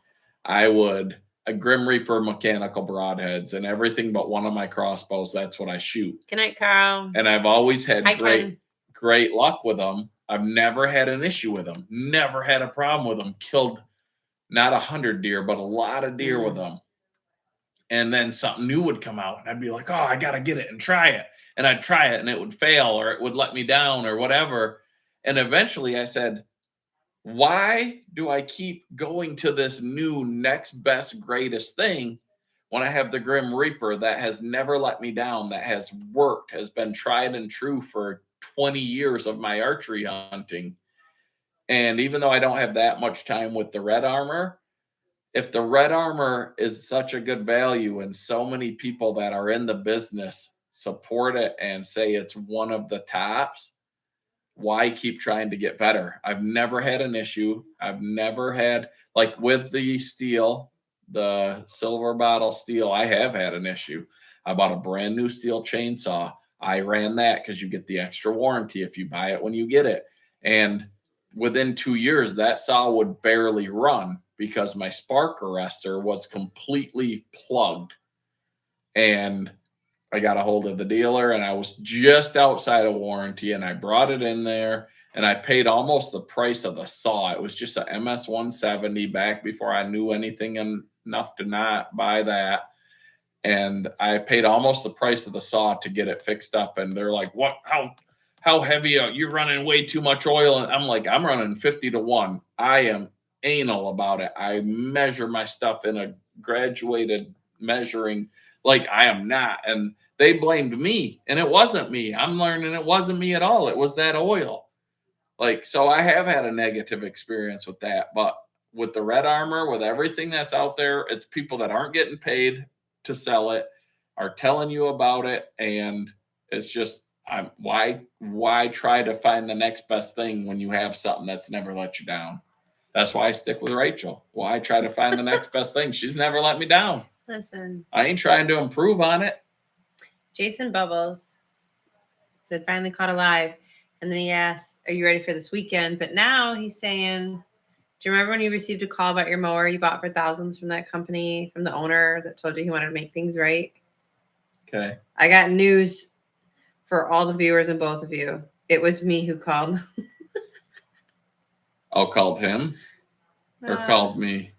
I would a Grim Reaper mechanical broadheads and everything but one of my crossbows. That's what I shoot. Good night, Carl. And I've always had Hi, great luck with them. I've never had an issue with them. Never had a problem with them. Killed not 100 deer, but a lot of deer with them. And then something new would come out, and I'd be like, "Oh, I gotta get it and try it." And I'd try it, and it would fail, or it would let me down, or whatever. And eventually I said, why do I keep going to this new next best greatest thing when I have the Grim Reaper that has never let me down, that has worked, has been tried and true for 20 years of my archery hunting? And even though I don't have that much time with the Red Armor, if the Red Armor is such a good value and so many people that are in the business support it and say it's one of the tops, why keep trying to get better? I've never had an issue. I've never had, like with the steel, the silver bottle steel, I have had an issue. I bought a brand new steel chainsaw. I ran that because you get the extra warranty if you buy it when you get it. And within 2 years, that saw would barely run because my spark arrestor was completely plugged. And I got a hold of the dealer, and I was just outside of warranty, and I brought it in there, and I paid almost the price of the saw. It was just a MS 170 back before I knew anything enough to not buy that. And I paid almost the price of the saw to get it fixed up. And they're like, "What? How heavy are you? Running way too much oil." And I'm like, "I'm running 50-1. I am anal about it. I measure my stuff in a graduated measuring like I am not. And they blamed me, and it wasn't me. I'm learning it wasn't me at all. It was that oil. Like, so I have had a negative experience with that, but with the Red Armor, with everything that's out there, it's people that aren't getting paid to sell it, are telling you about it, and it's just why try to find the next best thing when you have something that's never let you down? That's why I stick with Rachel. Why try to find the next best thing? She's never let me down. Listen, I ain't trying to improve on it. Jason Bubbles said finally caught alive, and then he asked, "Are you ready for this weekend?" But now he's saying, "Do you remember when you received a call about your mower you bought for thousands from that company, from the owner that told you he wanted to make things right?" Okay. I got news for all the viewers and both of you. It was me who called. Oh, called him or called me?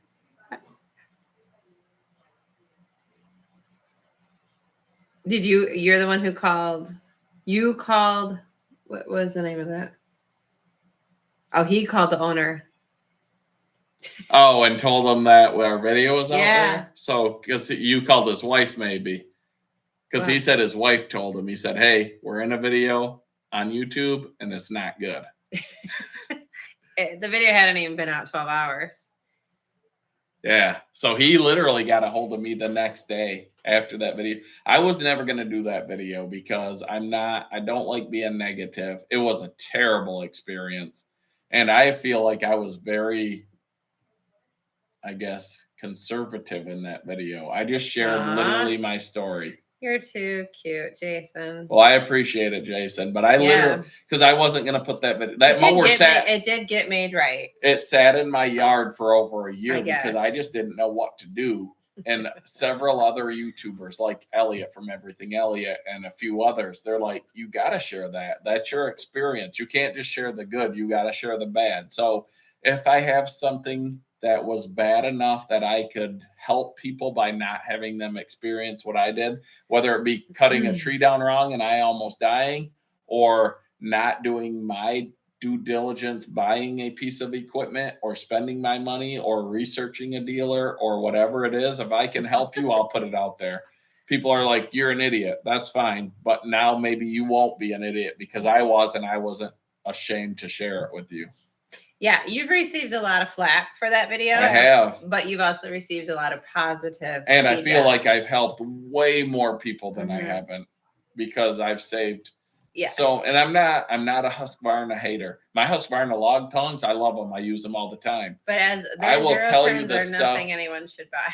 You're the one who called. You called. What was the name of that? Oh, he called the owner. Oh, and told him that our video was out Yeah. there? So, because you called his wife maybe. Because he What? said his wife told him. He said, "Hey, we're in a video on YouTube and it's not good." The video hadn't even been out 12 hours. Yeah. So he literally got a hold of me the next day after that video. I was never going to do that video because I don't like being negative. It was a terrible experience. And I feel like I was very, I guess, conservative in that video. I just shared literally my story. You're too cute, Jason. Well, I appreciate it, Jason, but I literally, because I wasn't going to put that video. That mower it did get made right. It sat in my yard for over a year I because I just didn't know what to do. And several other YouTubers like Elliot from Everything Elliot and a few others, they're like, you got to share that. That's your experience. You can't just share the good. You got to share the bad. So if I have something that was bad enough that I could help people by not having them experience what I did, whether it be cutting a tree down wrong and I almost dying, or not doing my due diligence, buying a piece of equipment or spending my money or researching a dealer or whatever it is, if I can help you, I'll put it out there. People are like, you're an idiot. That's fine. But now maybe you won't be an idiot because I wasn't ashamed to share it with you. Yeah, you've received a lot of flack for that video. I have. But you've also received a lot of positive and feedback. I feel like I've helped way more people than I haven't because I've saved. Yes. So, and I'm not a Husqvarna hater. My Husqvarna log tongs, I love them. I use them all the time. But as I will tell you the there's stuff. nothing anyone should buy.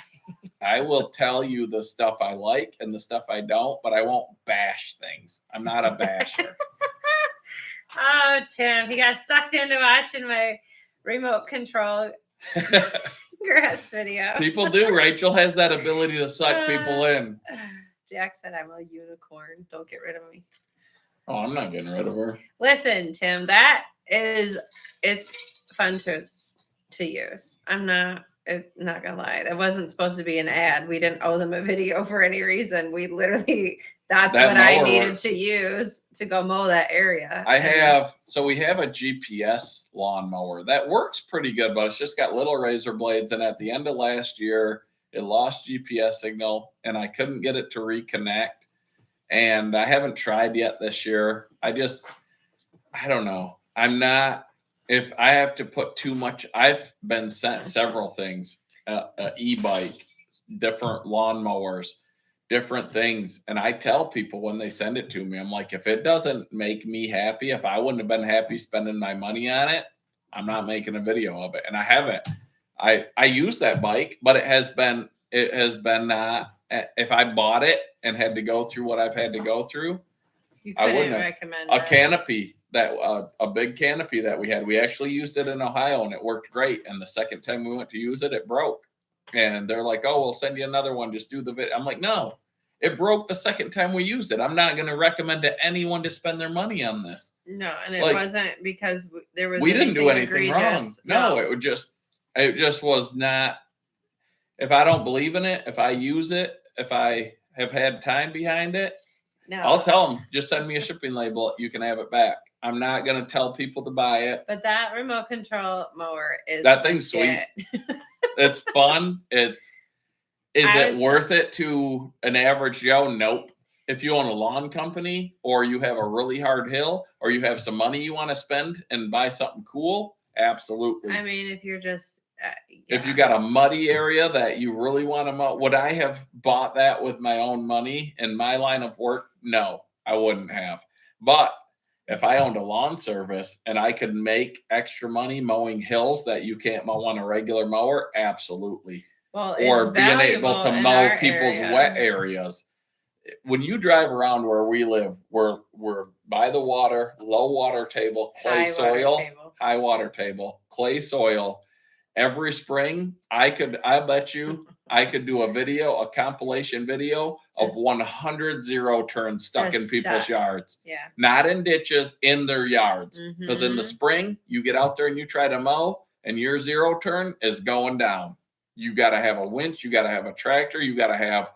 I will tell you the stuff I like and the stuff I don't, but I won't bash things. I'm not a basher. Oh, Tim, he got sucked into watching my remote control grass video. People do. Rachel has that ability to suck people in. Jack said I'm a unicorn. Don't get rid of me. Oh, I'm not getting rid of her. Listen, Tim, it's fun to use. I'm not gonna lie. That wasn't supposed to be an ad. We didn't owe them a video for any reason. We literally, that's what I needed to use to go mow that area. So we have a GPS lawnmower that works pretty good, but it's just got little razor blades. And at the end of last year, it lost GPS signal and I couldn't get it to reconnect. And I haven't tried yet this year. I don't know. If I have to put too much, I've been sent several things, e-bike, different lawnmowers, different things. And I tell people when they send it to me, I'm like, if it doesn't make me happy, if I wouldn't have been happy spending my money on it, I'm not making a video of it. And I haven't. I use that bike, but it has been if I bought it and had to go through what I've had to go through, I wouldn't recommend a canopy a big canopy that we had. We actually used it in Ohio and it worked great. And the second time we went to use it, it broke. And they're like, "Oh, we'll send you another one. Just do the video." I'm like, "No, it broke the second time we used it. I'm not going to recommend to anyone to spend their money on this." No, and it wasn't because we didn't do anything wrong. No, it just was not. If I don't believe in it, if I use it, if I have had time behind it, I'll tell them, just send me a shipping label. You can have it back. I'm not going to tell people to buy it. But that remote control mower is that thing's sweet. It's fun. Is I it was- worth it to an average Joe? Nope. If you own a lawn company, or you have a really hard hill, or you have some money you want to spend and buy something cool, absolutely. I mean, if you're just, If you yeah. got a muddy area that you really want to mow, would I have bought that with my own money in my line of work? No, I wouldn't have. But if I owned a lawn service and I could make extra money mowing hills that you can't mow on a regular mower, absolutely. Well, Or it's being able valuable to in mow our people's area. wet areas. When you drive around where we live, we're by the water, low water table, clay High water soil, table. high water table, clay soil. Every spring, I bet you I could do a compilation video of Just- 100 zero turns stuck in just people's stuck. yards, Yeah. not in ditches, in their yards. Because in the Mhm. spring, you get out there and you try to mow, and your zero turn is going down. You got to have a winch, you got to have a tractor, you got to have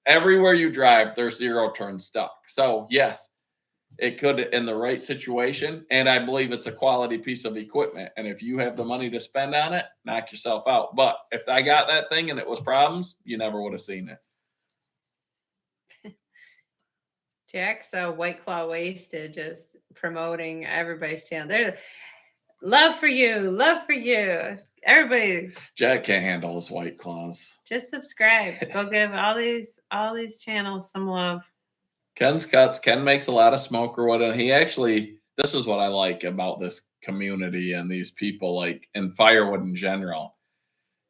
everywhere you drive, there's zero turn stuck. So yes, it could in the right situation, and I believe it's a quality piece of equipment. And if you have the money to spend on it, knock yourself out. But if I got that thing and it was problems, you never would have seen it. Jack, so White Claw Wasted just promoting everybody's channel. They're love for you, love for you. Everybody, Jack can't handle his White Claws. just subscribe. Go give all these channels some love. Ken's Cuts. Ken makes a lot of smokerwood, and this is what I like about this community and these people, like in firewood in general.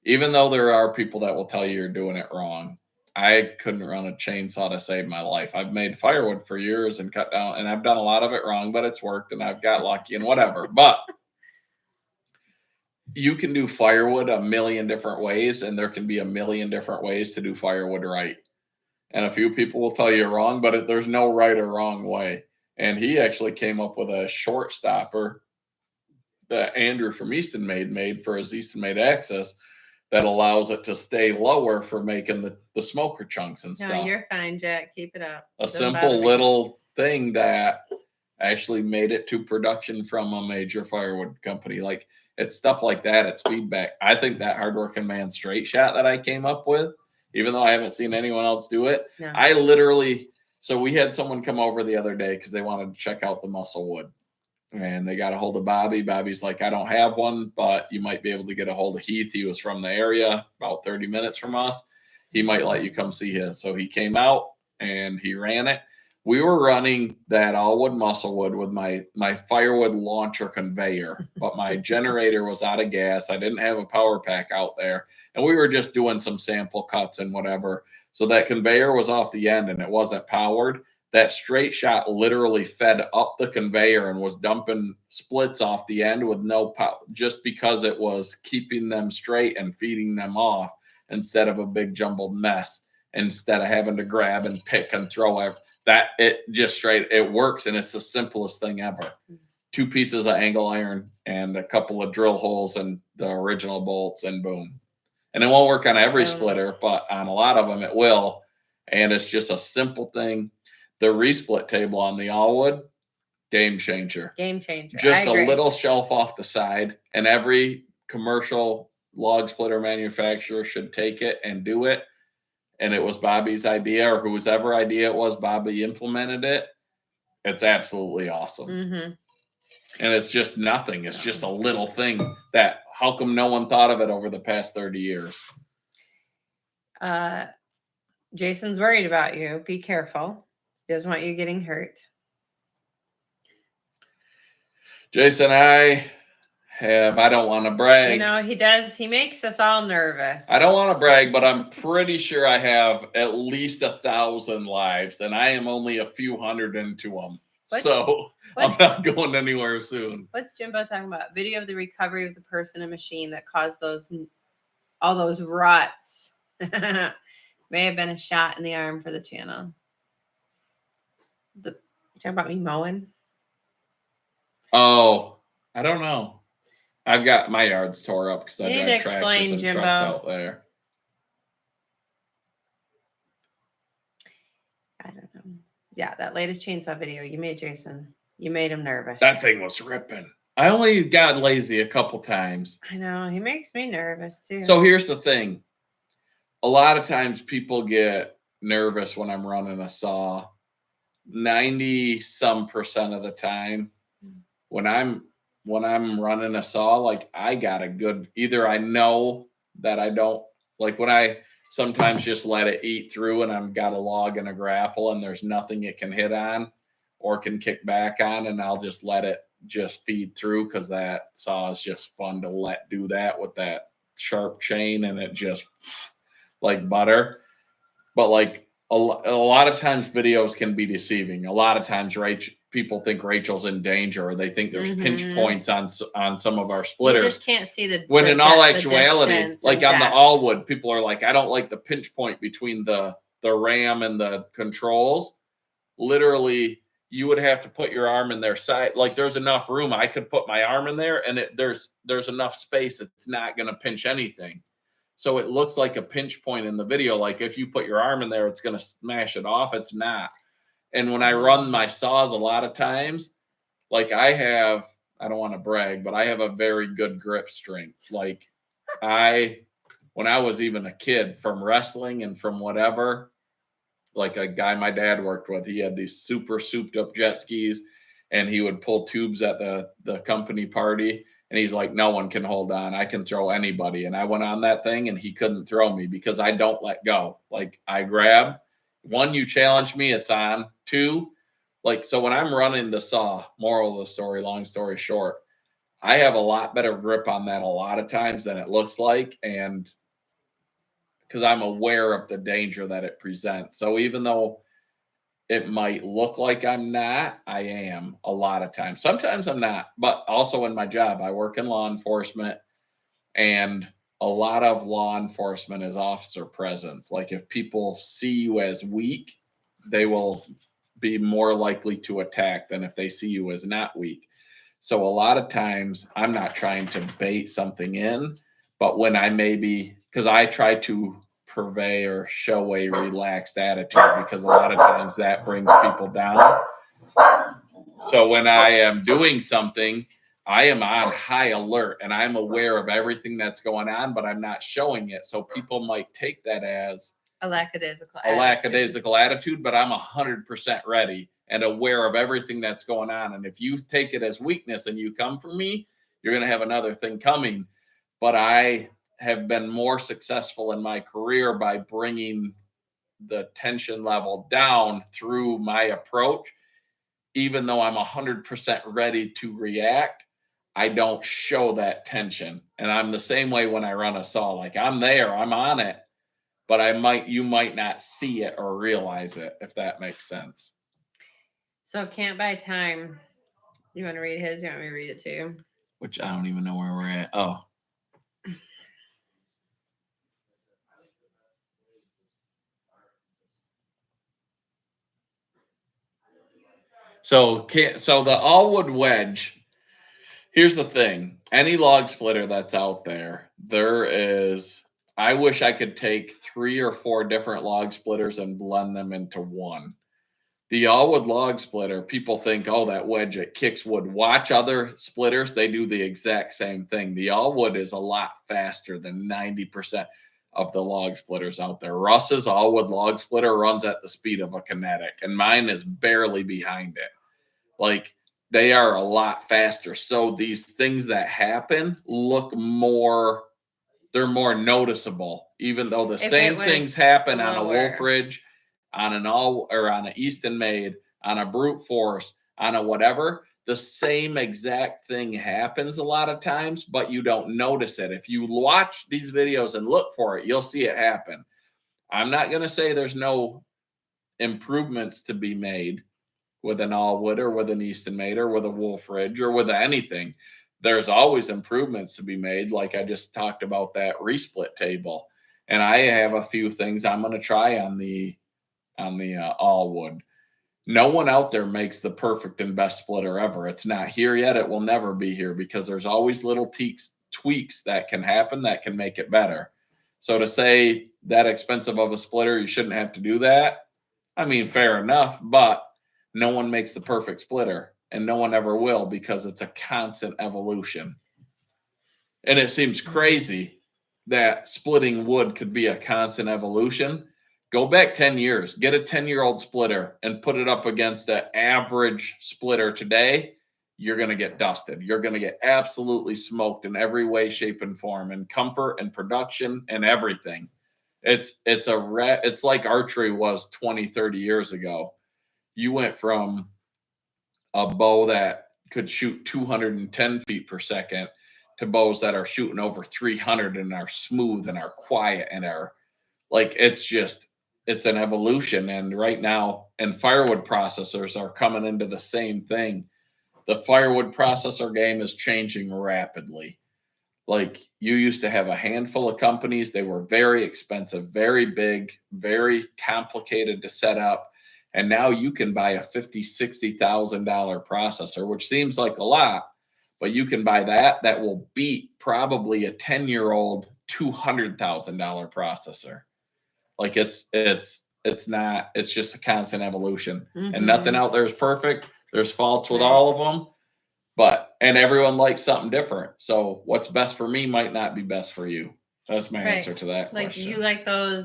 Even though there are people that will tell you you're doing it wrong, I couldn't run a chainsaw to save my life. I've made firewood for years and cut down, and I've done a lot of it wrong, but it's worked, and I've got lucky and whatever. But you can do firewood a million different ways, and there can be a million different ways to do firewood right. And a few people will tell you wrong, but there's no right or wrong way. And he actually came up with a short stopper that Andrew from Easton made for his Easton Made Access that allows it to stay lower for making the smoker chunks and No, stuff. you're fine, Jack. Keep it up. A Doesn't bother simple me. little thing that actually made it to production from a major firewood company. Like, it's stuff like that. It's feedback. I think that hardworking man straight shot that I came up with, even though I haven't seen anyone else do it, No. So we had someone come over the other day because they wanted to check out the muscle wood. And they got a hold of Bobby. Bobby's like, I don't have one, but you might be able to get a hold of Heath. He was from the area, about 30 minutes from us. He might let you come see his. So he came out and he ran it. We were running that all wood muscle wood with my firewood launcher conveyor, but my generator was out of gas. I didn't have a power pack out there. And we were just doing some sample cuts and whatever. So that conveyor was off the end and it wasn't powered. That straight shot literally fed up the conveyor and was dumping splits off the end with no power, just because it was keeping them straight and feeding them off instead of a big jumbled mess, instead of having to grab and pick and throw it works. And it's the simplest thing ever. 2 pieces of angle iron and a couple of drill holes and the original bolts, and boom. And it won't work on every splitter, but on a lot of them it will. And it's just a simple thing. The resplit table on the all wood, game changer. Game changer. Just a little shelf off the side, and every commercial log splitter manufacturer should take it and do it. And it was Bobby's idea, or whoever idea it was, Bobby implemented it. It's absolutely awesome. Mm-hmm. And it's just nothing. It's just a little thing that, how come no one thought of it over the past 30 years? Jason's worried about you. Be careful. He doesn't want you getting hurt. Jason, I don't want to brag. You know, he does. He makes us all nervous. I don't want to brag, but I'm pretty sure I have at least 1,000 lives, and I am only a few hundred into them. I'm not going anywhere soon. What's Jimbo talking about? Video of the recovery of the person and machine that caused all those ruts. May have been a shot in the arm for the channel. You talking about me mowing? Oh, I don't know. I've got my yards tore up because I You need drive to tractors explain, and Jimbo. trucks out there. I don't know. Yeah, that latest chainsaw video you made, Jason. You made him nervous. That thing was ripping. I only got lazy a couple times. I know. He makes me nervous too. So here's the thing. a lot of times people get nervous when I'm running a saw. 90% of the time when I'm running a saw, like I got a good, either I know that I don't, like when I sometimes just let it eat through and I've got a log and a grapple and there's nothing it can hit on or can kick back on, and I'll just let it just feed through, because that saw is just fun to let do that with that sharp chain, and it just like butter. But like a lot of times videos can be deceiving. A lot of times people think Rachel's in danger, or they think there's pinch points on some of our splitters. You just can't see the when in all actuality, like on the depth. all-wood, people are like, I don't like the pinch point between the ram and the controls. Literally, you would have to put your arm in their side. Like there's enough room. I could put my arm in there, and there's enough space. It's not going to pinch anything. So it looks like a pinch point in the video. Like if you put your arm in there, it's going to smash it off. It's not. And when I run my saws, a lot of times, like I don't want to brag, but I have a very good grip strength. Like when I was even a kid, from wrestling and from whatever, like a guy my dad worked with, he had these super souped up jet skis, and he would pull tubes at the company party. And he's like, no one can hold on. I can throw anybody. And I went on that thing and he couldn't throw me because I don't let go. Like I grab. One, you challenge me, it's on. Two, like, so when I'm running the saw, moral of the story, long story short, I have a lot better grip on that a lot of times than it looks like. And because I'm aware of the danger that it presents. So even though it might look like I'm not, I am a lot of times. Sometimes I'm not, but also in my job, I work in law enforcement, and a lot of law enforcement is officer presence. Like if people see you as weak, they will be more likely to attack than if they see you as not weak. So a lot of times I'm not trying to bait something in, but when I because I try to purvey or show a relaxed attitude, because a lot of times that brings people down. So when I am doing something, I am on high alert and I'm aware of everything that's going on, but I'm not showing it. So people might take that as a lackadaisical attitude, but I'm 100% ready and aware of everything that's going on. And if you take it as weakness and you come for me, you're going to have another thing coming. But I have been more successful in my career by bringing the tension level down through my approach. Even though I'm 100% ready to react, I don't show that tension. And I'm the same way when I run a saw. Like I'm there, I'm on it, but you might not see it or realize it, if that makes sense. So Can't Buy Time. You want to read his? You want me to read it too? Which I don't even know where we're at. Oh. So the all-wood wedge, here's the thing. Any log splitter that's out there, I wish I could take 3 or 4 different log splitters and blend them into one. The all-wood log splitter, people think, oh, that wedge, it kicks wood. Watch other splitters. They do the exact same thing. The all-wood is a lot faster than 90% of the log splitters out there. Russ's all-wood log splitter runs at the speed of a kinetic, and mine is barely behind it. Like, they are a lot faster. So these things that happen they're more noticeable, even though the same things happen on a Wolf Ridge, on an Easton Made, on a brute force, on a whatever. The same exact thing happens a lot of times, but you don't notice it. If you watch these videos and look for it, you'll see it happen. I'm not going to say there's no improvements to be made with an all-wood or with an Easton Made or with a Wolf Ridge or with anything. There's always improvements to be made. Like I just talked about that resplit table. And I have a few things I'm going to try on the all-wood. No one out there makes the perfect and best splitter ever. It's not here yet. It will never be here, because there's always little tweaks that can happen that can make it better. So to say that expensive of a splitter, you shouldn't have to do that. I mean, fair enough, but no one makes the perfect splitter, and no one ever will, because it's a constant evolution. And it seems crazy that splitting wood could be a constant evolution. Go back 10 years, get a 10-year-old splitter and put it up against an average splitter today. You're going to get dusted. You're going to get absolutely smoked in every way, shape, and form, and comfort and production and everything. It's like archery was 20, 30 years ago. You went from a bow that could shoot 210 feet per second to bows that are shooting over 300 and are smooth and are quiet and are like, it's an evolution. And right now, and firewood processors are coming into the same thing. The firewood processor game is changing rapidly. Like, you used to have a handful of companies. They were very expensive, very big, very complicated to set up. And now you can buy a $50,000, $60,000 processor, which seems like a lot, but you can buy that will beat probably a 10-year-old $200,000 processor. Like, it's just a constant evolution. And nothing out there is perfect. There's faults with all of them, and everyone likes something different. So what's best for me might not be best for you. That's my answer to that Like, question. you like the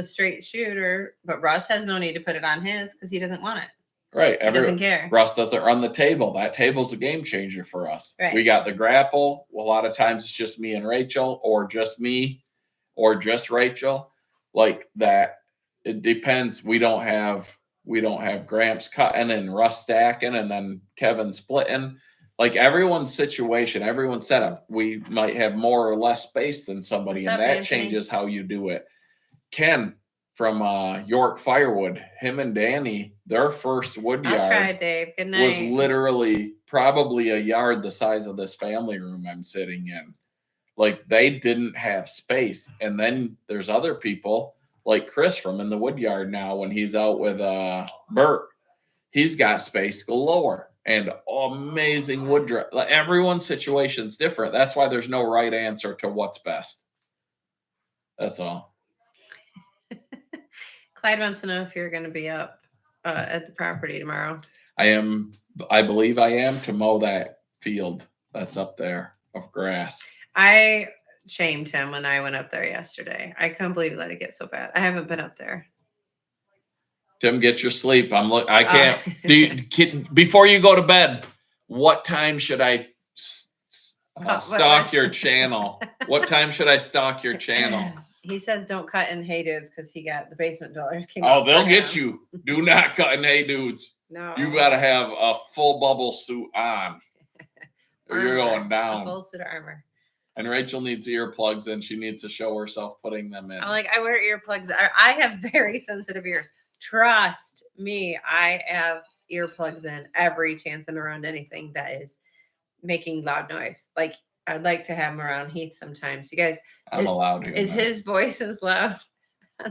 straight shooter, but Russ has no need to put it on his because he doesn't want it. Right. He doesn't care. Russ doesn't run the table. That table's a game changer for us. Right. We got the Grapple. A lot of times it's just me and Rachel, or just me, or just Rachel. Like that. It depends. We don't have Gramps cutting and Russ stacking and then Kevin splitting. Like, everyone's situation, everyone's setup. We might have more or less space than somebody, What's and up, that Anthony? changes how you do it. Ken from York Firewood, him and Danny, their first wood I'll try, yard Dave. Good night. was literally probably a yard the size of this family room I'm sitting in. Like, they didn't have space. And then there's other people like Chris from in the Woodyard now, when he's out with Bert, he's got space galore and amazing wood drive. Like, everyone's situation's different. That's why there's no right answer to what's best. That's all. Clyde wants to know if you're going to be up at the property tomorrow. I believe I am, to mow that field that's up there of grass. I shamed him when I went up there yesterday. I couldn't believe he let it get so bad. I haven't been up there. Tim, get your sleep. I can't. Before you go to bed, what time should I stalk your channel? What time should I stalk your channel? He says don't cut in Hey Dudes because he got the basement dwellers. They'll get you. Do not cut in Hey Dudes. No. You got to have a full bubble suit on, or you're going down. A full suit of armor. And Rachel needs earplugs, and she needs to show herself putting them in. I wear earplugs. I have very sensitive ears. Trust me, I have earplugs in every chance I'm around anything that is making loud noise. Like, I'd like to have them around Heath sometimes. You guys, I'm allowed to. Is his voice as loud?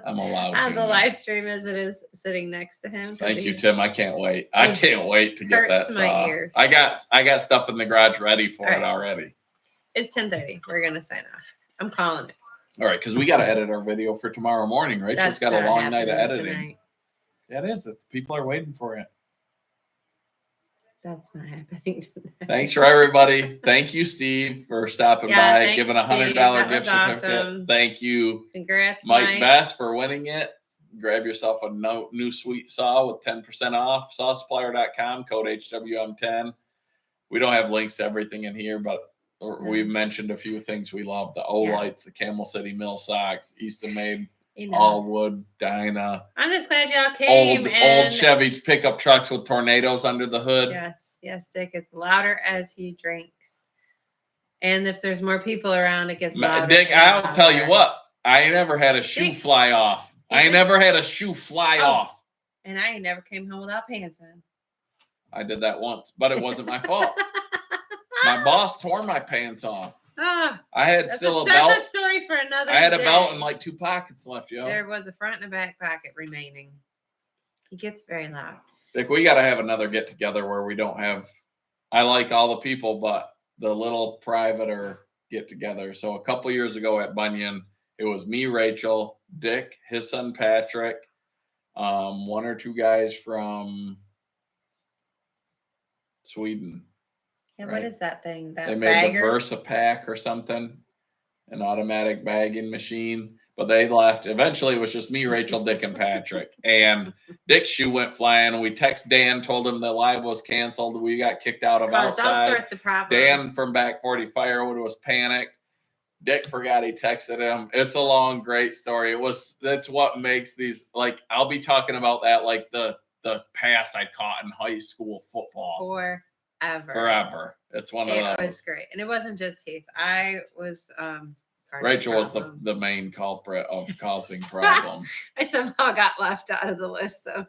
I'm allowed on to. the live stream as it is sitting next to him. Thank you, Tim. I can't wait. I can't wait to get that saw. Ears. I got stuff in the garage ready for it already. It's 10:30. We're gonna sign off. I'm calling it. All right, because we got to edit our video for tomorrow morning. Rachel's got a long night of editing. Tonight. Yeah, it is. People are waiting for it. That's not happening tonight. Thanks for everybody. Thank you, Steve, for stopping by, giving $100 gift certificate. Awesome. Thank you. Congrats, Mike Bass, for winning it. Grab yourself a new sweet saw with 10% off. Sawsupplier.com, code HWM10. We don't have links to everything in here, but we've mentioned a few things we love. The O-Lights, the Camel City Mill Socks, Easton Made, all wood, Dyna. I'm just glad y'all came. Old Chevy pickup trucks with tornadoes under the hood. Yes, Dick. It's louder as he drinks. And if there's more people around, it gets louder. Dick, I'll tell you what. I ain't never had a shoe fly off. I ain't never had a shoe fly off. And I ain't never came home without pants on. I did that once, but it wasn't my fault. My boss tore my pants off. I had still a belt. That's a story for another day. I had a belt and like 2 pockets left, yo. There was a front and a back pocket remaining. He gets very loud. Dick, we got to have another get together where we don't have. I like all the people, but the little private or get together. So a couple years ago at Bunyan, it was me, Rachel, Dick, his son Patrick, 1 or 2 guys from Sweden. Yeah, right? What is that thing? That they made the Versa pack or something. an automatic bagging machine, but they left. Eventually, it was just me, Rachel, Dick, and Patrick. And Dick's shoe went flying. We text Dan, told him the live was canceled. We got kicked out of Caused all outside. sorts of problems. Dan from Back 40 Firewood was panicked. Dick forgot he texted him. It's a long, great story. That's what makes these, like, I'll be talking about that, like the pass I caught in high school football. Forever. It's one of those. It was great. And it wasn't just Heath. I was Rachel was the main culprit of causing problems. I somehow got left out of the list, so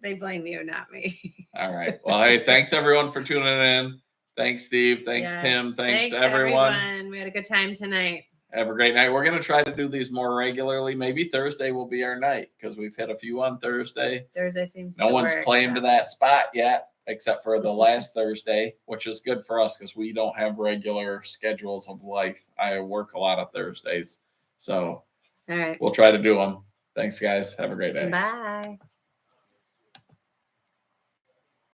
they blame you, not me. All right. Well, hey, thanks everyone for tuning in. Thanks, Steve. Thanks, Yes. Tim. Thanks everyone. We had a good time tonight. Have a great night. We're going to try to do these more regularly. Maybe Thursday will be our night because we've hit a few on Thursday. Thursday seems No to one's work. claimed that spot yet, except for the last Thursday, which is good for us because we don't have regular schedules of life. I work a lot of Thursdays. So All right. we'll try to do them. Thanks, guys. Have a great day. Bye.